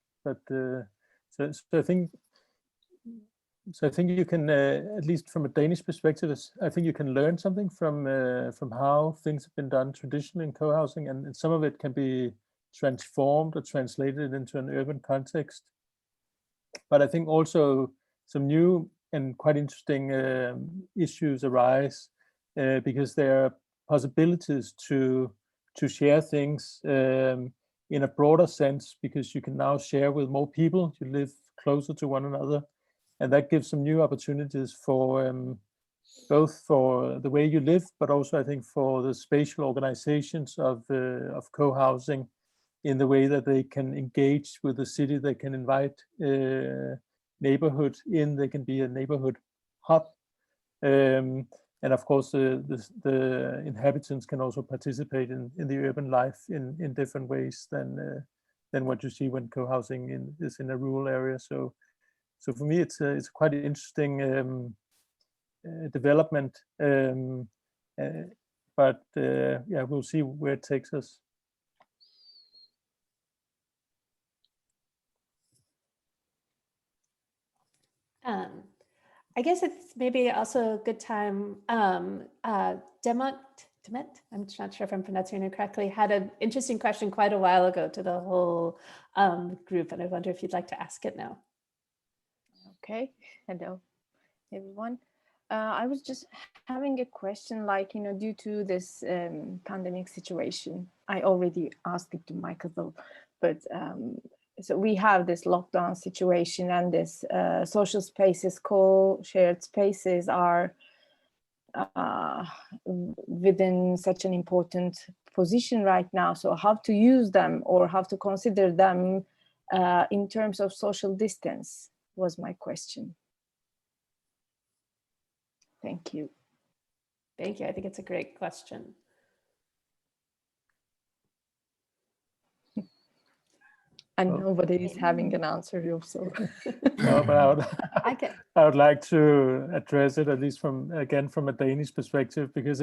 so I think you can, at least from a Danish perspective, I think you can learn something from how things have been done traditionally in co-housing, and some of it can be transformed or translated into an urban context. But I think also some new and quite interesting issues arise because there are possibilities to share things in a broader sense, because you can now share with more people, you live closer to one another, and that gives some new opportunities for both for the way you live, but also I think for the spatial organizations of co-housing, in the way that they can engage with the city. They can invite neighborhood in, they can be a neighborhood hub. And of course, the inhabitants can also participate in the urban life in different ways than what you see when co-housing is in a rural area. So for me, it's quite an interesting development. But yeah, we'll see where it takes us. I guess it's maybe also a good time. Demet, I'm not sure if I'm pronouncing it correctly, had an interesting question quite a while ago to the whole group, and I wonder if you'd like to ask it now. Okay, hello everyone. I was just having a question, like, due to this pandemic situation, I already asked it to Michael though, but so we have this lockdown situation, and this social spaces, co-shared spaces are within such an important position right now. So how to use them or how to consider them in terms of social distance was my question. Thank you. Thank you. I think it's a great question. And nobody is having an answer also. No, but I would like to address it, at least from a Danish perspective, because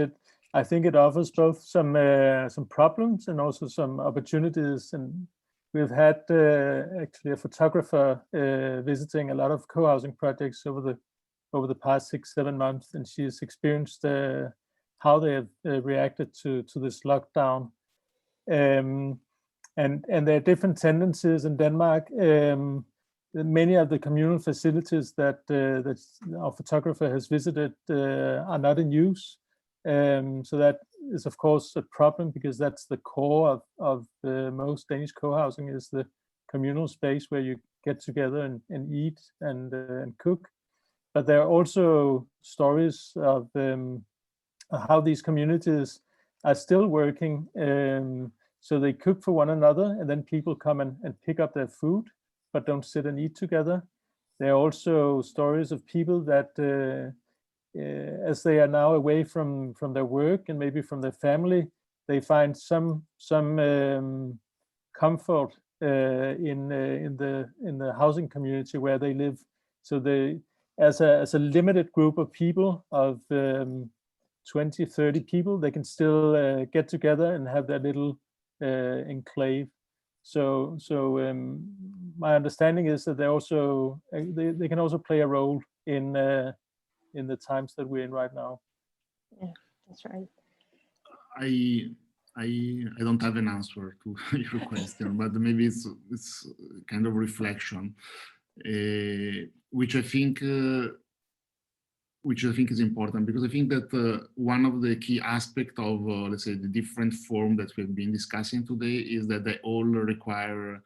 I think it offers both some problems and also some opportunities. And we've had actually a photographer visiting a lot of co-housing projects over the past 6-7 months, and she's experienced how they have reacted to this lockdown. And there are different tendencies in Denmark. Many of the communal facilities that our photographer has visited are not in use. So that is, of course, a problem, because that's the core of most Danish co-housing, is the communal space where you get together and eat and cook. But there are also stories of how these communities are still working. So they cook for one another, and then people come and pick up their food, but don't sit and eat together. There are also stories of people that, as they are now away from their work and maybe from their family, they find some comfort in the housing community where they live. So they, as a limited group of people of 20-30 people, they can still get together and have their little enclave. So my understanding is that they also they can also play a role in the times that we're in right now. Yeah, that's right. I don't have an answer to your question, but maybe it's kind of reflection, which I think is important, because I think that one of the key aspects of, let's say, the different form that we've been discussing today is that they all require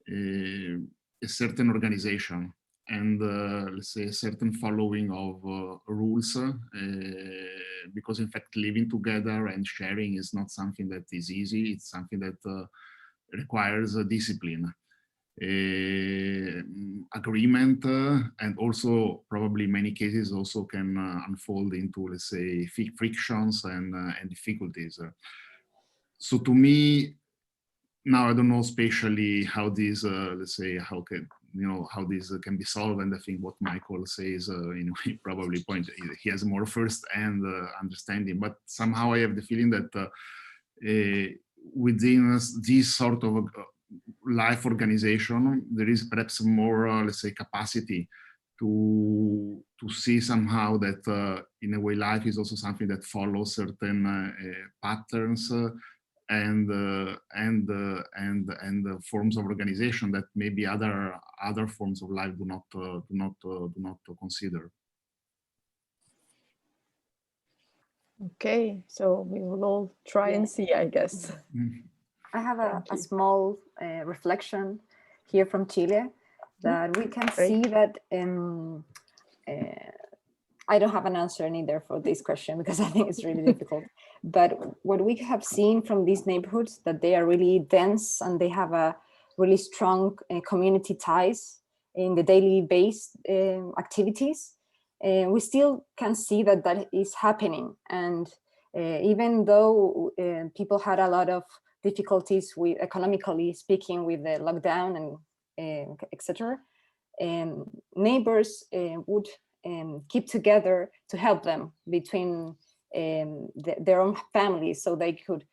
a certain organization and, let's say, a certain following of rules, because in fact, living together and sharing is not something that is easy. It's something that requires discipline. Agreement, and also probably in many cases also can unfold into, let's say, frictions and difficulties. So to me, now I don't know especially how these, let's say, how this can be solved. And I think what Michael says, he probably he has more first-hand understanding. But somehow I have the feeling that within this sort of life organization, there is perhaps more, let's say, capacity to see somehow that in a way life is also something that follows certain patterns and forms of organization that maybe other forms of life do not consider. Okay, so we will all try and see, I guess. I have a small reflection here from Chile, that we can see that I don't have an answer neither for this question, because I think it's really difficult. But what we have seen from these neighborhoods, that they are really dense and they have a really strong community ties in the daily based activities. We still can see that is happening. And even though people had a lot of difficulties with, economically speaking, with the lockdown and etc., neighbors would keep together to help them between their own families, so they could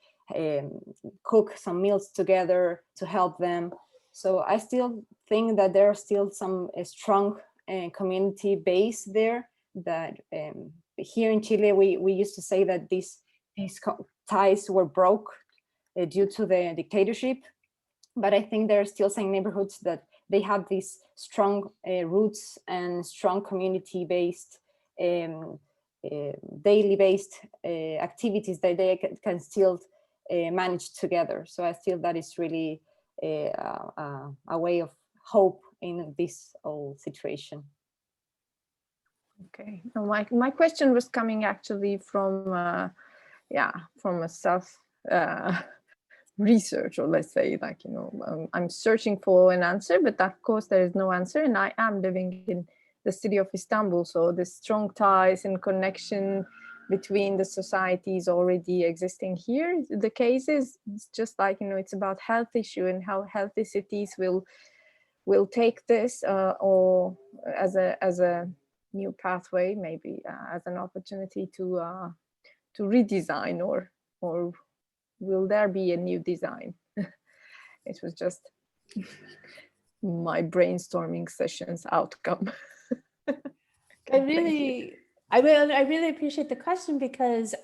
cook some meals together to help them. So I still think that there are still some strong community base there, that here in Chile, we used to say that these ties were broke due to the dictatorship. But I think there are still some neighborhoods that they have these strong roots and strong community-based, daily-based activities that they can still manage together. So I feel that is really a way of hope in this whole situation. Okay, no, my question was coming actually from from a self research, or let's say, like, I'm searching for an answer, but of course there is no answer, and I am living in the city of Istanbul, so the strong ties and connection between the societies already existing here. The case is, it's just like, it's about health issue and how healthy cities will take this or as a new pathway, maybe as an opportunity to redesign, or will there be a new design? It was just my brainstorming session's outcome. I really appreciate the question, because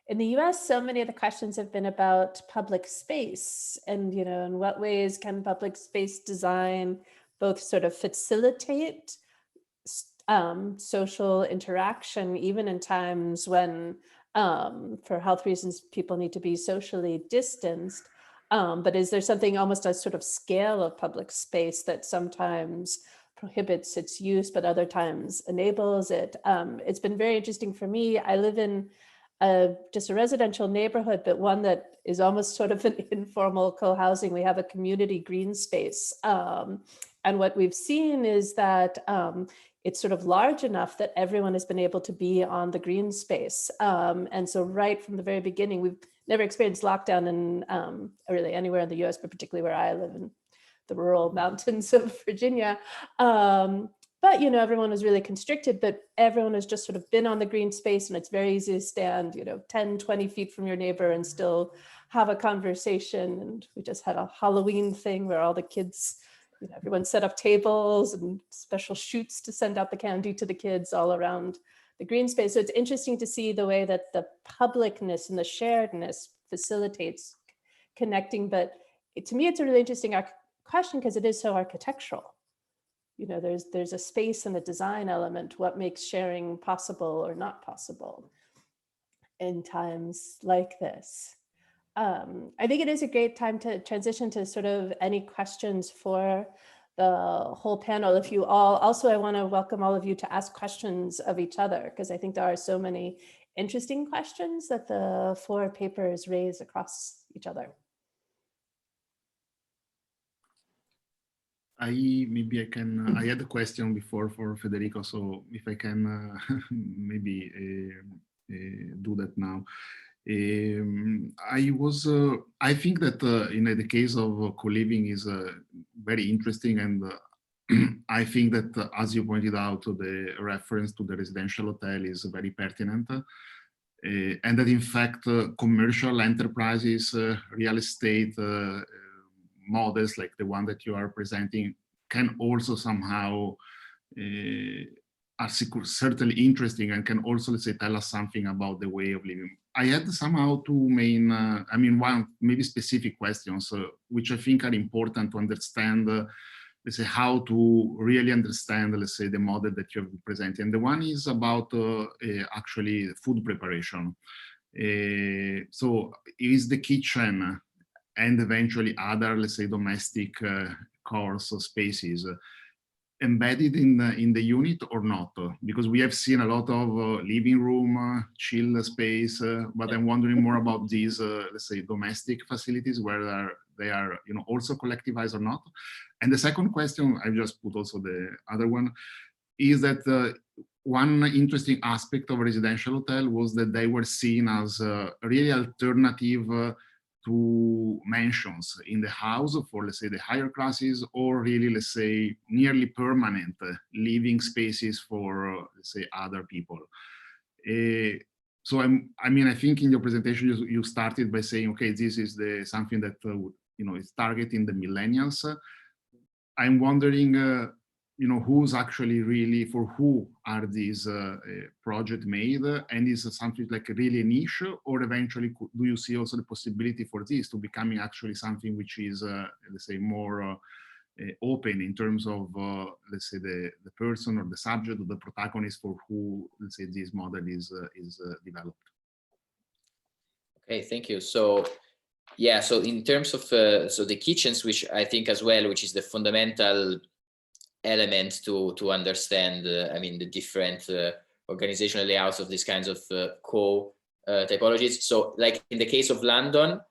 in the US, so many of the questions have been about public space and, in what ways can public space design both sort of facilitate social interaction, even in times when, for health reasons, people need to be socially distanced. But is there something almost a sort of scale of public space that sometimes prohibits its use, but other times enables it? It's been very interesting for me. I live in just a residential neighborhood, but one that is almost sort of an informal co-housing. We have a community green space. And what we've seen is that it's sort of large enough that everyone has been able to be on the green space. And so right from the very beginning, we've never experienced lockdown in really anywhere in the US, but particularly where I live in the rural mountains of Virginia. But, everyone was really constricted, but everyone has just sort of been on the green space, and it's very easy to stand, 10, 20 feet from your neighbor and still have a conversation. And we just had a Halloween thing where all the kids, everyone set up tables and special chutes to send out the candy to the kids all around the green space. So it's interesting to see the way that the publicness and the sharedness facilitates connecting. But to me, it's a really interesting question because it is so architectural. There's a space and a design element, what makes sharing possible or not possible in times like this. I think it is a great time to transition to sort of any questions for the whole panel. If you all, also I want to welcome all of you to ask questions of each other, because I think there are so many interesting questions that the 4 papers raise across each other. I had a question before for Federico, so if I can maybe do that now. I think that the case of co-living is very interesting, and I think that, as you pointed out, the reference to the residential hotel is very pertinent, and that in fact commercial enterprises, real estate models like the one that you are presenting can also somehow are certainly interesting and can also, let's say, tell us something about the way of living. I had somehow 2 main, one maybe specific questions, which I think are important to understand, let's say, how to really understand, let's say, the model that you have presented. And the one is about actually food preparation. So is the kitchen and eventually other, let's say, domestic cores or spaces embedded in the unit or not? Because we have seen a lot of living room, chill space, but I'm wondering more about these, let's say, domestic facilities, where they are, also collectivized or not. And the second question, I just put also the other one, is that one interesting aspect of a residential hotel was that they were seen as a really alternative to mansions in the house for, let's say, the higher classes, or really, let's say, nearly permanent living spaces for, let's say, other people. So I think in your presentation you started by saying, okay, this is something that is targeting the millennials. I'm wondering who's actually really, for who are these projects made, and is something like really a niche, or eventually do you see also the possibility for this to becoming actually something which is, let's say, more open in terms of, let's say, the person or the subject or the protagonist for who, let's say, this model is developed? Okay, thank you. So yeah, so in terms of so the kitchens, which I think as well, which is the fundamental element to understand, I mean, the different organizational layouts of these kinds of typologies. So like in the case of London,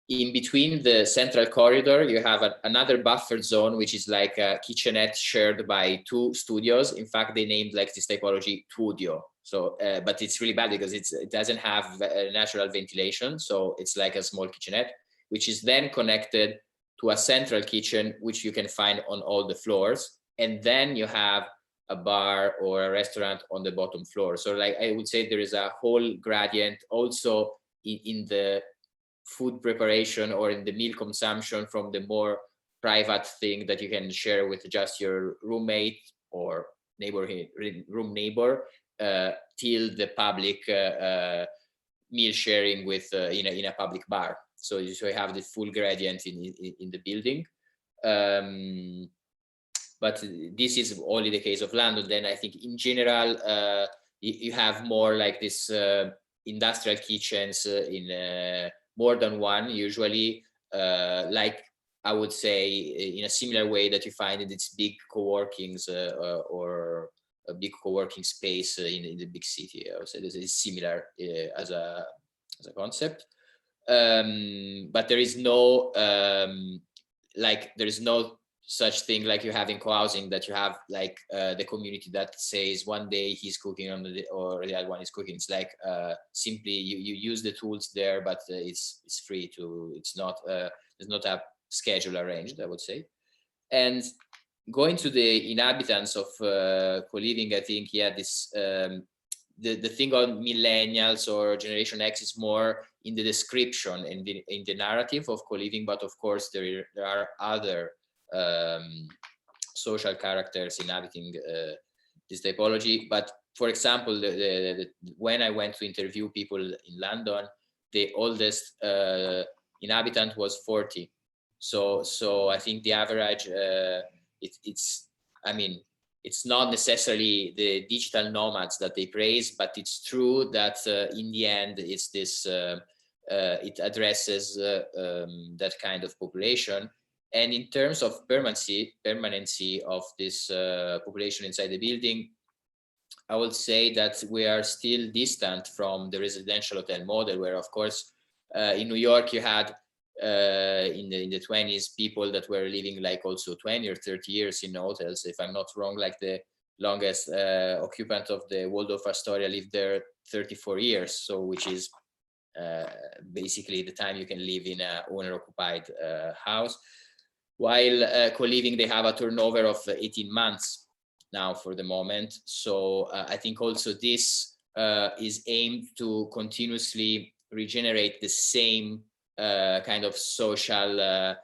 in between the central corridor, you have another buffer zone, which is like a kitchenette shared by two studios. In fact, they named like this typology Tudio. So, but it's really bad because it doesn't have natural ventilation. So it's like a small kitchenette, which is then connected to a central kitchen, which you can find on all the floors. And then you have a bar or a restaurant on the bottom floor. So like I would say there is a whole gradient also in the food preparation or in the meal consumption, from the more private thing that you can share with just your roommate or room neighbor, till the public meal sharing with in a public bar. So you have the full gradient in the building. But this is only the case of London. Then I think in general, you have more like this industrial kitchens in more than one, usually, like I would say in a similar way that you find in these big co-workings or a big co-working space in the big city. I would say this is similar as a concept. But there is no there is no such thing like you have in co-housing, that you have like the community that says one day he's cooking or the other one is cooking. It's like simply you use the tools there, but it's free to, it's not there's not a schedule arranged, I would say. And going to the inhabitants of co-living, I think, yeah, this the thing on millennials or Generation X is more in the description and in the narrative of co-living, but of course there are other social characters inhabiting this typology. But for example, when I went to interview people in London, the oldest inhabitant was 40. So I think the average, it's I mean, it's not necessarily the digital nomads that they praise, but it's true that in the end, it's this, it addresses that kind of population. And in terms of permanency of this population inside the building, I would say that we are still distant from the residential hotel model, where, of course, in New York, you had in the 20s people that were living like also 20 or 30 years in hotels. If I'm not wrong, like the longest occupant of the Waldorf Astoria lived there 34 years. So which is basically the time you can live in an owner-occupied house. While co-living, they have a turnover of 18 months now for the moment. So I think also this is aimed to continuously regenerate the same kind of social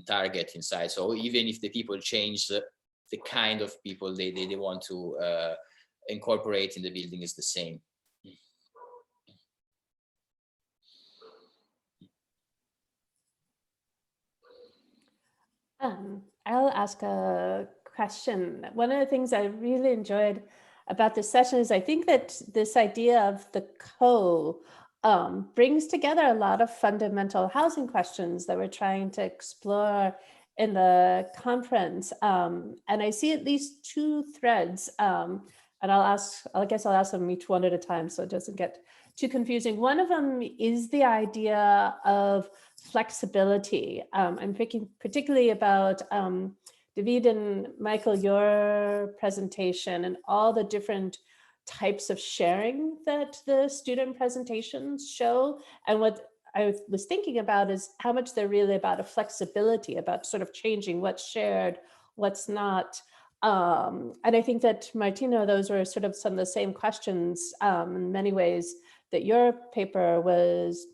target inside. So even if the people change, the kind of people they want to incorporate in the building is the same. I'll ask a question. One of the things I really enjoyed about this session is I think that this idea of the brings together a lot of fundamental housing questions that we're trying to explore in the conference. And I see at least two threads, and I guess I'll ask them each one at a time so it doesn't get too confusing. One of them is the idea of flexibility. I'm thinking particularly about David and Michael, your presentation and all the different types of sharing that the student presentations show. And what I was thinking about is how much they're really about a flexibility, about sort of changing what's shared, what's not. And I think that, Martino, those were sort of some of the same questions in many ways that your paper was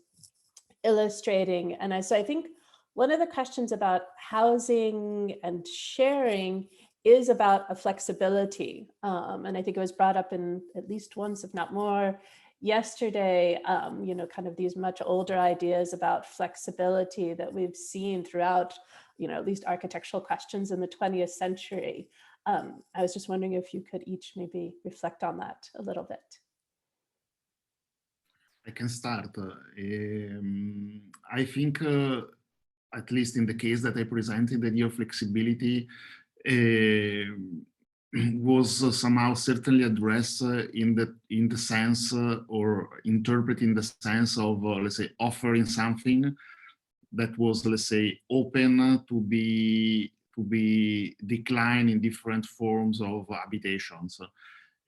illustrating. And so I think one of the questions about housing and sharing is about a flexibility. And I think it was brought up in at least once, if not more, yesterday, you know, kind of these much older ideas about flexibility that we've seen throughout, you know, at least architectural questions in the 20th century. I was just wondering if you could each maybe reflect on that a little bit. I can start. I think, at least in the case that I presented, the idea of flexibility was somehow certainly addressed in the sense or interpreted in the sense of, let's say, offering something that was, let's say, open to be declined in different forms of habitations.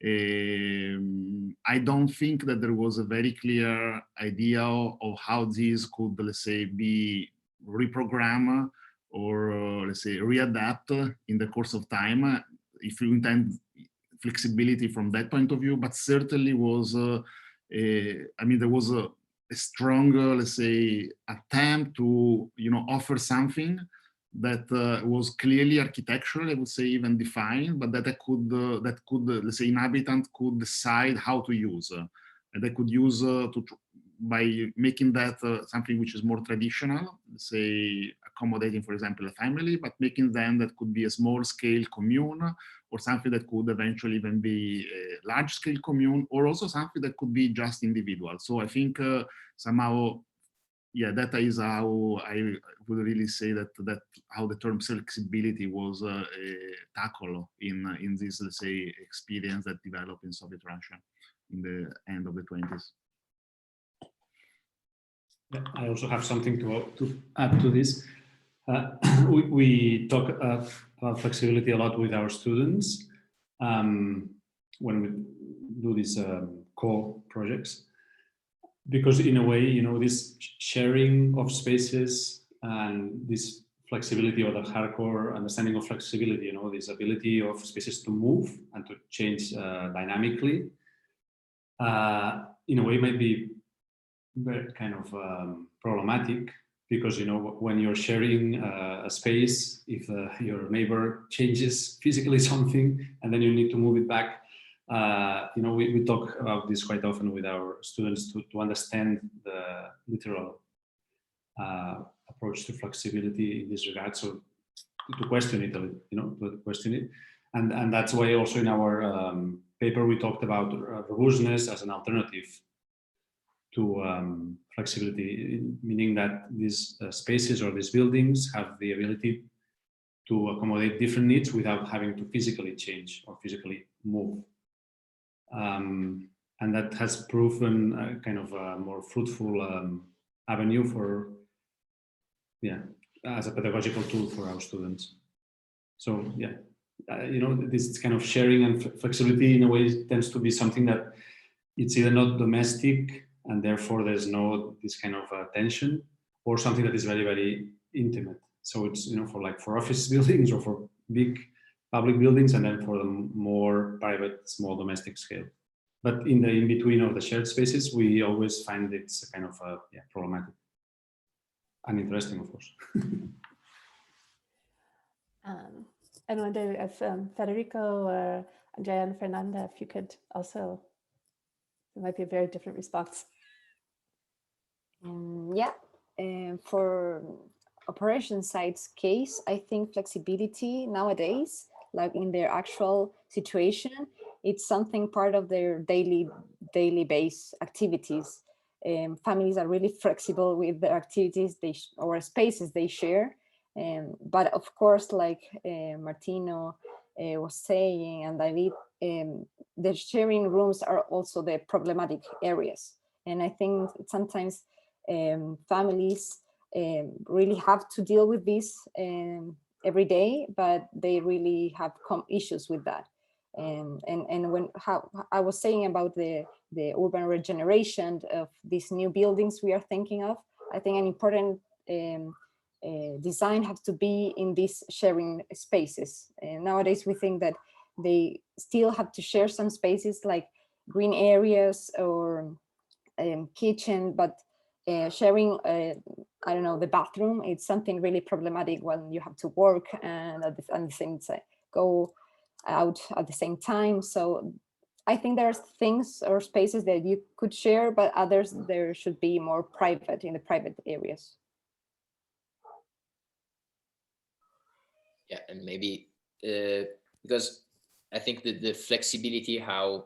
I don't think that there was a very clear idea of how this could, let's say, be reprogrammed or, let's say, readapt in the course of time, if you intend flexibility from that point of view. But certainly was, I mean, there was a strong, let's say, attempt to, you know, offer something that was clearly architectural, I would say, even defined, but that let's say, inhabitant could decide how to use, and they could use by making that something which is more traditional, let's say, accommodating, for example, a family, but making them that could be a small-scale commune, or something that could eventually even be a large-scale commune, or also something that could be just individual. So I think somehow, yeah, that is how I would really say that how the term flexibility was tackled in this, let's say, experience that developed in Soviet Russia in the end of the 20s. I also have something to add to this. We talk about flexibility a lot with our students when we do these co-projects, because in a way, you know, this sharing of spaces and this flexibility, or the hardcore understanding of flexibility, you know, this ability of spaces to move and to change dynamically, in a way might be very kind of problematic, because, you know, when you're sharing a space, if your neighbor changes physically something and then you need to move it back, you know, we talk about this quite often with our students to understand the literal approach to flexibility in this regard. So to question it a little, you know, to question it. And that's why also in our paper we talked about robustness as an alternative to flexibility, meaning that these spaces or these buildings have the ability to accommodate different needs without having to physically change or physically move. And that has proven a kind of a more fruitful avenue for, yeah, as a pedagogical tool for our students. So yeah, you know, this kind of sharing and flexibility in a way tends to be something that it's either not domestic and therefore there's no this kind of tension, or something that is very, very intimate. So it's, you know, for office buildings or for big public buildings, and then for the more private, small domestic scale. But in the in-between of the shared spaces, we always find it's kind of problematic and interesting, of course. And I wonder if Federico or Andrea and Fernanda, if you could also, it might be a very different response. Yeah, for operation sites case, I think flexibility nowadays, like in their actual situation, it's something part of their daily base activities. Families are really flexible with the activities or spaces they share. But of course, like Martino was saying, and David, the sharing rooms are also the problematic areas. And I think sometimes families really have to deal with this every day, but they really have issues with that. And when I was saying about the urban regeneration of these new buildings we are thinking of, I think an important design has to be in these sharing spaces. And nowadays we think that they still have to share some spaces like green areas or kitchen, but sharing, I don't know, the bathroom, it's something really problematic when you have to work and at the same go out at the same time. So I think there's things or spaces that you could share, but others there should be more private, in the private areas. Yeah, and maybe because I think that the flexibility, how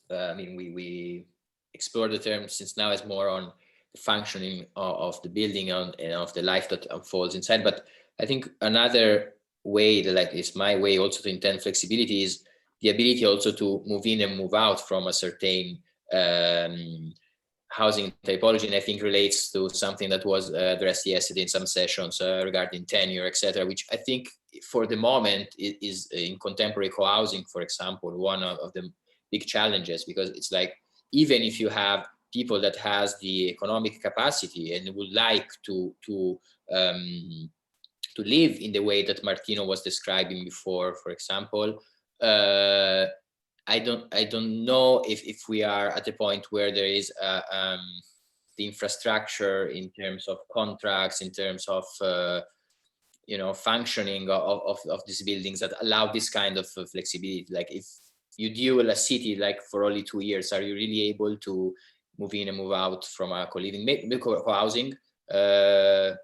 I mean, we explore the term since now is more on the functioning of the building and of the life that unfolds inside. But I think another way that, like, is my way also to intend flexibility, is the ability also to move in and move out from a certain housing typology, and I think relates to something that was addressed yesterday in some sessions regarding tenure, etc., which I think for the moment is in contemporary co-housing, for example, one of the big challenges, because it's like, even if you have people that has the economic capacity and would like to live in the way that Martino was describing before, for example, I don't know if we are at the point where there is the infrastructure in terms of contracts, in terms of functioning of these buildings that allow this kind of flexibility. Like, if you dual a city like for only 2 years, are you really able to move in and move out from a co-living, co-housing?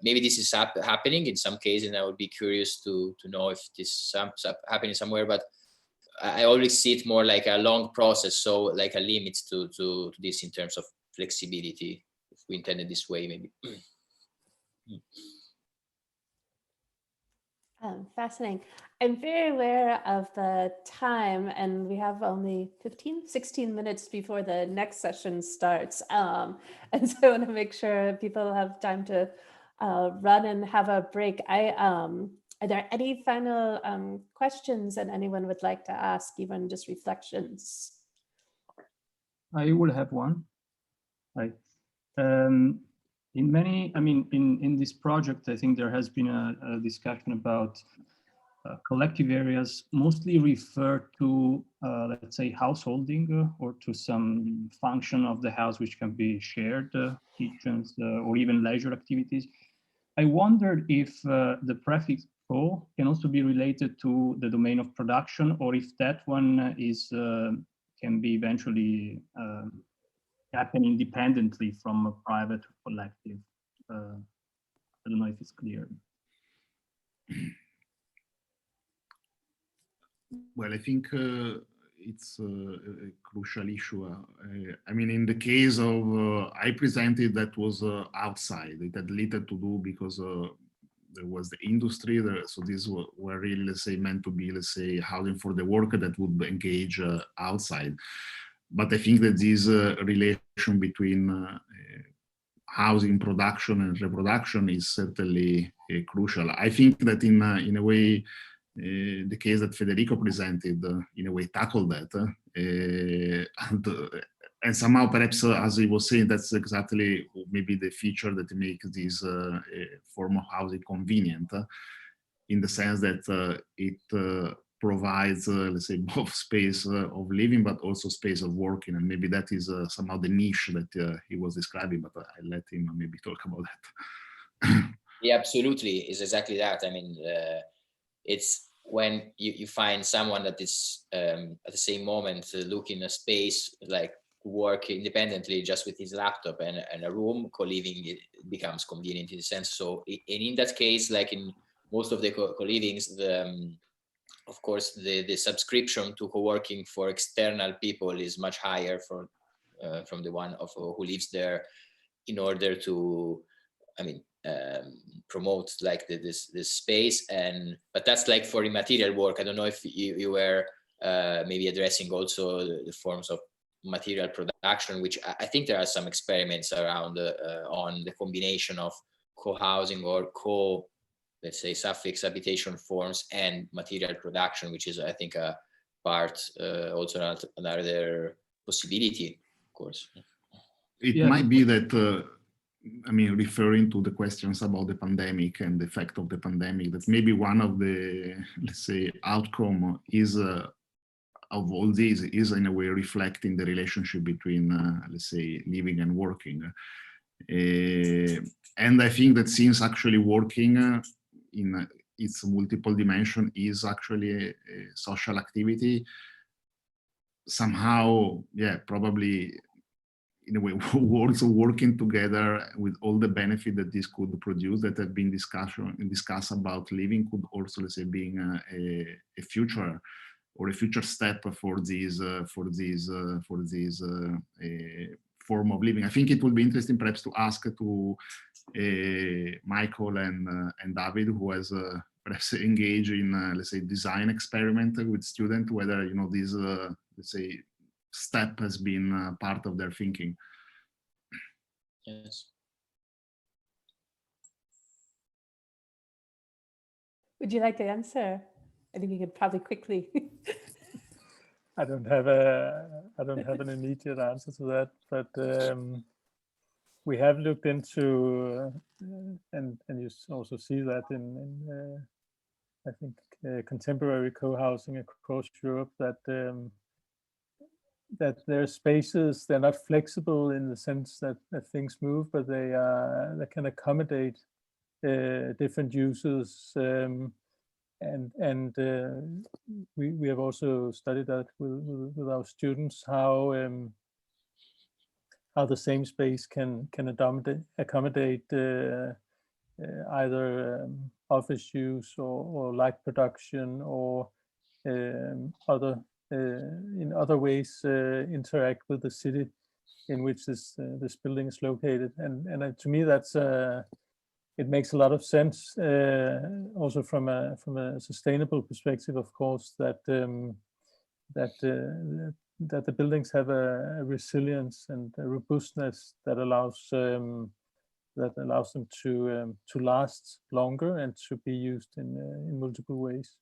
Maybe this is happening in some cases, and I would be curious to know if this is happening somewhere, but I always see it more like a long process, so like a limit to this in terms of flexibility, if we intend it this way, maybe. Fascinating. I'm very aware of the time, and we have only 16 minutes before the next session starts. And so I want to make sure people have time to run and have a break. Are there any final questions that anyone would like to ask, even just reflections? I would have one. Right. In this project, I think there has been a discussion about collective areas, mostly refer to, let's say, householding or to some function of the house which can be shared, kitchens, or even leisure activities. I wondered if the prefix "co" can also be related to the domain of production, or if that one is can be eventually happen independently from a private or collective. I don't know if it's clear. Well, I think it's a crucial issue. I mean, in the case of, I presented that was outside. It had little to do because there was the industry there. So these were really, let's say, meant to be, let's say, housing for the worker that would engage outside. But I think that this relation between housing production and reproduction is certainly crucial. I think that in a way, the case that Federico presented in a way tackled that, and somehow perhaps as he was saying, that's exactly maybe the feature that makes this form of housing convenient, in the sense that it provides, let's say, both space of living, but also space of working, and maybe that is somehow the niche that he was describing. But I'll let him maybe talk about that. Yeah, absolutely, it's exactly that. I mean, it's when you find someone that is at the same moment looking a space, like work independently just with his laptop and a room, co-living, it becomes convenient in a sense. So, and in that case, like in most of the co-livings, of course, the subscription to co-working for external people is much higher from the one of who lives there, in order to, I mean, promote like this space. But that's like for immaterial work. I don't know if you were maybe addressing also the forms of material production, which I think there are some experiments around on the combination of co-housing or let's say, suffix habitation forms and material production, which is, I think, a part, also another possibility, of course. It might be that, I mean, referring to the questions about the pandemic and the effect of the pandemic, that maybe one of the, let's say, outcome is of all these is in a way reflecting the relationship between, let's say, living and working. And I think that since actually working its multiple dimension is actually a social activity, somehow, yeah, probably in a way also working together with all the benefit that this could produce that have been discussed about living could also, let's say, being a future or a future step for this form of living. I think it would be interesting perhaps to ask to Michael and David, who has perhaps engaged in let's say design experiment with students, whether this let's say step has been part of their thinking. Yes. Would you like to answer? I think you could probably quickly. I don't have an immediate answer to that, but we have looked into, and you also see that in I think contemporary co-housing across Europe, that that their spaces, they're not flexible in the sense that things move, but they can accommodate different uses. And we have also studied that with our students, how the same space can accommodate either office use or light production or other in other ways interact with the city in which this building is located. And to me, that's it makes a lot of sense, also from a sustainable perspective, of course, that that the buildings have a resilience and a robustness that allows them to last longer and to be used in multiple ways.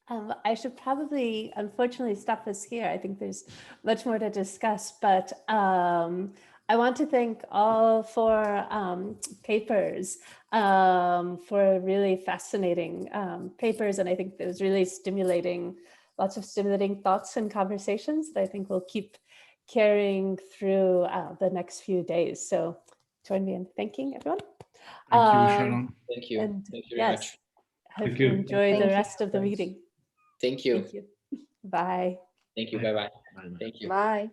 I should probably, unfortunately, stop us here. I think there's much more to discuss, but I want to thank all 4 papers for really fascinating papers, and I think it was really stimulating, lots of stimulating thoughts and conversations that I think will keep carrying through the next few days. So join me in thanking everyone. Thank you, Sharon. Thank you. And Thank you very yes, much. hope you enjoy the rest of the meeting. Thank you. Thank you. Bye. Thank you. Bye-bye. Thank you. Bye.